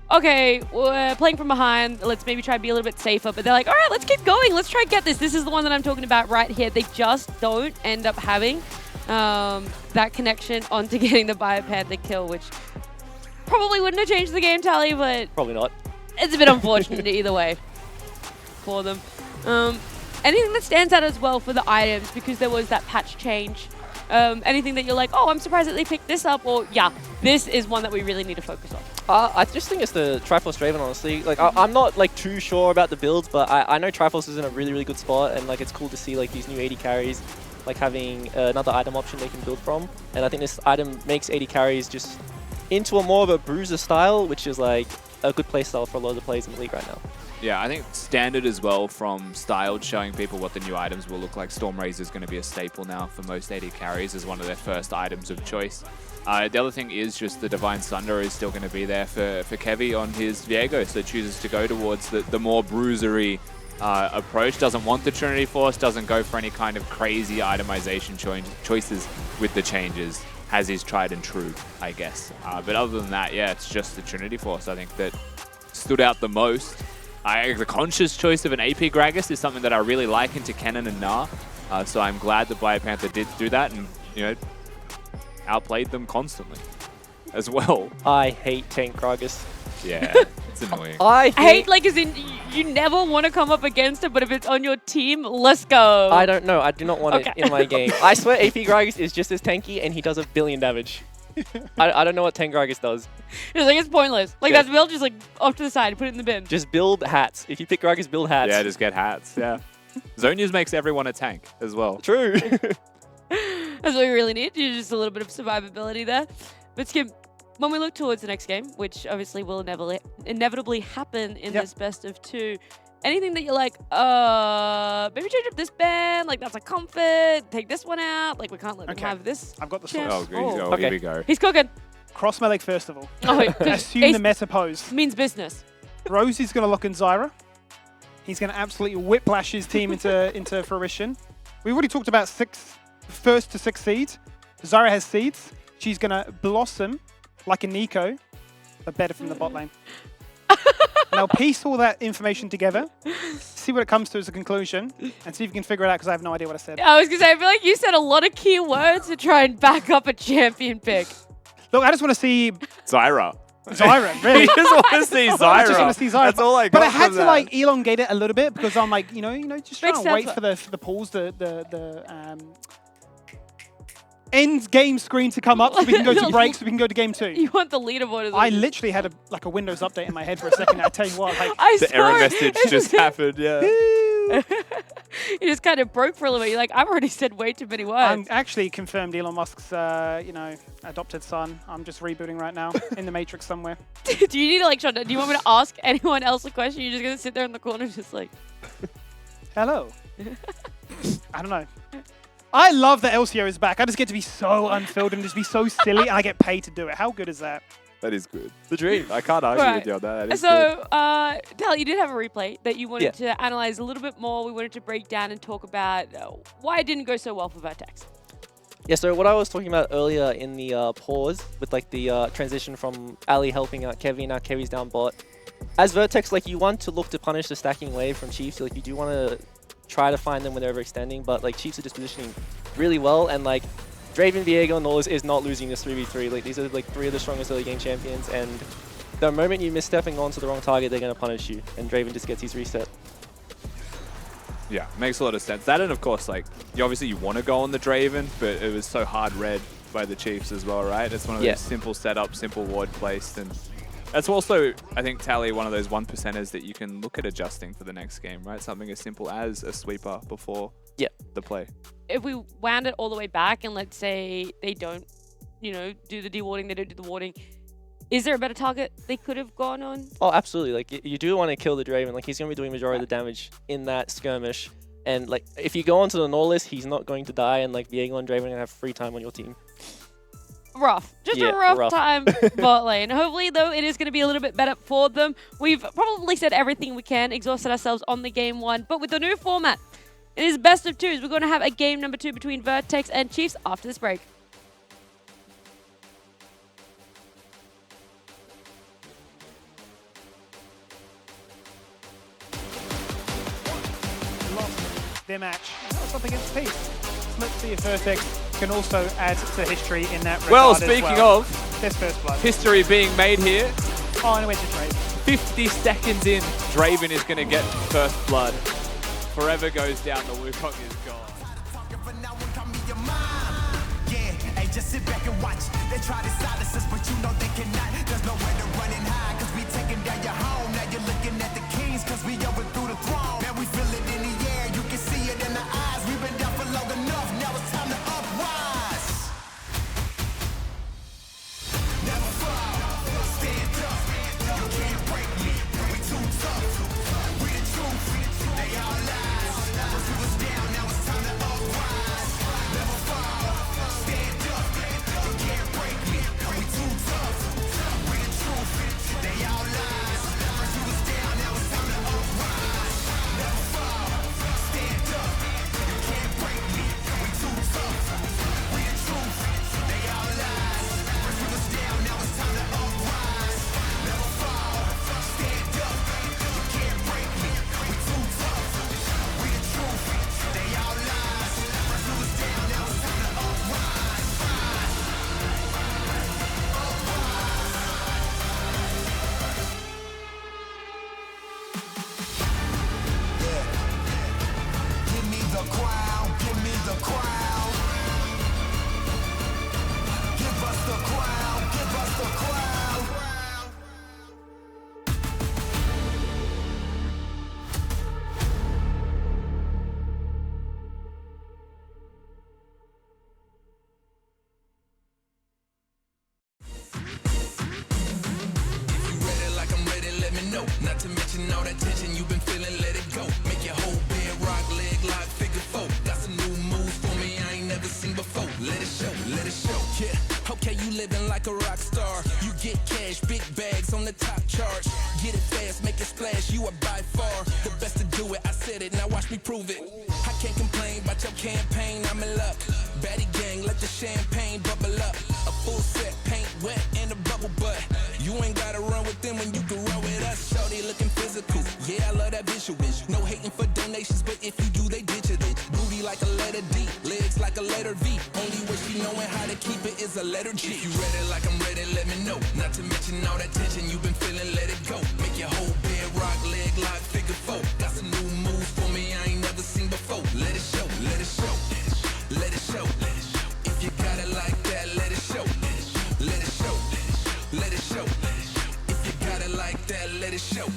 okay, we're playing from behind, let's maybe try to be a little bit safer. But they're like, all right, let's keep going. Let's try and get this. This is the one that I'm talking about right here. They just don't end up having that connection onto getting the BioPanther kill, which probably wouldn't have changed the game tally, but Probably not. it's a bit unfortunate either way for them. Anything that stands out as well for the items, because there was that patch change, anything that you're like, oh, I'm surprised that they picked this up, or yeah, this is one that we really need to focus on? I just think it's the Triforce Draven, honestly. Like, I'm not like too sure about the builds, but I know Triforce is in a really, really good spot, and like it's cool to see like these new 80 carries like having another item option they can build from. And I think this item makes 80 carries just into a more of a bruiser style, which is like a good play style for a lot of the players in the league right now. Yeah, I think standard as well from Styled, showing people what the new items will look like. Storm Razor is going to be a staple now for most AD carries as one of their first items of choice. The other thing is just the Divine Sunder is still going to be there for Kevy on his Viego, so chooses to go towards the more bruisery approach. Doesn't want the Trinity Force, doesn't go for any kind of crazy itemization choices with the changes. Has his tried and true, I guess. But other than that, yeah, it's just the Trinity Force, I think, that stood out the most. The conscious choice of an AP Gragas is something that I really like into Kennen and Gnar. So I'm glad that BioPanther did do that and, you know, outplayed them constantly as well. I hate tank Gragas. Yeah, it's annoying. I hate, like, as in, you never want to come up against it, but if it's on your team, let's go. I don't know. I do not want it in my game. I swear AP Gragas is just as tanky and he does 1 billion damage. I don't know what tank Gragas does. It's like, it's pointless. Like, that's build just like off to the side, put it in the bin. Just build hats. If you pick Gragas, build hats. Yeah, just get hats, yeah. Zonia's makes everyone a tank as well. True. That's what we really need. Just a little bit of survivability there. But Skim, when we look towards the next game, which obviously will inevitably happen in this best of 2, anything that you're like, maybe change up this band, like that's a comfort, take this one out, like we can't let them have this. I've got the chance. solution. Oh, here we go. He's cooking. Cross my leg first of all. Oh, wait, Assume the meta pose. Means business. Rosie's going to lock in Zyra. He's going to absolutely whiplash his team into fruition. We've already talked about first to 6 seeds. Zyra has seeds. She's going to blossom like a Nico, but better from the bot lane. Now piece all that information together, see what it comes to as a conclusion, and see if you can figure it out, because I have no idea what I said. I was going to say, I feel like you said a lot of key words to try and back up a champion pick. Look, I just want to see Zyra. Really. You just want to see Zyra. I just want to see Zyra. That's all I got. But I had from to that. like elongate it a little bit, because I'm like, just trying Makes to wait sense. for the pause, end game screen to come up, so we can go to break, so we can go to game 2. You want the leaderboard as I literally had a Windows update in my head for a second. I tell you what, like, The error message just happened, yeah. You just kind of broke for a little bit. You're like, I've already said way too many words. I'm actually confirmed Elon Musk's, adopted son. I'm just rebooting right now in the Matrix somewhere. Do you need to like, Shonda, do you want me to ask anyone else a question? You're just going to sit there in the corner just like... Hello. I don't know. I love that LCO is back. I just get to be so unfilled and just be so silly, and I get paid to do it. How good is that? That is good. The dream. I can't argue with you on that. That is good. So, Tal, you did have a replay that you wanted to analyze a little bit more. We wanted to break down and talk about why it didn't go so well for Vertex. Yeah, so what I was talking about earlier in the pause with like the transition from Ali helping out Kevin, now Kevy's down bot. As Vertex, like you want to look to punish the stacking wave from Chiefs. So, like you do want to try to find them when they're overextending, but like Chiefs are just positioning really well, and like Draven, Viego, and Norlis is not losing this 3v3. Like these are like 3 of the strongest early game champions, and the moment you misstep and go onto the wrong target, they're going to punish you, and Draven just gets his reset. Yeah, makes a lot of sense. That, and of course, like, you want to go on the Draven, but it was so hard read by the Chiefs as well, right? It's one of those simple setups, simple ward placed, and that's also, I think, Tally, one of those 1%ers that you can look at adjusting for the next game, right? Something as simple as a sweeper before the play. If we wound it all the way back and let's say they don't, do the dewarding, they don't do the warding, is there a better target they could have gone on? Oh, absolutely. Like you do want to kill the Draven. Like he's going to be doing majority of the damage in that skirmish. And like if you go onto the Norlis, he's not going to die, and like Viego and Draven are going to have free time on your team. Rough. Just a rough time bot lane. Hopefully, though, it is going to be a little bit better for them. We've probably said everything we can, exhausted ourselves on the game 1. But with the new format, it is best of 2s. We're going to have a game number 2 between Vertex and Chiefs after this break. Lost their match. That was up against Peace. Let's see if Vertex can also add to history in that regard. Well, speaking of there's first blood. History being made here. Oh, and it went to Draven. 50 seconds in, Draven is going to get first blood. Forever goes down, the Wukong is gone. Hey, just sit back and watch. They try to silence us, but you know they cannot. There's nowhere to run and hide, cause we taking down your home. Now you're looking at the kings, cause we overthrew the throne. Now we feel it in the air, you can see it in the eyes. We've been down for long enough, now it's time to uprise. Never fall, stand up. You can't break me, we too tough. We the truth, they all lies. Once we was down, now it's time to uprise. Never fall, stand up. You can't break me, we too tough. We the truth, they all lies. Once we was down, now it's time to uprise. Never fall, Not to mention all that tension you've been feeling, let it go. Make your whole bed rock, leg lock, figure four. Got some new moves for me I ain't never seen before. Let it show, let it show. Yeah, okay, you living like a rock star. You get cash, big bags on the top charge. Get it fast, make it splash, you are by far the best to do it. I said it, now watch me prove it. I can't complain about your campaign, I'm in luck. Baddie gang, let the champagne bubble up. A full set, paint wet in a bubble butt. You ain't gotta run with them when you can roll with us. Shorty looking physical, yeah, I love that visual. No hating for donations, but if you do, they digital. Booty like a letter D, legs like a letter V. Only way she knowing how to keep it is a letter G. If you ready like I'm ready, let me know. Not to mention all that tension you've been feeling, let it go. Make your whole bed rock, leg lock, figure four. Got some new moves for me I ain't never seen before. Let it show, let it show, let it show. If you got it like that, let it show, let it show, let it show. If you got it like that, let it show.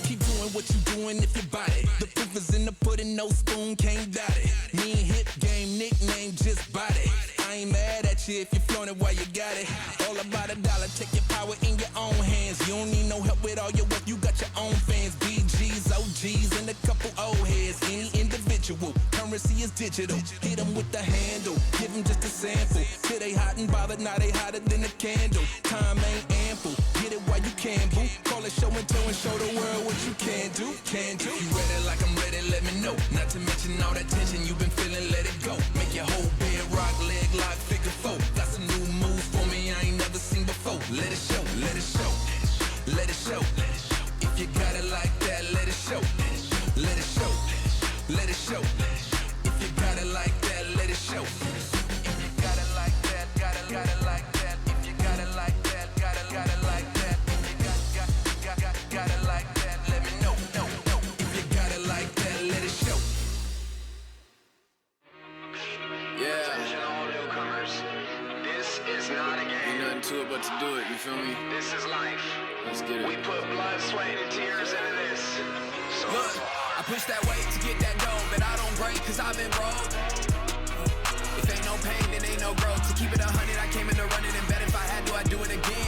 Keep doing what you doing if you bought it. The proof is in the pudding, no spoon, can't doubt it. Me and hip game, nickname, just bought it. I ain't mad at you if you're flowing it while you got it. All about $1, take your power in your own hands. You don't need no help with all your work, you got your own fans. BGs, OGs, and a couple old heads. Any individual, currency is digital. Hit them with the handle, give them just a sample. Till they hot and bothered, now they hotter than a candle. Time ain't ample, get it while you can, boo. Call it show and tell and show the world what you can do, can do. If you ready like I'm ready, let me know. Not to mention all that tension you've been feeling, let it go. Make your whole bed rock, leg lock, figure four. Got some new moves for me I ain't never seen before. Let it show, let it show, let it show. If you got it like that, let it show, let it show, let it show. If you got it like that, let it show. If you got it like that, got it like that. If you got it like that, got it like that. If you got it like that, let me know, no. If you got it like that, let it show. Yeah. Attention all newcomers. This is not a game. Ain't nothing to it but to do it, you feel me? This is life. Let's get it. We put blood, sweat, and tears into this. So Look, I push that weight to get that dough, but I don't break cause I've been broke. If ain't no pain, then ain't no growth. To keep it 100, I came in to run it and bet if I had to, I'd do it again.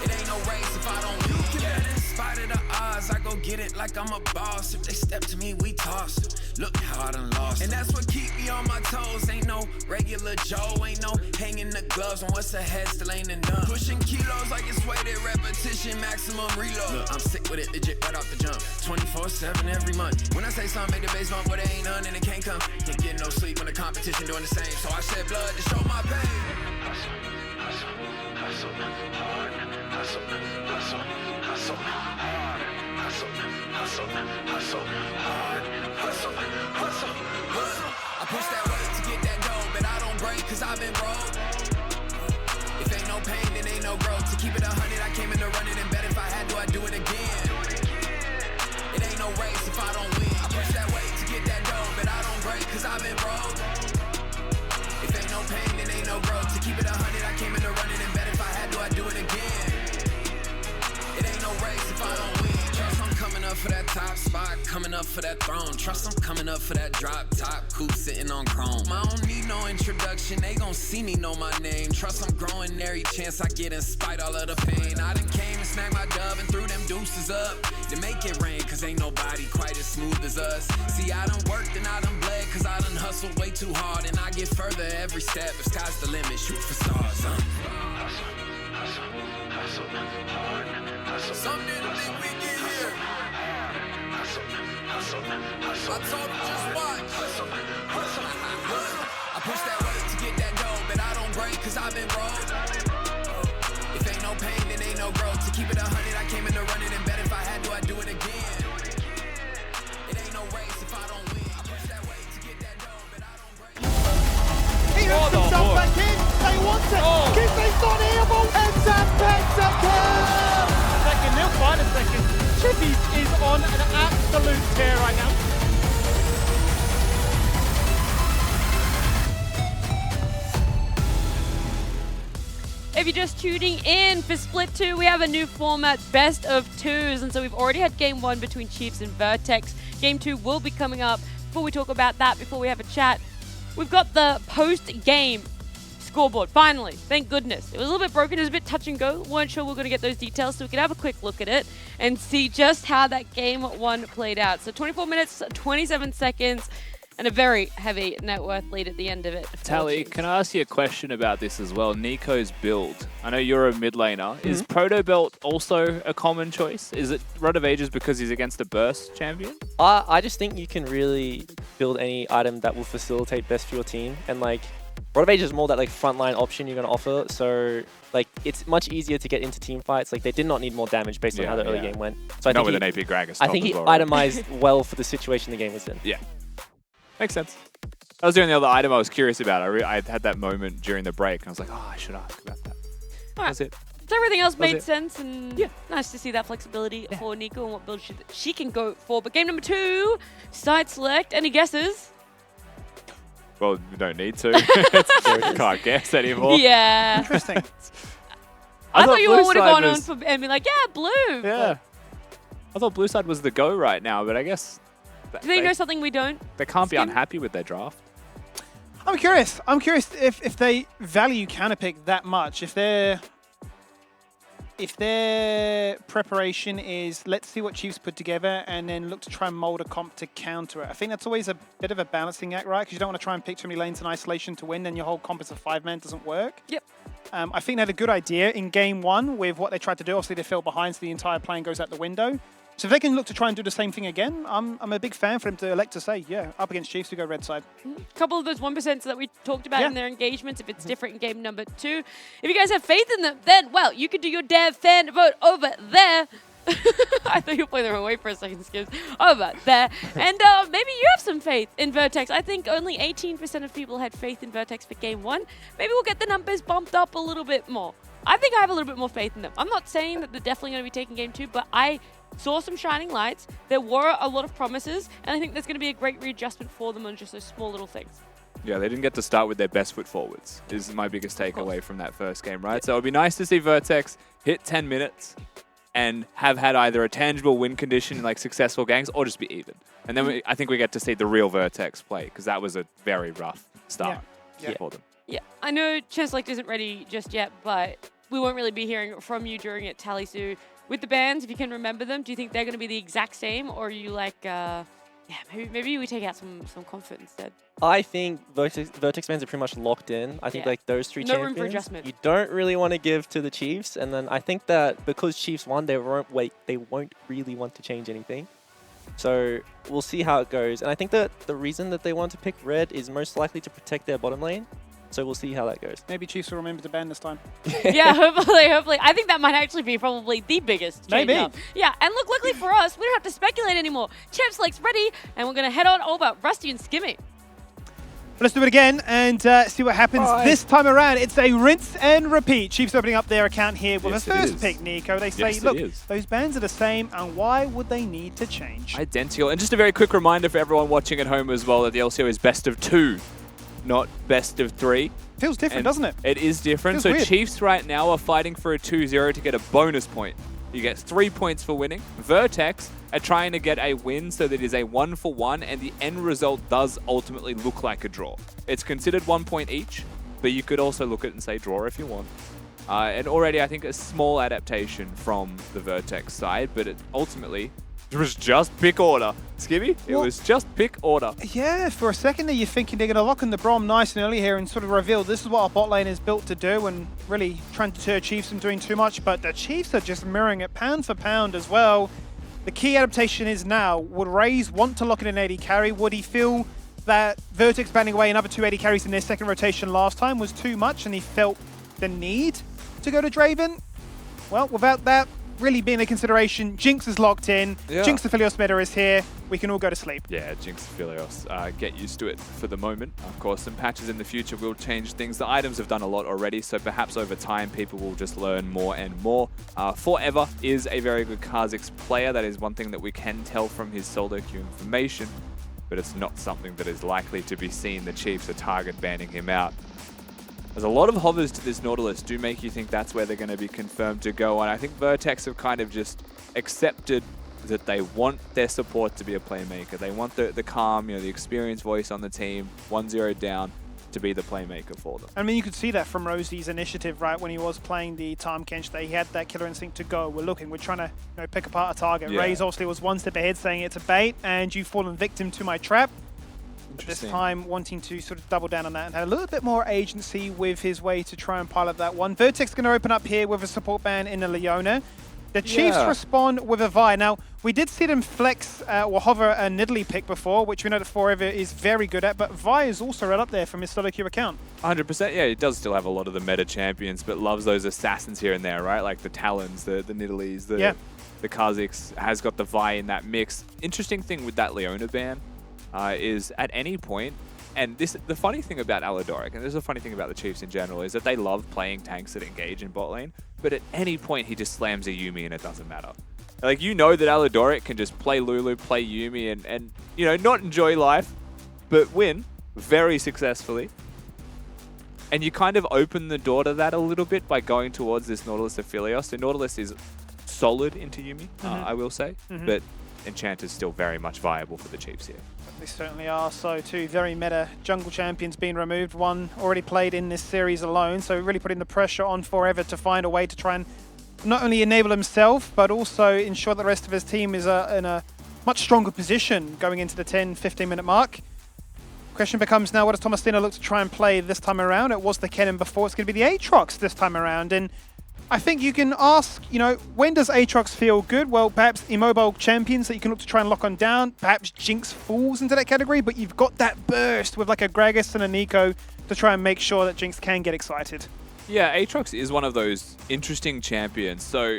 It ain't no race if I don't win. In spite of the odds, I go get it like I'm a boss. If they step to me, we toss. Look how I done lost. And that's what keep me on my toes. Ain't no regular Joe, ain't no hanging the gloves on what's ahead, still ain't enough. Pushing kilos like it's weighted repetition, maximum reload. Look, I'm sick with it, legit right off the jump. 24/7 every month. When I say something, make the bass bump, but it ain't none and it can't come. Can't get no sleep when the competition doing the same. So I shed blood to show my pain. hustle, hard, hustle, hustle, hustle, hard, hustle, hustle, hustle, hard, hustle, hustle, hustle. I push that weight to get that dough, but I don't break cause I've been broke. If ain't no pain, then ain't no growth. To keep it 100, I came in to run it and bet if I had to, I'd do it again. It ain't no race if I don't win. I push that weight to get that dough, but I don't break cause I've been broke. If ain't no pain, then ain't no growth. To keep it 100, I came in to run it and bet if I had to, I'd do it again. It ain't no race if I don't win. Trust I'm coming up for that top spot, coming up for that throne. Trust I'm coming up for that drop top coupe sitting on chrome. I don't need no introduction, they gon' see me know my name. Trust I'm growing every chance I get in spite all of the pain. I done came and snagged my dove and threw them deuces up to make it rain, cause ain't nobody quite as smooth as us. See, I done worked and I done bled, cause I done hustled way too hard. And I get further every step, if sky's the limit, shoot for stars. Hustle, hard, hustle. Some didn't think we get here. Hustle, hustle, hustle. I told them just watch. Hustle, hustle, hustle. I push that weight to get that dough, but I don't break cause I've been broke. If ain't no pain, then ain't no growth. To keep it 100, I came in to run it and bet if I had to, I'd do it again. It ain't no race if I don't win. I push that weight to get that dough, but I don't break. He hooks himself back in. They want it. Kiffy's not able. It's a pentacle. Second, they'll find a second. Chippy is on an absolute tear right now. If you're just tuning in for Split 2, we have a new format, best of twos. And so we've already had game 1 between Chiefs and Vertex. Game 2 will be coming up. Before we talk about that, before we have a chat, we've got the post-game scoreboard, finally. Thank goodness. It was a little bit broken. It was a bit touch and go. Weren't sure we were going to get those details, so we could have a quick look at it and see just how that game 1 played out. So 24 minutes, 27 seconds, and a very heavy net worth lead at the end of it. Tally, can I ask you a question about this as well? Nico's build. I know you're a mid laner. Is Proto Belt also a common choice? Is it Rod of Ages because he's against a burst champion? I just think you can really build any item that will facilitate best for your team. And like, Rod of Ages is more that like frontline option you're going to offer. So like, it's much easier to get into team fights. Like, they did not need more damage based on how the early game went. So I Not think with an AP Gragas. I think he itemized well for the situation the game was in. Yeah. Makes sense. That was the only other item I was curious about. I had that moment during the break, and I was like, oh, I should ask about that. All right. That's it. So everything else made it. sense, and nice to see that flexibility for Nico and what build she can go for. But game number 2, side select. Any guesses? Well, we don't need to. Can't guess anymore. Yeah. Interesting. I thought you all Blue would have side gone on was- for, and been like, yeah, blue. Yeah. I thought blue side was the go right now, but I guess Do they know something we don't? they can't be Skim? unhappy with their draft. I'm curious. I'm curious if they value counterpick that much. If their preparation is let's see what Chiefs put together and then look to try and mold a comp to counter it. I think that's always a bit of a balancing act, right? Because you don't want to try and pick too many lanes in isolation to win, then your whole comp as a 5-man doesn't work. Yep. I think they had a good idea in game 1 with what they tried to do. Obviously, they fell behind, so the entire plan goes out the window. So if they can look to try and do the same thing again, I'm a big fan for them to elect to say, yeah, up against Chiefs, we go red side. A couple of those 1% that we talked about Yeah. in their engagements, if it's different in game number 2. If you guys have faith in them, then, well, you can do your dev fan vote over there. I thought you were playing the wrong way for a second, Skips. Over there. And maybe you have some faith in Vertex. I think only 18% of people had faith in Vertex for game 1. Maybe we'll get the numbers bumped up a little bit more. I think I have a little bit more faith in them. I'm not saying that they're definitely going to be taking game 2, but I saw some shining lights. There were a lot of promises, and I think there's going to be a great readjustment for them on just those small little things. Yeah, they didn't get to start with their best foot forwards, is my biggest takeaway from that first game, right? So it would be nice to see Vertex hit 10 minutes and have had either a tangible win condition in like successful games or just be even. And then I think we get to see the real Vertex play, because that was a very rough start for them. Yeah, I know Chance Select isn't ready just yet, but we won't really be hearing from you during it, Tally Sue. With the bands, if you can remember them, do you think they're going to be the exact same, or are you like, maybe we take out some comfort instead? I think Vertex bans are pretty much locked in. I think like those 3 No room champions, for adjustment. you don't really want to give to the Chiefs. And then I think that because Chiefs won, they won't really want to change anything. So we'll see how it goes. And I think that the reason that they want to pick red is most likely to protect their bottom lane. So we'll see how that goes. Maybe Chiefs will remember to ban this time. Yeah, hopefully. I think that might actually be probably the biggest change Maybe. up. Yeah, and look, luckily for us, we don't have to speculate anymore. Champ Select's ready, and we're going to head on over Rusty and Skimmy. Let's do it again and see what happens this time around. It's a rinse and repeat. Chiefs opening up their account here with Yes, a it first is. pick, Nico. They say, Yes, it look, is. those bans are the same, and why would they need to change? Identical. And just a very quick reminder for everyone watching at home as well that the LCO is best of 2, not best of 3. Feels different, doesn't it? It is different. Feels So weird. Chiefs right now are fighting for a 2-0 to get a bonus point. You get 3 points for winning. Vertex are trying to get a win so that it is a 1-for-1, and the end result does ultimately look like a draw. It's considered 1 point each, but you could also look at it and say draw if you want. And already I think a small adaptation from the Vertex side, but it ultimately it was just pick order. Skibby, it Well- was just pick order. Yeah, for a second there, you're thinking they're going to lock in the Brom nice and early here and sort of reveal this is what our bot lane is built to do, and really trying to deter Chiefs from doing too much. But the Chiefs are just mirroring it pound for pound as well. The key adaptation is now, would Rays want to lock in an AD carry? Would he feel that Vertex banning away another 2 AD carries in their second rotation last time was too much and he felt the need to go to Draven? Well, without that really being a consideration, Jinx is locked in. Yeah. Jinx the Philios meta is here. We can all go to sleep. Yeah, Jinx Philios. Get used to it for the moment. Of course, some patches in the future will change things. The items have done a lot already, so perhaps over time people will just learn more and more. Forever is a very good Kha'Zix player. That is one thing that we can tell from his solo queue information, but it's not something that is likely to be seen. The Chiefs are target banning him out. There's a lot of hovers to this Nautilus do make you think that's where they're going to be confirmed to go, and I think Vertex have kind of just accepted that they want their support to be a playmaker. They want the calm, the experienced voice on the team, 1-0 down. to be the playmaker for them. I mean, you could see that from Rosie's initiative, right? When he was playing the Time Kench, that he had that killer instinct to go. We're looking, we're trying to pick apart a target. Yeah. Rays obviously was one step ahead, saying it's a bait, and you've fallen victim to my trap. This time wanting to sort of double down on that and have a little bit more agency with his way to try and pilot that one. Vertex going to open up here with a support ban in a Leona. The Chiefs respond with a Vi. Now, we did see them flex or hover a Nidalee pick before, which we know that Forever is very good at, but Vi is also right up there from his solo queue account. 100%, yeah, he does still have a lot of the meta champions, but loves those assassins here and there, right? Like the Talons, the Nidalees, the Kaziks, has got the Vi in that mix. Interesting thing with that Leona ban is at any point, and the funny thing about Alidoric, and this is the funny thing about the Chiefs in general, is that they love playing tanks that engage in bot lane, but at any point he just slams a Yuumi and it doesn't matter. Like, you know that Alidoric can just play Lulu, play Yuumi, and you know, not enjoy life, but win very successfully. And you kind of open the door to that a little bit by going towards this Nautilus Aphelios. So Nautilus is solid into Yuumi, I will say, but Enchant is still very much viable for the Chiefs here. They certainly are. So two very meta jungle champions being removed. One already played in this series alone, so really putting the pressure on Forever to find a way to try and not only enable himself, but also ensure that the rest of his team is in a much stronger position going into the 10-15 minute mark. Question becomes now, what does Tomastina look to try and play this time around? It was the Kennen before, it's going to be the Aatrox this time around. And I think you can ask, you know, when does Aatrox feel good? Well, perhaps immobile champions that you can look to try and lock on down. Perhaps Jinx falls into that category, but you've got that burst with like a Gragas and a Nico to try and make sure that Jinx can get excited. Yeah, Aatrox is one of those interesting champions. So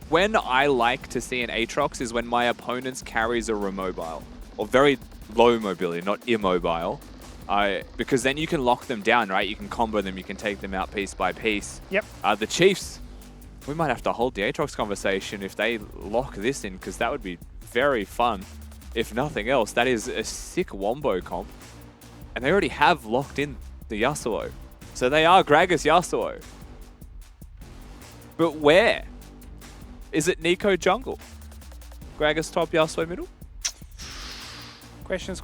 when I like to see an Aatrox is when my opponent's carries are remobile, or very low mobility, not immobile. Because then you can lock them down, right? You can combo them, you can take them out piece by piece. Yep. The Chiefs, we might have to hold the Aatrox conversation if they lock this in, because that would be very fun. If nothing else, that is a sick wombo comp. And they already have locked in the Yasuo. So they are Gragas Yasuo. But where? Is it Nico jungle? Gragas top, Yasuo middle? Questions.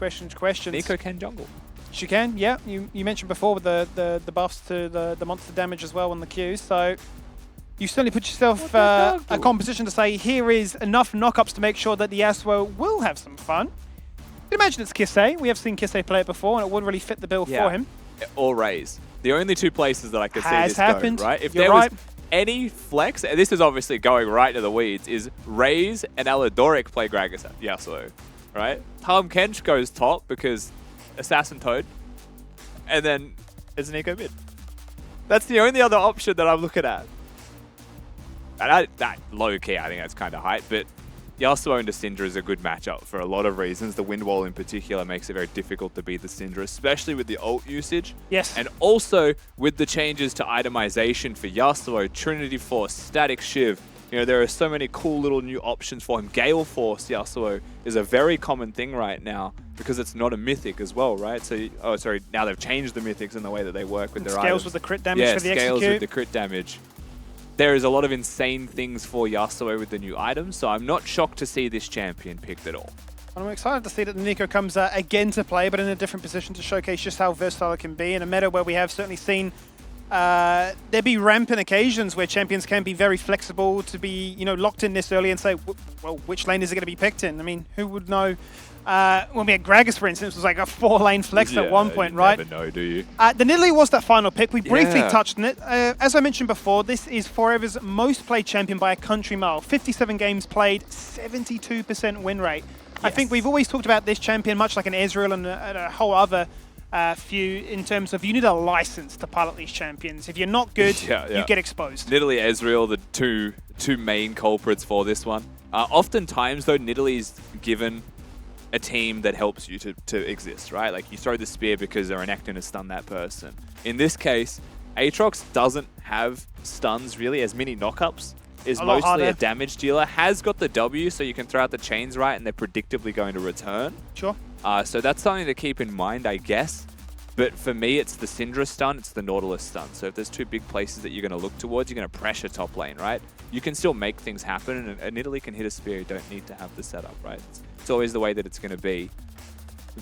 Nico can jungle. She can, yeah. You mentioned before with the buffs to the monster damage as well on the queue, so you certainly put yourself a composition to say here is enough knockups to make sure that the Yasuo will have some fun. Imagine it's Kisei. We have seen Kisei play it before, and it wouldn't really fit the bill for him. Or Rays. The only two places that I could see this happened. go, right? If You're there right. was any flex, and this is obviously going right to the weeds, is Rays and Alidoric play Gragas Yasuo, right? Tahm Kench goes top because Assassin Toad, and then there's Nico mid. That's the only other option that I'm looking at. And that low key, I think that's kind of hype, but Yasuo into Syndra is a good matchup for a lot of reasons. The Wind Wall in particular makes it very difficult to beat the Syndra, especially with the ult usage. Yes. And also with the changes to itemization for Yasuo, Trinity Force, Static Shiv. You know, there are so many cool little new options for him. Gale Force Yasuo is a very common thing right now because it's not a mythic as well, right? So, now they've changed the mythics in the way that they work with their scales items. with the crit damage for the scales execute. with the crit damage. There is a lot of insane things for Yasuo with the new items, so I'm not shocked to see this champion picked at all. I'm excited to see that the Nico comes again to play, but in a different position to showcase just how versatile it can be in a meta where we have certainly seen there be rampant occasions where champions can be very flexible to be, you know, locked in this early and say, well, which lane is it going to be picked in? I mean, who would know? When we had Gragas, for instance, it was like a 4-lane flex at one point, right? You never know, do you? The Nidalee was that final pick. We briefly touched on it. As I mentioned before, this is Forever's most played champion by a country mile. 57 games played, 72% win rate. Yes. I think we've always talked about this champion, much like an Ezreal and a whole other few, in terms of you need a license to pilot these champions. If you're not good, you get exposed. Nidalee, Ezreal, the two main culprits for this one. Oftentimes, though, Nidalee's given a team that helps you to exist, right? Like, you throw the spear because they're enacting to stun that person. In this case, Aatrox doesn't have stuns really, as many knockups. Is mostly a damage dealer. Has got the W, so you can throw out the chains right, and they're predictably going to return. Sure. So that's something to keep in mind, I guess. But for me, it's the Syndra stun, it's the Nautilus stun. So if there's two big places that you're going to look towards, you're going to pressure top lane, right? You can still make things happen, and Nidalee can hit a spear. You don't need to have the setup, right? It's always the way that it's going to be.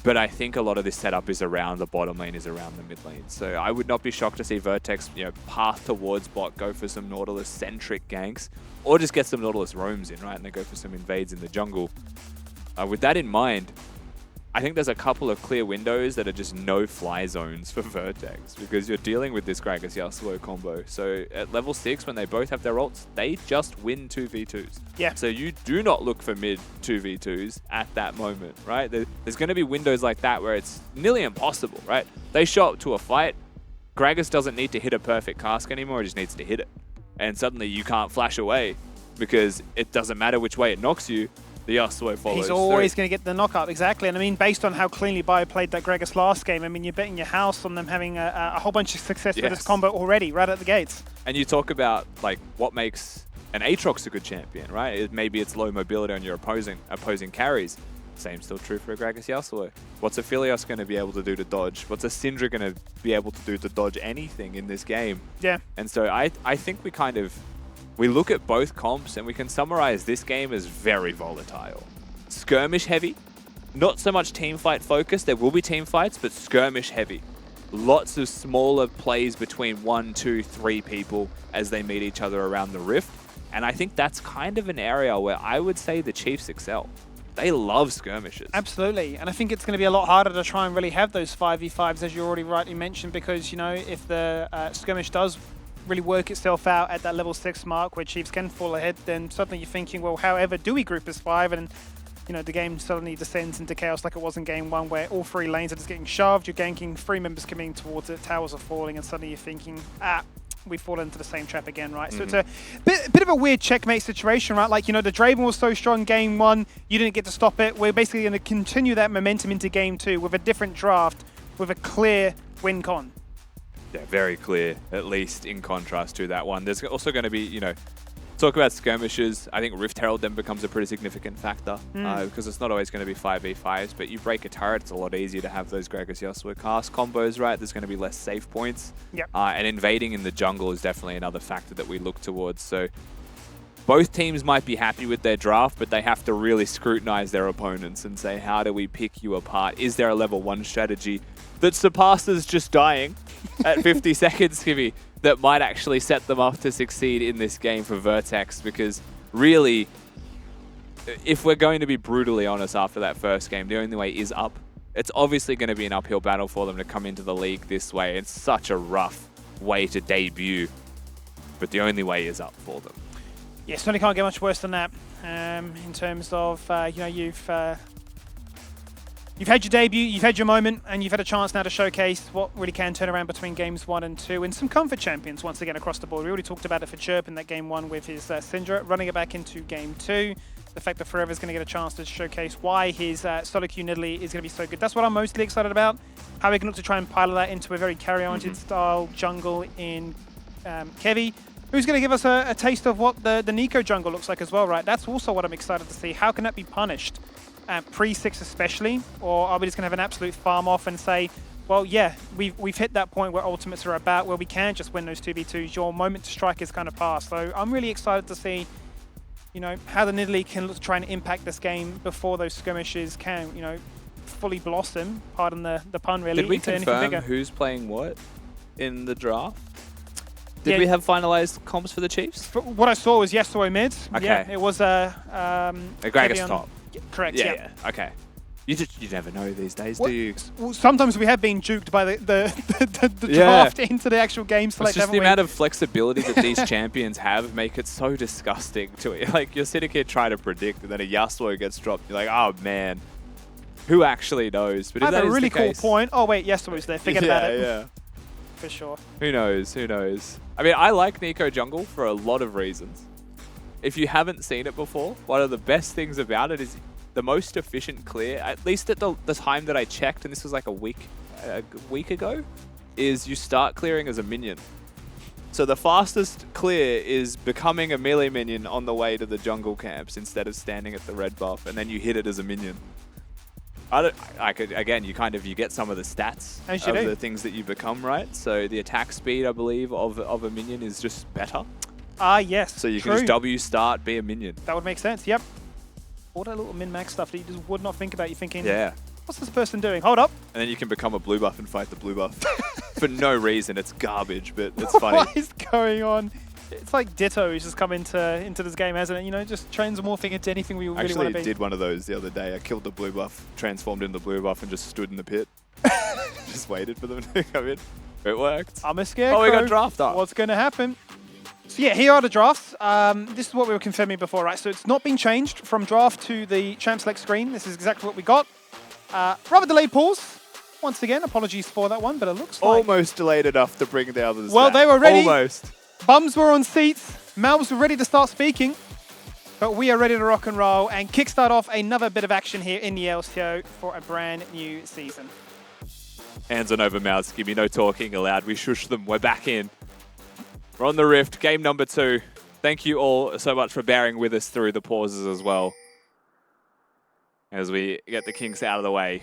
But I think a lot of this setup is around the bottom lane, is around the mid lane. So I would not be shocked to see Vertex, path towards bot, go for some Nautilus-centric ganks, or just get some Nautilus roams in, right? And they go for some invades in the jungle. With that in mind, I think there's a couple of clear windows that are just no-fly zones for Vertex, because you're dealing with this Gragas Yasuo combo. So at level 6, when they both have their ults, they just win 2v2s. Yeah. So you do not look for mid 2v2s at that moment, right? There's going to be windows like that where it's nearly impossible, right? They show up to a fight, Gragas doesn't need to hit a perfect cask anymore, he just needs to hit it. And suddenly you can't flash away, because it doesn't matter which way it knocks you, the Yasuo follows. He's always going to get the knock-up, exactly. And I mean, based on how cleanly Bio played that Gragas last game, I mean, you're betting your house on them having a whole bunch of success with this combo already, right at the gates. And you talk about like what makes an Aatrox a good champion, right? Maybe it's low mobility on your opposing carries. Same still true for a Gragas Yasuo. What's a Philios going to be able to do to dodge? What's a Syndra going to be able to do to dodge anything in this game? Yeah. And so I think we look at both comps and we can summarize this game as very volatile. Skirmish heavy, not so much team fight focused. There will be team fights, but skirmish heavy. Lots of smaller plays between 1, 2, 3 people as they meet each other around the rift. And I think that's kind of an area where I would say the Chiefs excel. They love skirmishes. Absolutely. And I think it's going to be a lot harder to try and really have those 5v5s, as you already rightly mentioned, because, if the skirmish does really work itself out at that level 6 mark where Chiefs can fall ahead, then suddenly you're thinking, well, however do we group as 5? And the game suddenly descends into chaos like it was in game 1, where all 3 lanes are just getting shoved, you're ganking, 3 members coming towards it, towers are falling, and suddenly you're thinking, we fall into the same trap again, right? So it's a bit of a weird checkmate situation, right? Like, the Draven was so strong game 1, you didn't get to stop it. We're basically going to continue that momentum into game 2 with a different draft, with a clear win con. Yeah, very clear, at least in contrast to that one. There's also going to be, talk about skirmishes. I think Rift Herald then becomes a pretty significant factor because it's not always going to be 5v5s, but you break a turret, it's a lot easier to have those Gragas Yasuo cast combos, right? There's going to be less save points. Yep. And invading in the jungle is definitely another factor that we look towards. So both teams might be happy with their draft, but they have to really scrutinize their opponents and say, how do we pick you apart? Is there a level 1 strategy that surpasses just dying at 50 seconds, Skivvy, that might actually set them up to succeed in this game for Vertex? Because really, if we're going to be brutally honest after that first game, the only way is up. It's obviously going to be an uphill battle for them to come into the league this way. It's such a rough way to debut, but the only way is up for them. Yeah, certainly can't get much worse than that in terms of, you've had your debut, you've had your moment, and you've had a chance now to showcase what really can turn around between games 1 and 2, and some comfort champions once again across the board. We already talked about it for Chirp in that game 1 with his Syndra, running it back into game 2. The fact that Forever's going to get a chance to showcase why his solo queue Nidalee is going to be so good. That's what I'm mostly excited about, how we can look to try and pilot that into a very carry-oriented style jungle in Kevy, who's going to give us a taste of what the Nico jungle looks like as well, right? That's also what I'm excited to see. How can that be punished? Pre-6 especially, or are we just going to have an absolute farm off and say, well, yeah, we've hit that point where ultimates are about, where we can just win those 2v2s. Your moment to strike is kind of past. So I'm really excited to see, how the Nidalee can look to try and impact this game before those skirmishes can, fully blossom. Pardon the pun, really. Did we into anything confirm bigger. who's playing what in the draft? Did Yeah. we have finalized comps for the Chiefs? What I saw was Yasuo mid. Okay. Yeah, it was a Gragas Kevion- top. Correct. Yeah. Okay. You never know these days, Well, do you? Well, sometimes we have been juked by the Yeah. draft into the actual game It's select. just the haven't we? amount of flexibility that these champions have make it so disgusting to it. Like, you're sitting here trying to predict, and then a Yasuo gets dropped. You're like, oh man, who actually knows? But I if have that a is really the cool case, point. Oh wait, Yasuo's there. Forget about it. Yeah. For sure. Who knows? Who knows? I mean, I like Nico Jungle for a lot of reasons. If you haven't seen it before, one of the best things about it is the most efficient clear, at least at the time that I checked, and this was like a week ago, is you start clearing as a minion. So the fastest clear is becoming a melee minion on the way to the jungle camps instead of standing at the red buff, and then you hit it as a minion. Again, you get some of the stats As you of do. the things that you become, right? So the attack speed, I believe, of a minion is just better. Yes. So you true. can just W start, be a minion. That would make sense. Yep. All that little min-max stuff that you just would not think about. You're thinking, Yeah. What's this person doing? Hold up. And then you can become a blue buff and fight the blue buff. For no reason. It's garbage, but it's funny. What is going on? It's like Ditto who's just come into this game, hasn't it? You know, just transmorphing into anything we really want to be. Actually, did one of those the other day. I killed the blue buff, transformed into the blue buff, and just stood in the pit. Just waited for them to come in. It worked. I'm a scarecrow. Oh, we got draft up. What's going to happen? So yeah, here are the drafts. This is what we were confirming before, right? So it's not been changed from draft to the champ select screen. This is exactly what we got. Rather delayed pause. Once again, apologies for that one, but it looks like... Almost delayed enough to bring the others Well, back. they were ready. Almost. Bums were on seats. Mouths were ready to start speaking. But we are ready to rock and roll and kickstart off another bit of action here in the LCO for a brand new season. Hands on over mouths, give me no talking allowed. We shush them. We're back in. We're on the Rift, game number 2. Thank you all so much for bearing with us through the pauses as well. As we get the kinks out of the way.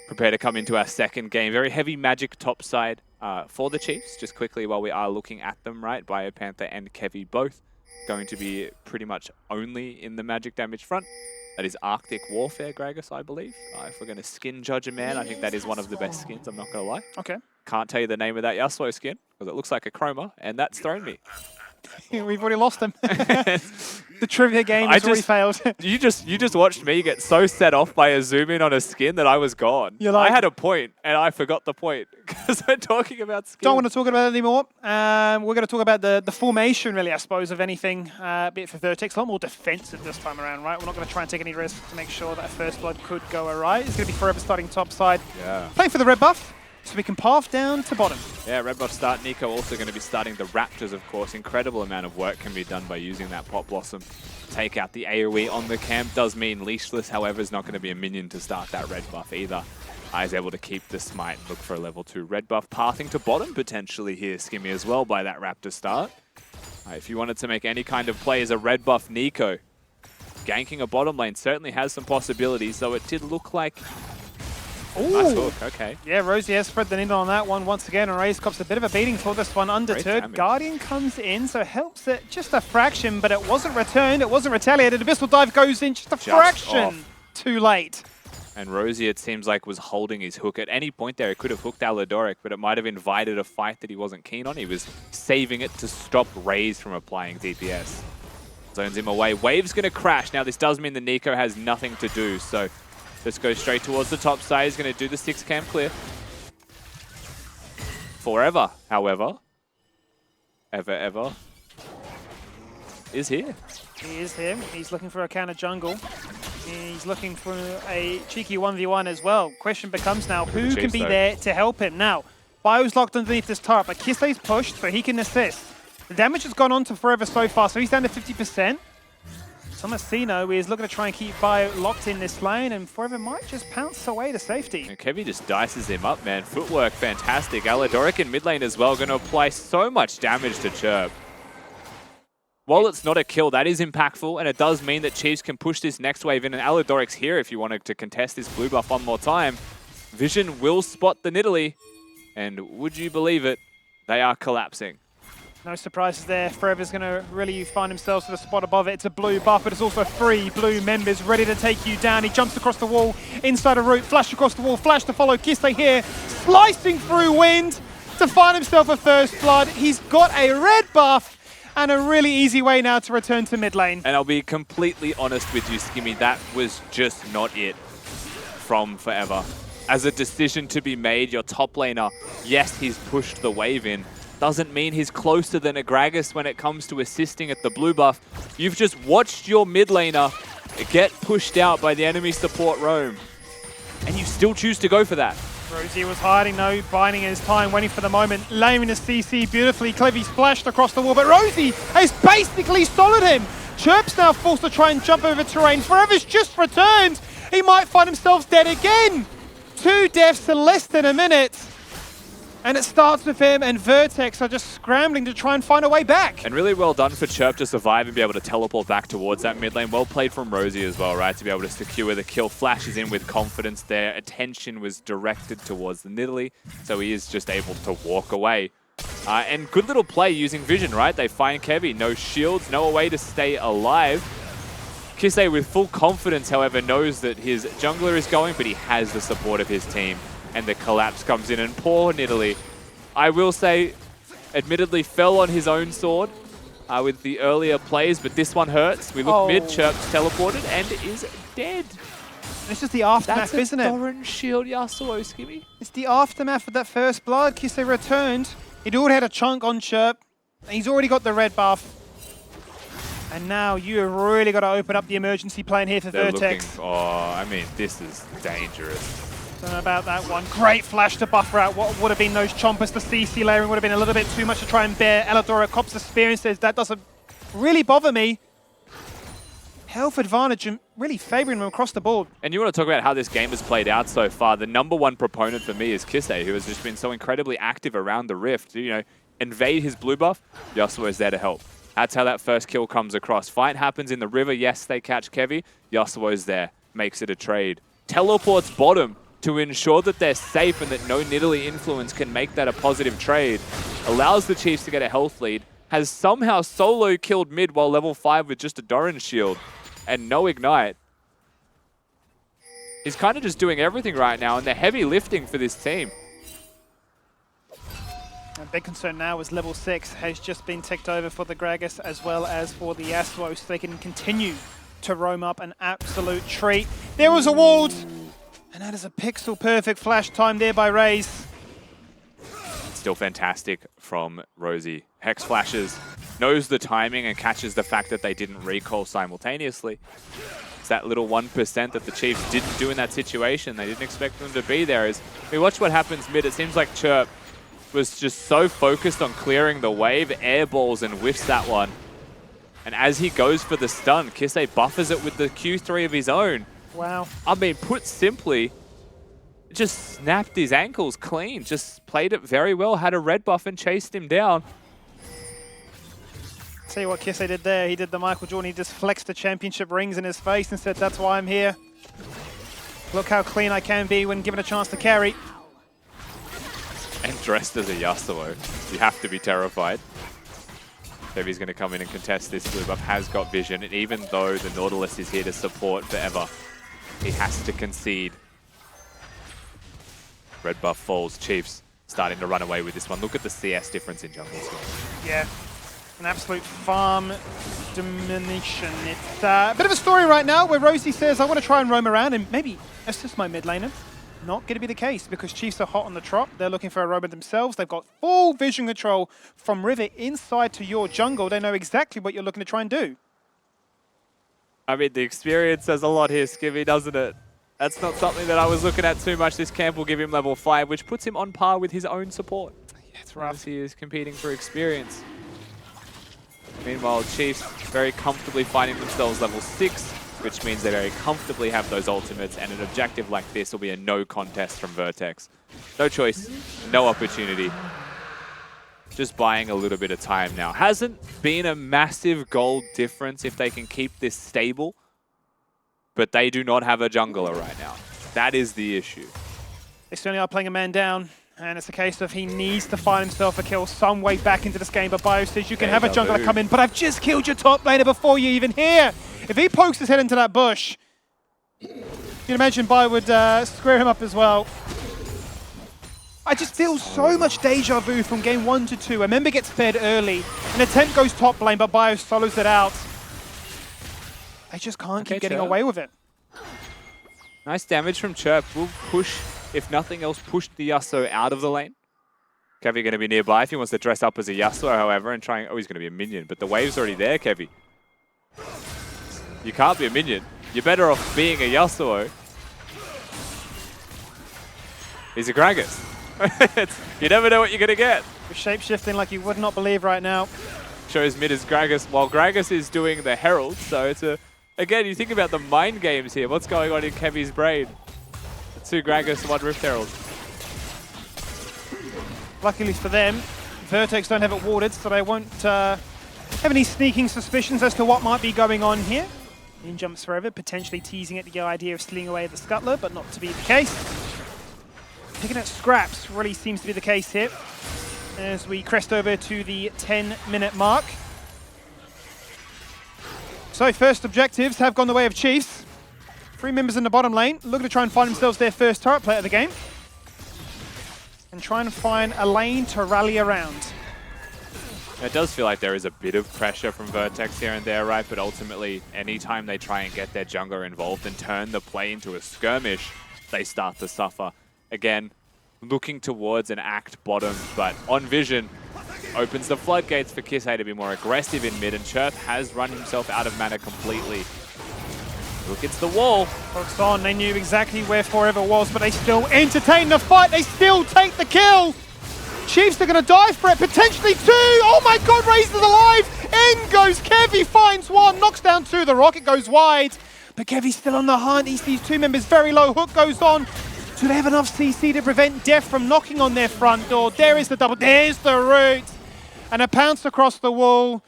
Prepare to come into our second game. Very heavy magic top side for the Chiefs. Just quickly while we are looking at them, right? BioPanther and Kevy both going to be pretty much only in the magic damage front. That is Arctic Warfare, Gragas, I believe. If we're going to skin judge a man, I think that is one of the best skins, I'm not going to lie. Okay. Can't tell you the name of that Yasuo skin, because it looks like a chroma, and that's thrown me. We've already lost him. The trivia game has already failed. You just watched me get so set off by a zoom in on a skin that I was gone. You're like, I had a point, and I forgot the point, because we're talking about skins. Don't want to talk about it anymore. We're going to talk about the formation, really, I suppose, of anything, be it for Vertex. A lot more defensive this time around, right? We're not going to try and take any risks to make sure that a first blood could go alright. It's going to be forever starting top side. Yeah. Playing for the red buff, so we can path down to bottom. Yeah, red buff start. Nico also going to be starting the Raptors, of course. Incredible amount of work can be done by using that Pop Blossom. Take out the AoE on the camp. Does mean Leashless, however, is not going to be a minion to start that red buff either. Is able to keep the smite and look for a level 2 red buff. Pathing to bottom potentially here, Skimmy, as well by that Raptor start. If you wanted to make any kind of play as a red buff Nico, ganking a bottom lane certainly has some possibilities, though it did look like... Ooh. Nice hook, okay. Yeah, Rosie has spread the needle on that one once again, and Rays cops a bit of a beating for this one. Undeterred, Guardian comes in, so helps it just a fraction, but it wasn't returned, it wasn't retaliated. Abyssal Dive goes in just a fraction off. Too late. And Rosie, it seems like, was holding his hook. At any point there, it could have hooked Alidoric, but it might have invited a fight that he wasn't keen on. He was saving it to stop Rays from applying DPS. Zones him away. Wave's going to crash. Now, this does mean the Nico has nothing to do, so just go straight towards the top side. He's going to do the 6 camp clear. Forever, however, ever, is here. He is here. He's looking for a counter jungle. He's looking for a cheeky 1v1 as well. Question becomes now, who can be there to help him? Now, Bio's locked underneath this turret, but Kisei's pushed, so he can assist. The damage has gone on to Forever so far, so he's down to 50%. Tomasino is looking to try and keep Bio locked in this lane, and Forever might just pounce away to safety. And Kevy just dices him up, man. Footwork, fantastic. Alidoric in mid lane as well, going to apply so much damage to Chirp. While it's not a kill, that is impactful, and it does mean that Chiefs can push this next wave in, and Alidoric's here if you wanted to contest this blue buff one more time. Vision will spot the Nidalee, and would you believe it, they are collapsing. No surprises there. Forever's going to really find himself to the spot above it. It's a blue buff, but it's also 3 blue members ready to take you down. He jumps across the wall, inside a route, flash across the wall, flash to follow. Kisei here, slicing through wind to find himself a first blood. He's got a red buff and a really easy way now to return to mid lane. And I'll be completely honest with you, Skimmy, that was just not it from Forever. As a decision to be made, your top laner, yes, he's pushed the wave in, doesn't mean he's closer than a Gragas when it comes to assisting at the blue buff. You've just watched your mid laner get pushed out by the enemy support roam, and you still choose to go for that. Rosie was hiding though, biding his time, waiting for the moment, laying his CC beautifully. Clevy splashed across the wall, but Rosie has basically solid him. Chirp's now forced to try and jump over terrain. Forever's just returned. He might find himself dead again. 2 deaths in less than a minute. And it starts with him, and Vertex are just scrambling to try and find a way back. And really well done for Chirp to survive and be able to teleport back towards that mid lane. Well played from Rosie as well, right? To be able to secure the kill. Flashes in with confidence there. Attention was directed towards the Nidalee, so he is just able to walk away. And good little play using Vision, right? They find Kevy. No shields, no way to stay alive. Kisei with full confidence, however, knows that his jungler is going, but he has the support of his team. And the collapse comes in, and poor Nidalee, I will say, admittedly fell on his own sword with the earlier plays, but this one hurts. We look mid, Chirp's teleported, and is dead. It's just the aftermath, isn't it? That's a Doran shield Yasuo, Skibby. It's the aftermath of that first blood. Kisei returned. He'd already had a chunk on Chirp. He's already got the red buff. And now you have really got to open up the emergency plan here for Vertex. I mean, this is dangerous. Don't know about that one. Great flash to buffer out what would have been those chompers. The CC layering would have been a little bit too much to try and bear. Eladora cops the spear and says, that doesn't really bother me. Health advantage and really favoring them across the board. And you want to talk about how this game has played out so far. The #1 proponent for me is Kisei, who has just been so incredibly active around the Rift. You know, invade his blue buff, Yasuo is there to help. That's how that first kill comes across. Fight happens in the river. Yes, they catch Kevy. Yasuo's there. Makes it a trade. Teleports bottom to ensure that they're safe and that no Nidalee influence can make that a positive trade. Allows the Chiefs to get a health lead. Has somehow solo killed mid while level 5 with just a Doran shield and no ignite. He's kind of just doing everything right now, and the heavy lifting for this team. A big concern now is level 6 has just been ticked over for the Gragas as well as for the Yasuo, so they can continue to roam up. An absolute treat. There was a ward, and that is a pixel-perfect flash time there by Rays. Still fantastic from Rosie. Hex flashes, knows the timing and catches the fact that they didn't recall simultaneously. It's that little 1% that the Chiefs didn't do in that situation. They didn't expect them to be there. As we watch what happens mid, it seems like Chirp was just so focused on clearing the wave, airballs and whiffs that one. And as he goes for the stun, Kisei buffers it with the Q3 of his own. Wow. I mean, put simply, just snapped his ankles clean. Just played it very well, had a red buff and chased him down. Tell you what Kisei did there. He did the Michael Jordan. He just flexed the championship rings in his face and said, that's why I'm here. Look how clean I can be when given a chance to carry. And dressed as a Yasuo. You have to be terrified. Kevy's going to come in and contest this. Blue buff has got vision, and even though the Nautilus is here to support forever, he has to concede. Red buff falls. Chiefs starting to run away with this one. Look at the CS difference in jungle score. Yeah, an absolute farm domination. It's a bit of a story right now where Rosie says, I want to try and roam around and maybe assist my mid laner. Not going to be the case because Chiefs are hot on the trot. They're looking for a roamer themselves. They've got full vision control from river inside to your jungle. They know exactly what you're looking to try and do. I mean, the experience says a lot here, Skivvy, doesn't it? That's not something that I was looking at too much. This camp will give him level 5, which puts him on par with his own support. Yeah, it's rough. As he is competing for experience. Meanwhile, Chiefs very comfortably finding themselves level 6, which means they very comfortably have those ultimates, and an objective like this will be a no contest from Vertex. No choice, no opportunity. Just buying a little bit of time now. Hasn't been a massive gold difference if they can keep this stable, but they do not have a jungler right now. That is the issue. They certainly are playing a man down, and it's a case of he needs to find himself a kill some way back into this game. But Bio says you can have a jungler come in, but I've just killed your top laner before you even here. If he pokes his head into that bush, you can imagine Bio would square him up as well. I just feel so much deja vu from game 1 to 2. A member gets fed early, an attempt goes top lane, but Bio solos it out. They just can't keep getting away with it. Nice damage from Chirp. Will push, if nothing else, push the Yasuo out of the lane. Kevy going to be nearby if he wants to dress up as a Yasuo, however, and try and... Oh, he's going to be a minion, but the wave's already there, Kevy. You can't be a minion. You're better off being a Yasuo. He's a Gragas. You never know what you're going to get. Shape-shifting like you would not believe right now. Shows mid as Gragas, while Gragas is doing the Herald, so it's a... Again, you think about the mind games here. What's going on in Kevy's brain? 2 Gragas, 1 Rift Herald. Luckily for them, Vertex don't have it warded, so they won't have any sneaking suspicions as to what might be going on here. In jumps forever, potentially teasing at the idea of stealing away the scuttler, but not to be the case. Picking at scraps really seems to be the case here, as we crest over to the 10-minute mark. So first objectives have gone the way of Chiefs. 3 members in the bottom lane looking to try and find themselves their first turret play of the game. And try and find a lane to rally around. It does feel like there is a bit of pressure from Vertex here and there, right? But ultimately, anytime they try and get their jungler involved and turn the play into a skirmish, they start to suffer. Again, looking towards an act bottom, but on vision, opens the floodgates for Kisei to be more aggressive in mid, and Chirp has run himself out of mana completely. Look, it's the wall. Focus on, they knew exactly where Forever was, but they still entertain the fight, they still take the kill! Chiefs are going to die for it, potentially 2! Oh my god, Rays is alive! In goes Kevy, finds 1, knocks down 2, the rocket goes wide. But Kevy's still on the hunt, he sees 2 members very low, hook goes on. Do they have enough CC to prevent Death from knocking on their front door? There is the double, there's the root! And a pounce across the wall,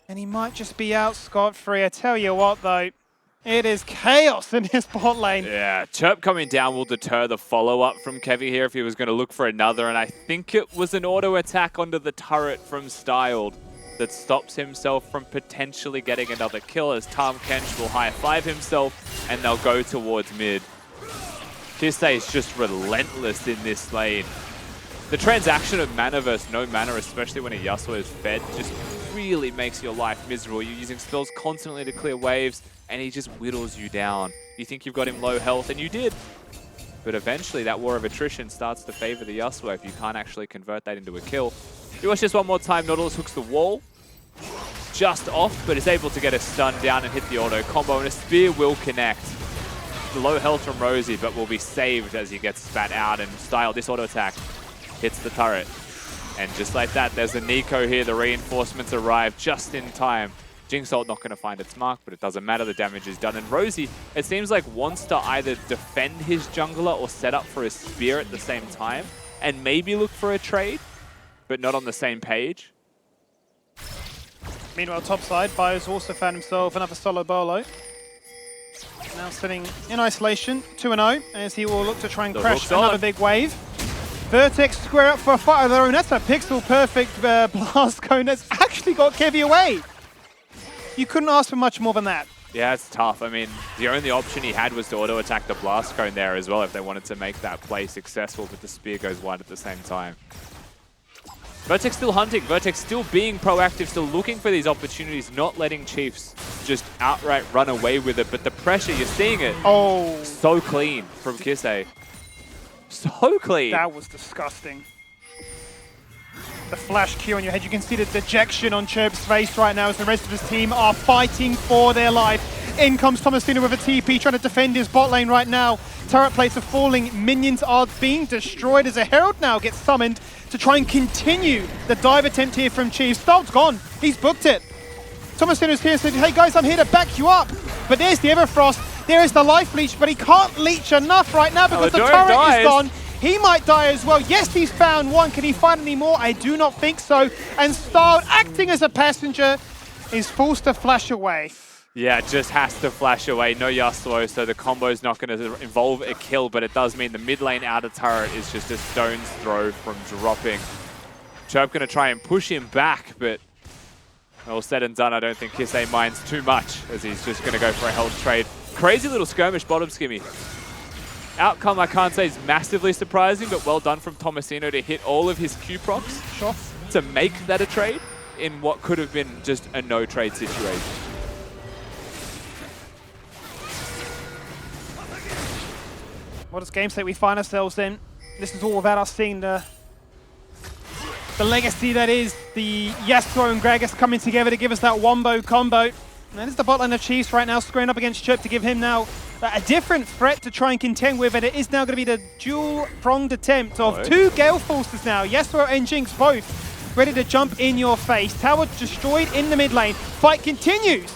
and he might just be out scot-free. I tell you what though, it is chaos in his bot lane. Yeah, Chirp coming down will deter the follow-up from Kevy here if he was going to look for another, and I think it was an auto attack onto the turret from Styled that stops himself from potentially getting another kill, as Tom Kench will high-five himself and they'll go towards mid. Kisei is just relentless in this lane. The transaction of mana versus no mana, especially when a Yasuo is fed, just really makes your life miserable. You're using spells constantly to clear waves, and he just whittles you down. You think you've got him low health, and you did. But eventually, that war of attrition starts to favor the Yasuo if you can't actually convert that into a kill. You watch this one more time, Nautilus hooks the wall. Just off, but is able to get a stun down and hit the auto combo, and a spear will connect. The low health from Rosie, but will be saved as he gets spat out, and Style, this auto attack hits the turret. And just like that, there's a Nico here. The reinforcements arrive just in time. Jinx ult not going to find its mark, but it doesn't matter. The damage is done. And Rosie, it seems like, wants to either defend his jungler or set up for his spear at the same time, and maybe look for a trade, but not on the same page. Meanwhile, topside, Bio's also found himself another solo bolo. Now sitting in isolation, 2-0, as he will look to try and crash another big wave. Vertex square up for a fight of their own. That's a pixel-perfect blast cone that's actually got Kevy away. You couldn't ask for much more than that. Yeah, it's tough. I mean, the only option he had was to auto-attack the blast cone there as well if they wanted to make that play successful, but the spear goes wide at the same time. Vertex still hunting, Vertex still being proactive, still looking for these opportunities, not letting Chiefs just outright run away with it, but the pressure, you're seeing it. Oh. So clean from Kisei. So clean. That was disgusting. The flash Q on your head, you can see the dejection on Chirp's face right now as the rest of his team are fighting for their life. In comes Tomasino with a TP, trying to defend his bot lane right now. Turret plates are falling, minions are being destroyed as a Herald now gets summoned to try and continue the dive attempt here from Chiefs. Start's gone, he's booked it. Tomasino's here, said, hey guys, I'm here to back you up. But there's the Everfrost, there is the life leech, but he can't leech enough right now because the turret is gone. He might die as well. Yes, he's found one. Can he find any more? I do not think so. And Starled, acting as a passenger, is forced to flash away. Yeah, just has to flash away. No Yasuo, so the combo is not going to involve a kill, but it does mean the mid lane outer turret is just a stone's throw from dropping. Chirp going to try and push him back, but all said and done, I don't think Kisei minds too much as he's just going to go for a health trade. Crazy little skirmish bottom skimmy. Outcome, I can't say is massively surprising, but well done from Tomasino to hit all of his Q procs to make that a trade in what could have been just a no-trade situation. What is game state we find ourselves in? This is all about us seeing the legacy that is the Yasuo and Gragas coming together to give us that wombo combo. And that is the bot lane of Chiefs right now, squaring up against Chirp to give him now a different threat to try and contend with, and it is now going to be the dual-pronged attempt of two Gale Forces now. Yasuo and Jinx both ready to jump in your face. Tower destroyed in the mid lane. Fight continues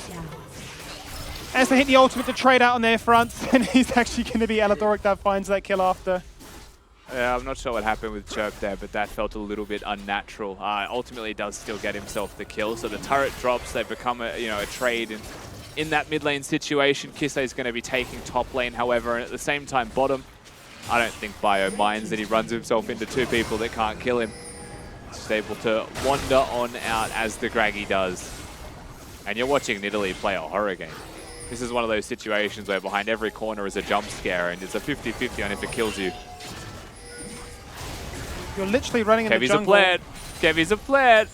as they hit the ultimate to trade out on their fronts, and he's actually going to be Eladoric that finds that kill after. Yeah, I'm not sure what happened with Chirp there, but that felt a little bit unnatural. Ultimately, does still get himself the kill, so the turret drops. They become a trade in that mid lane situation. Kisei is going to be taking top lane, however, and at the same time, bottom. I don't think Bio minds that he runs himself into two people that can't kill him. Just able to wander on out as the Graggy does. and you're watching Nidalee play a horror game. This is one of those situations where behind every corner is a jump scare, and it's a 50-50 on if it kills you. You're literally running in the jungle. Kevy's a plant. Kevy's a plant.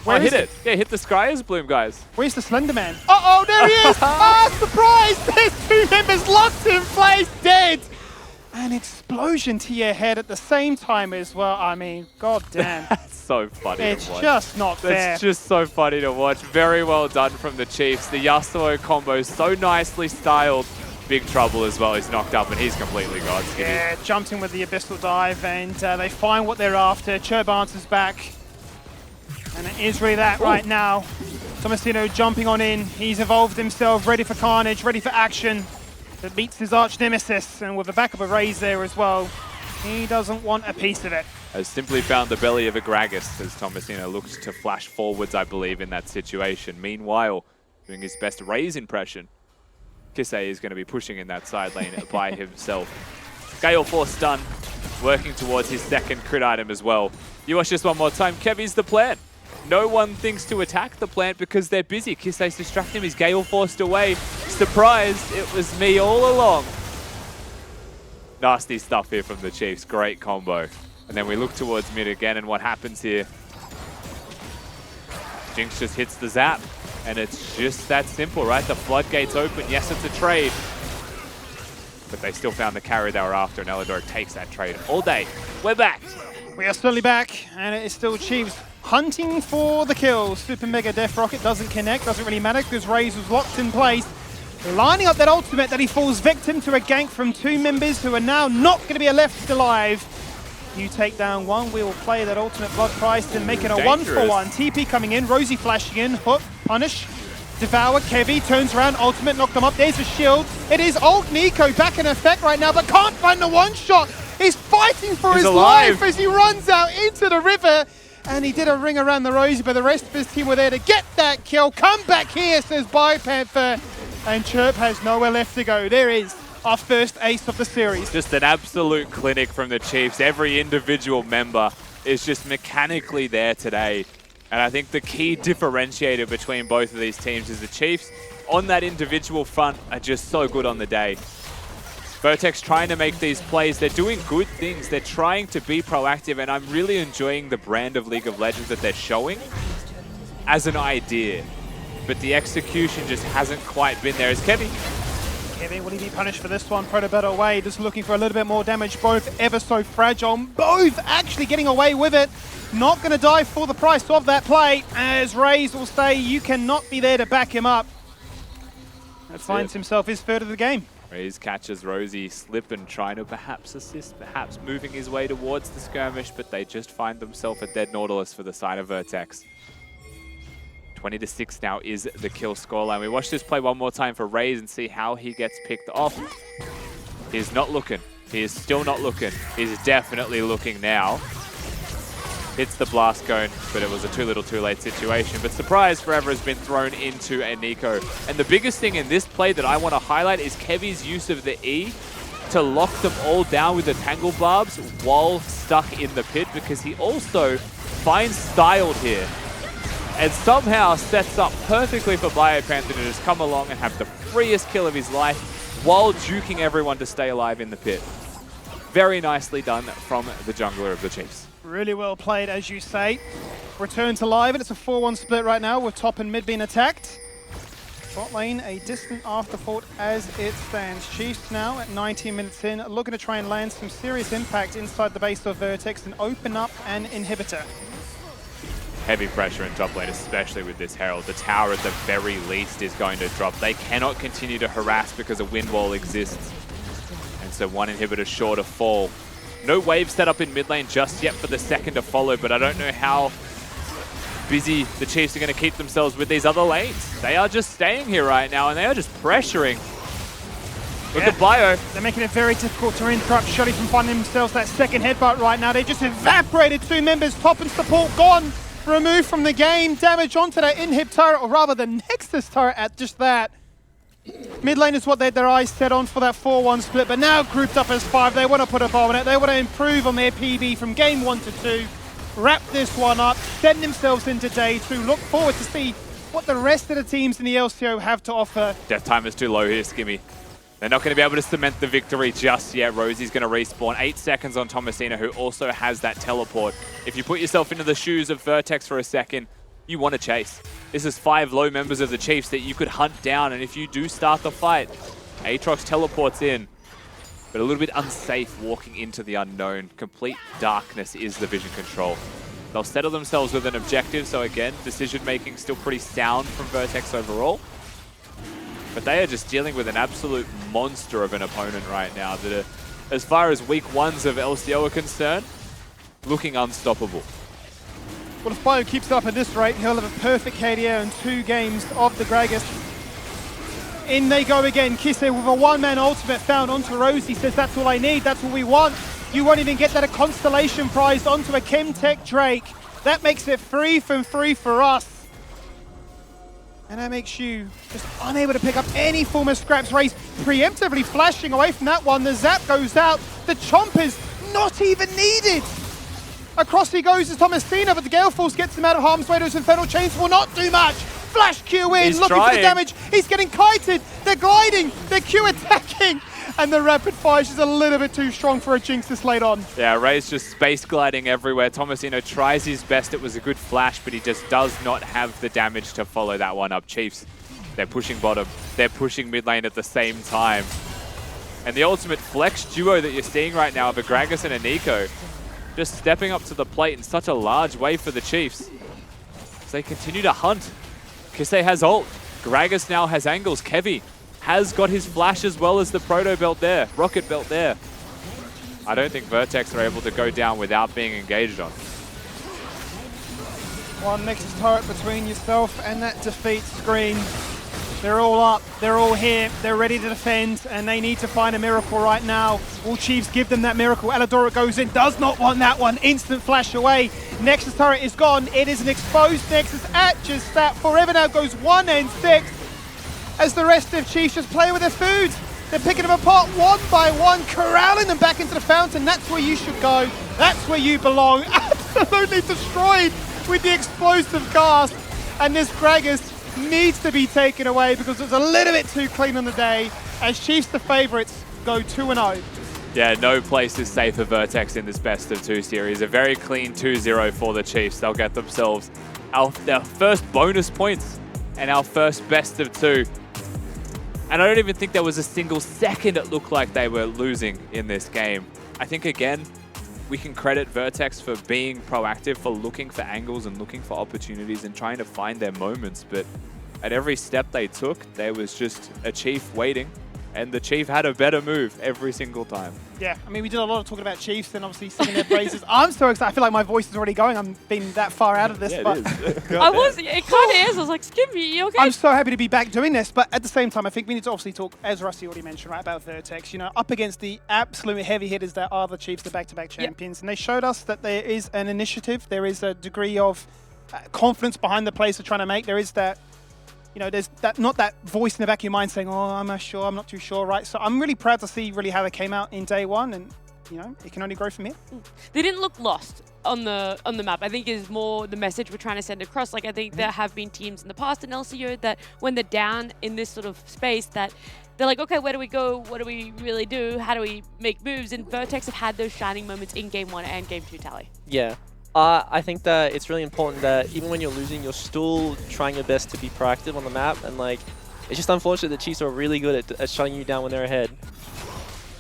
Where hit is it. Yeah, hit the Scryer's Bloom, guys. Where's the Slender Man? Uh-oh, there he is! Ah, surprise! There's two members locked in place, dead! An explosion to your head at the same time as well. I mean, god damn. That's so funny It's to watch. just not fair. That's just so funny to watch. Very well done from the Chiefs. The Yasuo combo so nicely styled. Big trouble as well. He's knocked up and he's completely gone. Yeah, jumped in with the Abyssal Dive and they find what they're after. Churb answers back. And it is really that right now. Tomasino jumping on in. He's evolved himself, ready for carnage, ready for action. That beats his arch nemesis, and with the backup of Rays there as well, he doesn't want a piece of it. Has simply found the belly of a Gragas as Tomasino looks to flash forwards, I believe, in that situation. Meanwhile, doing his best Rays impression, Kisei is going to be pushing in that side lane by himself. Gale Force stun, working towards his second crit item as well. You watch this one more time. Kevy's the plant. No one thinks to attack the plant because they're busy. Kisei's distracting him. He's Gale Forced away. Surprise, it was me all along. Nasty stuff here from the Chiefs. Great combo. And then we look towards mid again, and what happens here? Jinx just hits the zap. And it's just that simple, right? The floodgates open. Yes, it's a trade. But they still found the carry they were after, and Elidor takes that trade all day. We're back. We are slowly back, and it is still Chiefs hunting for the kills. Super Mega Death Rocket doesn't connect, doesn't really matter because Rays was locked in place. Lining up that ultimate that he falls victim to a gank from two members who are now not going to be left alive. You take down one, we will play that ultimate blood price and make it a Dangerous. 1-for-1. TP coming in, Rosie flashing in, hook, punish, devour, Kevy turns around, ultimate, knock them up, there's a shield. It is old Nico back in effect right now, but can't find the one-shot. He's fighting for his life as he runs out into the river. And he did a ring around the Rosie, but the rest of his team were there to get that kill. Come back here, says BioPanther. And Chirp has nowhere left to go. There is our first ace of the series. Just an absolute clinic from the Chiefs. Every individual member is just mechanically there today. And I think the key differentiator between both of these teams is the Chiefs on that individual front are just so good on the day. Vertex trying to make these plays. They're doing good things. They're trying to be proactive, and I'm really enjoying the brand of League of Legends that they're showing as an idea. But the execution just hasn't quite been there. As Kevy. Kevy, will he be punished for this one? Protobet away, just looking for a little bit more damage. Both ever so fragile. Both actually getting away with it. Not going to die for the price of that play. As Rays will say, you cannot be there to back him up. That finds himself his third of the game. Rays catches Rosie slipping, trying to perhaps assist, perhaps moving his way towards the skirmish, but they just find themselves a dead Nautilus for the side of Vertex. 20-6 now is the kill scoreline. We watch this play one more time for Rays and see how he gets picked off. He's not looking. He is still not looking. He's definitely looking now. Hits the blast cone, but it was a too little too late situation. But surprise forever has been thrown into a Nico. And the biggest thing in this play that I want to highlight is Kevy's use of the E to lock them all down with the Tangle Barbs while stuck in the pit, because he also finds Styled here and somehow sets up perfectly for BioPanther to just come along and have the freest kill of his life while juking everyone to stay alive in the pit. Very nicely done from the jungler of the Chiefs. Really well played, as you say. Return to live, and it's a 4-1 split right now with top and mid being attacked. Bot lane, a distant afterthought as it stands. Chiefs now at 19 minutes in, looking to try and land some serious impact inside the base of Vertex and open up an inhibitor. Heavy pressure in top lane, especially with this Herald. The tower at the very least is going to drop. They cannot continue to harass because a wind wall exists. And so one inhibitor sure to fall. No wave set up in mid lane just yet for the second to follow, but I don't know how busy the Chiefs are going to keep themselves with these other lanes. They are just staying here right now, and they are just pressuring. Look at Bio. They're making it very difficult to interrupt Shotty from finding themselves that second headbutt right now. They just evaporated two members, top and support gone, removed from the game. Damage onto that inhib turret, or rather the Nexus turret at just that. Mid lane is what they had their eyes set on for that 4-1 split, but now grouped up as 5, they want to put a bow on it. They want to improve on their PB from game 1 to 2, wrap this one up, send themselves into day 2. Look forward to see what the rest of the teams in the LCO have to offer. Death time is too low here, Skimmy. They're not going to be able to cement the victory just yet. Rosie's going to respawn. 8 seconds on Thomasina, who also has that teleport. If you put yourself into the shoes of Vertex for a second, you want to chase. This is 5 low members of the Chiefs that you could hunt down, and if you do start the fight, Aatrox teleports in, but a little bit unsafe walking into the unknown. Complete darkness is the vision control. They'll settle themselves with an objective, so again, decision-making still pretty sound from Vertex overall. But they are just dealing with an absolute monster of an opponent right now that are, as far as week 1s of LCO are concerned, looking unstoppable. Well, if Bio keeps it up at this rate, he'll have a perfect KDO in 2 games of the Gragas. In they go again. Kisse with a one-man ultimate found onto Rosie. Says, that's all I need, that's what we want. You won't even get that a Constellation prize onto a Chemtech Drake. That makes it 3 from 3 for us. And that makes you just unable to pick up any form of scraps. Rays preemptively flashing away from that one. The zap goes out. The chomp is not even needed. Across he goes as Thomasina, but the Gale Force gets him out of harm's way. Those Infernal Chains will not do much. Flash Q in, looking for the damage. He's getting kited. They're gliding. They're Q attacking. And the rapid fire is just a little bit too strong for a Jinx this late on. Yeah, Ray's just space gliding everywhere. Thomasino tries his best. It was a good flash, but he just does not have the damage to follow that one up. Chiefs, they're pushing bottom. They're pushing mid lane at the same time. And the ultimate flex duo that you're seeing right now of a Gragas and a Nico just stepping up to the plate in such a large way for the Chiefs. As they continue to hunt. Kisse has ult. Gragas now has angles. Kevy has got his flash as well as the Proto Belt there. Rocket Belt there. I don't think Vertex are able to go down without being engaged on. One Nexus turret between yourself and that defeat screen. They're all up, they're all here, they're ready to defend, and they need to find a miracle right now. Will Chiefs give them that miracle? Aladora goes in, does not want that one. Instant flash away. Nexus turret is gone. It is an exposed Nexus at just that. Forever now goes 1 and 6 as the rest of Chiefs just play with their food. They're picking them apart one by one, corralling them back into the fountain. That's where you should go. That's where you belong. Absolutely destroyed with the explosive cast. And this Gragas needs to be taken away because it was a little bit too clean on the day as Chiefs, the favourites, go 2-0. Yeah, no place is safe for Vertex in this best of 2 series. A very clean 2-0 for the Chiefs. They'll get themselves their first bonus points and our first best of 2. And I don't even think there was a single second it looked like they were losing in this game. I think, again, we can credit Vertex for being proactive, for looking for angles and looking for opportunities and trying to find their moments. But at every step they took, there was just a Chief waiting. And the Chief had a better move every single time. Yeah, I mean, we did a lot of talking about Chiefs and obviously singing their praises. I'm so excited. I feel like my voice is already going. I'm being that far out of this. Yeah, but it is. It kind of is. I was like, Skippy, you okay? I'm so happy to be back doing this. But at the same time, I think we need to obviously talk, as Rusty already mentioned, right, about Vertex. You know, up against the absolute heavy hitters that are the Chiefs, the back-to-back champions. Yep. And they showed us that there is an initiative. There is a degree of confidence behind the plays they're trying to make. There is that, you know, there's that not that voice in the back of your mind saying, oh, I'm not sure, I'm not too sure, right? So I'm really proud to see really how they came out in day one, and, you know, it can only grow from here. They didn't look lost on the map. I think is more the message we're trying to send across. Like, I think there have been teams in the past in LCO that when they're down in this sort of space that they're like, okay, where do we go? What do we really do? How do we make moves? And Vertex have had those shining moments in Game 1 and Game 2 tally. Yeah. I think that it's really important that even when you're losing, you're still trying your best to be proactive on the map. And, like, it's just unfortunate that Chiefs are really good at shutting you down when they're ahead.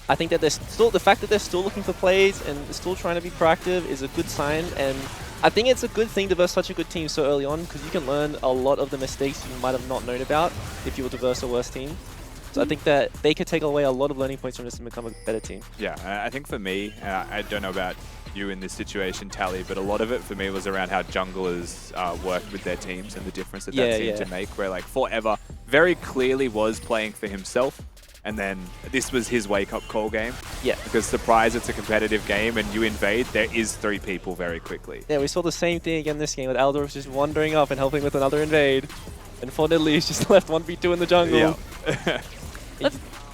I think that they're still, the fact that they're still looking for plays and still trying to be proactive is a good sign. And I think it's a good thing to verse such a good team so early on because you can learn a lot of the mistakes you might have not known about if you were to verse a worse team. So I think that they could take away a lot of learning points from this and become a better team. Yeah, I think for me, I don't know about you in this situation, Tally, but a lot of it for me was around how junglers worked with their teams and the difference that that seemed to make, where like Forever very clearly was playing for himself, and then this was his wake-up call game. Yeah. Because surprise, it's a competitive game, and you invade, there is 3 people very quickly. Yeah, we saw the same thing again this game with Aldor just wandering up and helping with another invade, and fortunately he's just left 1v2 in the jungle. Yeah.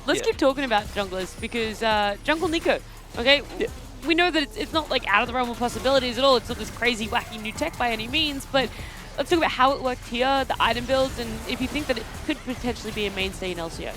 Let's keep talking about junglers because Jungle Nico, okay? Yeah. We know that it's not like out of the realm of possibilities at all. It's not this crazy, wacky new tech by any means, but let's talk about how it worked here, the item builds, and if you think that it could potentially be a mainstay in LCO.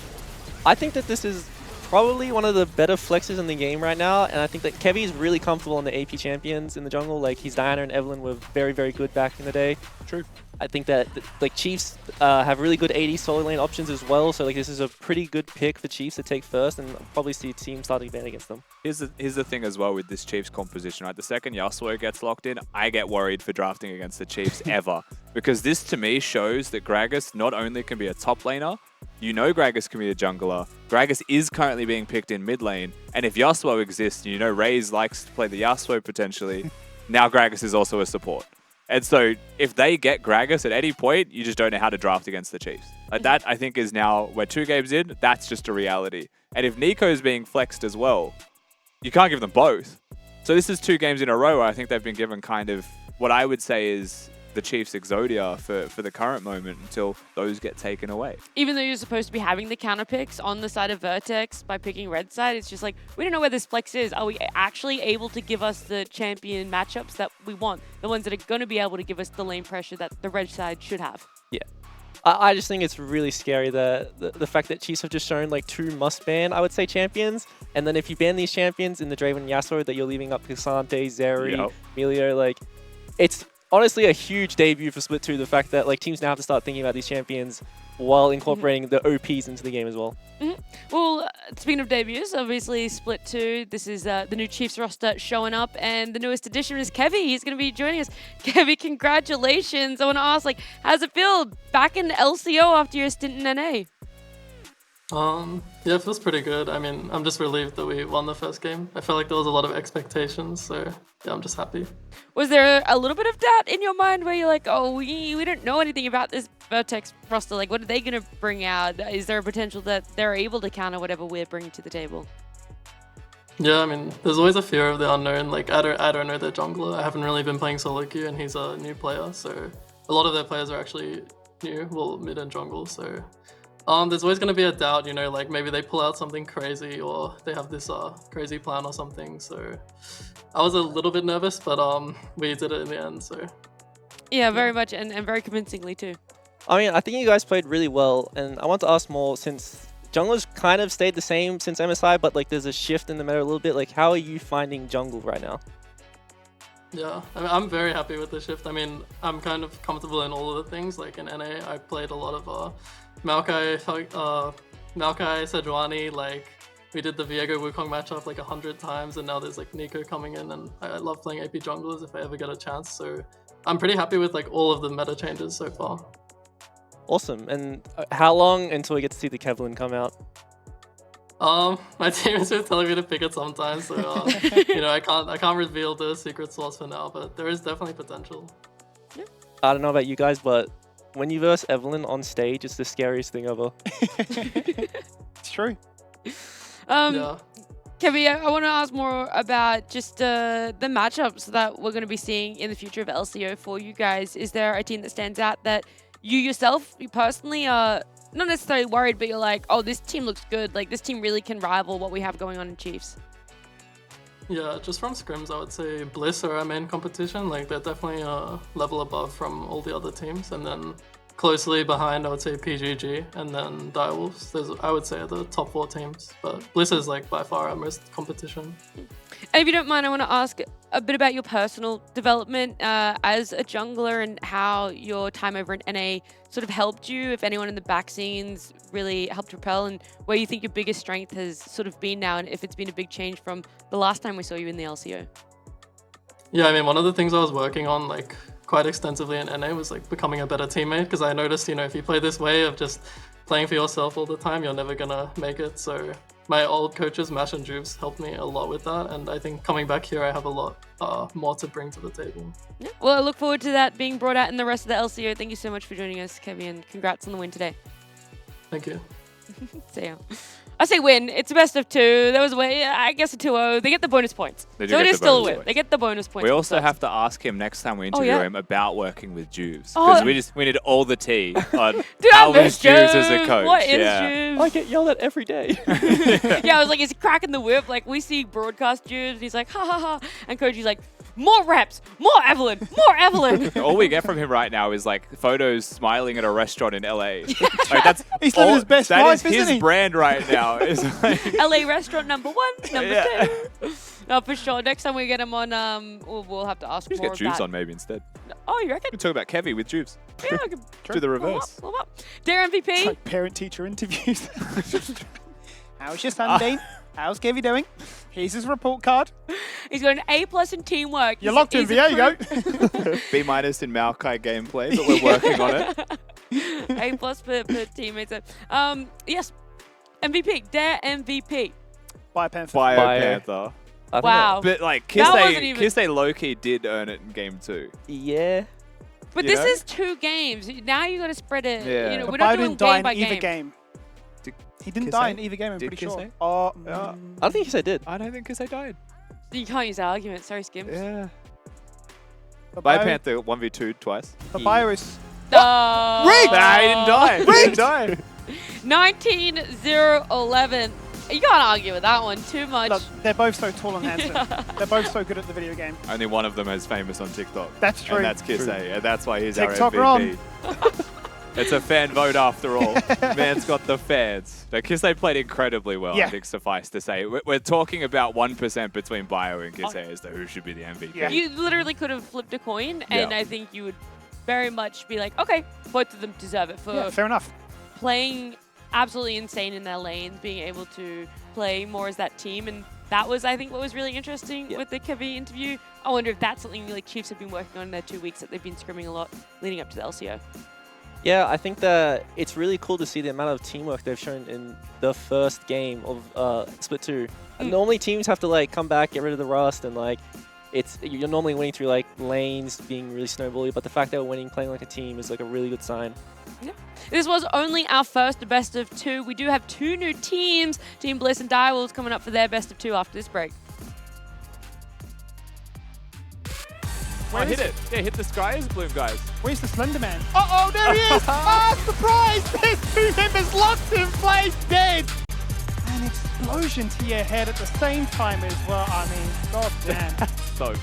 I think that this is probably one of the better flexes in the game right now, and I think that Kevy is really comfortable on the AP champions in the jungle. Like, his Diana and Evelyn were very, very good back in the day. True. I think that like Chiefs have really good AD solo lane options as well, so like this is a pretty good pick for Chiefs to take first, and I'll probably see a team starting to ban against them. Here's the thing as well with this Chiefs composition, right? The second Yasuo gets locked in, I get worried for drafting against the Chiefs ever. Because this, to me, shows that Gragas not only can be a top laner, you know Gragas can be a jungler. Gragas is currently being picked in mid lane, and if Yasuo exists, you know Rays likes to play the Yasuo potentially, now Gragas is also a support. And so if they get Gragas at any point, you just don't know how to draft against the Chiefs. Like that, I think, is now, we're 2 games in, that's just a reality. And if Nico's being flexed as well, you can't give them both. So this is 2 games in a row where I think they've been given kind of what I would say is the Chiefs' Exodia for the current moment until those get taken away. Even though you're supposed to be having the counter picks on the side of Vertex by picking red side, it's just like, we don't know where this flex is. Are we actually able to give us the champion matchups that we want? The ones that are going to be able to give us the lane pressure that the red side should have. Yeah. I just think it's really scary that the fact that Chiefs have just shown like 2 must-ban, I would say, champions. And then if you ban these champions in the Draven and Yasuo, that you're leaving up Cassante, Zeri, Emilio, like, it's honestly a huge debut for Split 2, the fact that like teams now have to start thinking about these champions while incorporating the OPs into the game as well. Well, speaking of debuts, obviously Split 2, this is the new Chiefs roster showing up, and the newest addition is Kevy. He's going to be joining us. Kevy, congratulations. I want to ask, like, how's it feel back in LCO after your stint in NA? Yeah, it feels pretty good. I mean, I'm just relieved that we won the first game. I felt like there was a lot of expectations, so yeah, I'm just happy. Was there a little bit of doubt in your mind where you're like, oh, we don't know anything about this Vertex roster? Like, what are they going to bring out? Is there a potential that they're able to counter whatever we're bringing to the table? Yeah, I mean, there's always a fear of the unknown. Like, I don't know their jungler. I haven't really been playing solo queue, and he's a new player, so a lot of their players are actually new, well, mid and jungle, so there's always going to be a doubt, you know, like maybe they pull out something crazy or they have this crazy plan or something. So I was a little bit nervous, but we did it in the end. So yeah, very much, and very convincingly too. I mean, I think you guys played really well, and I want to ask more, since junglers kind of stayed the same since MSI, but like there's a shift in the meta a little bit. Like, how are you finding jungle right now? Yeah, I mean, I'm very happy with the shift. I mean, I'm kind of comfortable in all of the things. Like in NA, I played a lot of Maokai, Sejuani, like we did the Viego Wukong matchup like 100 times, and now there's like Nico coming in, and I love playing AP junglers if I ever get a chance. So I'm pretty happy with like all of the meta changes so far. Awesome. And how long until we get to see the Kevlin come out? My team has been telling me to pick it sometimes, so you know, I can't reveal the secret source for now, but there is definitely potential. I don't know about you guys, but when you verse Evelyn on stage, it's the scariest thing ever. It's true. Yeah. Kevy, I want to ask more about just the matchups that we're going to be seeing in the future of LCO for you guys. Is there a team that stands out that you yourself, you personally, are not necessarily worried, but you're like, oh, this team looks good. Like, this team really can rival what we have going on in Chiefs? Yeah, just from scrims, I would say Bliss are our main competition. Like, they're definitely a level above from all the other teams. And then closely behind, I would say PGG, and then Direwolves. Those, I would say, are the top 4 teams. But Bliss is, like, by far our most competition. And if you don't mind, I want to ask a bit about your personal development as a jungler and how your time over in NA sort of helped you, if anyone in the back scenes really helped propel, and where you think your biggest strength has sort of been now, and if it's been a big change from the last time we saw you in the LCO. Yeah, I mean, one of the things I was working on, like, quite extensively in NA was, like, becoming a better teammate, because I noticed, you know, if you play this way of just playing for yourself all the time, you're never gonna make it. So my old coaches, Mash and Juves, helped me a lot with that, and I think coming back here, I have a lot more to bring to the table. Yeah. Well, I look forward to that being brought out in the rest of the LCO. Thank you so much for joining us, Kevy, and congrats on the win today. Thank you. See ya. I say win. It's a best of 2. There was a way, I guess, a 2-0. They get the bonus points. They do so get it is the still a bonus win. points. They get the bonus points. We also themselves. have to ask him next time we interview him about working with Juves. Oh. Because we need all the tea on Dude, how I was miss Juves as a Juves. coach. What is yeah. Juves? I get yelled at every day. Yeah, I was like, is he cracking the whip? Like, we see broadcast Juves, and he's like, ha ha ha. And Koji's like, More reps, more Evelyn, more Evelyn. All we get from him right now is like photos smiling at a restaurant in LA. Like, that's He's living his best that life, is his isn't he? brand right now. It's like, LA restaurant number 1, number Yeah. 2. No, for sure. Next time we get him on, we'll have to ask just more get of Juves that. on maybe instead. Oh, you reckon? We talk about Kevy with Juves. Yeah, I could Do the warm reverse. up, warm up. Dare MVP. It's like parent-teacher interviews. How's your son, Dean? How's Kevy doing? Here's his report card. He's got an A+ in teamwork. You're locked in, there you go. B- in Maokai gameplay, but we're working on it. A+ for teammates. Yes, MVP. Dare MVP. Bye, Panther. Bio Bio. Panther. I think Wow. But like That wasn't even- Kisei low-key did earn it in game 2. Yeah. But You this know? is 2 games. Now you got to spread it. Yeah. You know, But we're Bio not doing didn't die game in by either game. game. Did He didn't Kisei? die in either game, I'm Did pretty sure. Kisei? Oh, I don't think I did. I don't think Kisei died. You can't use that argument. Sorry, Skims. Yeah. but Bio Bio- Panther 1v2 twice. but Bio is... Rigged! Nah, he didn't die. He didn't die. 19-0-11. You can't argue with that one too much. Look, they're both so tall and handsome. They're both so good at the video game. Only one of them is famous on TikTok. That's true. And that's Kisei, and that's why he's TikTok our MVP. It's a fan vote after all. Man's got the fans. No, Kisei played incredibly well, Yeah. I think suffice to say. We're talking about 1% between Bio and Kisei as to who should be the MVP. Yeah. You literally could have flipped a coin, and Yeah. I think you would very much be like, okay, both of them deserve it for Yeah, fair enough. playing absolutely insane in their lanes, being able to play more as that team. And that was, I think, what was really interesting with the Kevy interview. I wonder if that's something like Chiefs have been working on in their 2 weeks, that they've been scrimming a lot leading up to the LCO. Yeah, I think that it's really cool to see the amount of teamwork they've shown in the first game of Split 2. And normally teams have to like come back, get rid of the rust, and like you're normally winning through like lanes being really snowbally, but the fact that we're winning playing like a team is like a really good sign. Yeah. This was only our first best of 2. We do have 2 new teams, Team Bliss and Direwolves, coming up for their best of 2 after this break. Oh, hit it. Yeah, hit the skies, Bloom guys. Where's the Slender Man? Uh-oh, there he is! Ah, surprise! There's 2 members locked in place, dead! An explosion to your head at the same time as well. I mean, god damn. So funny.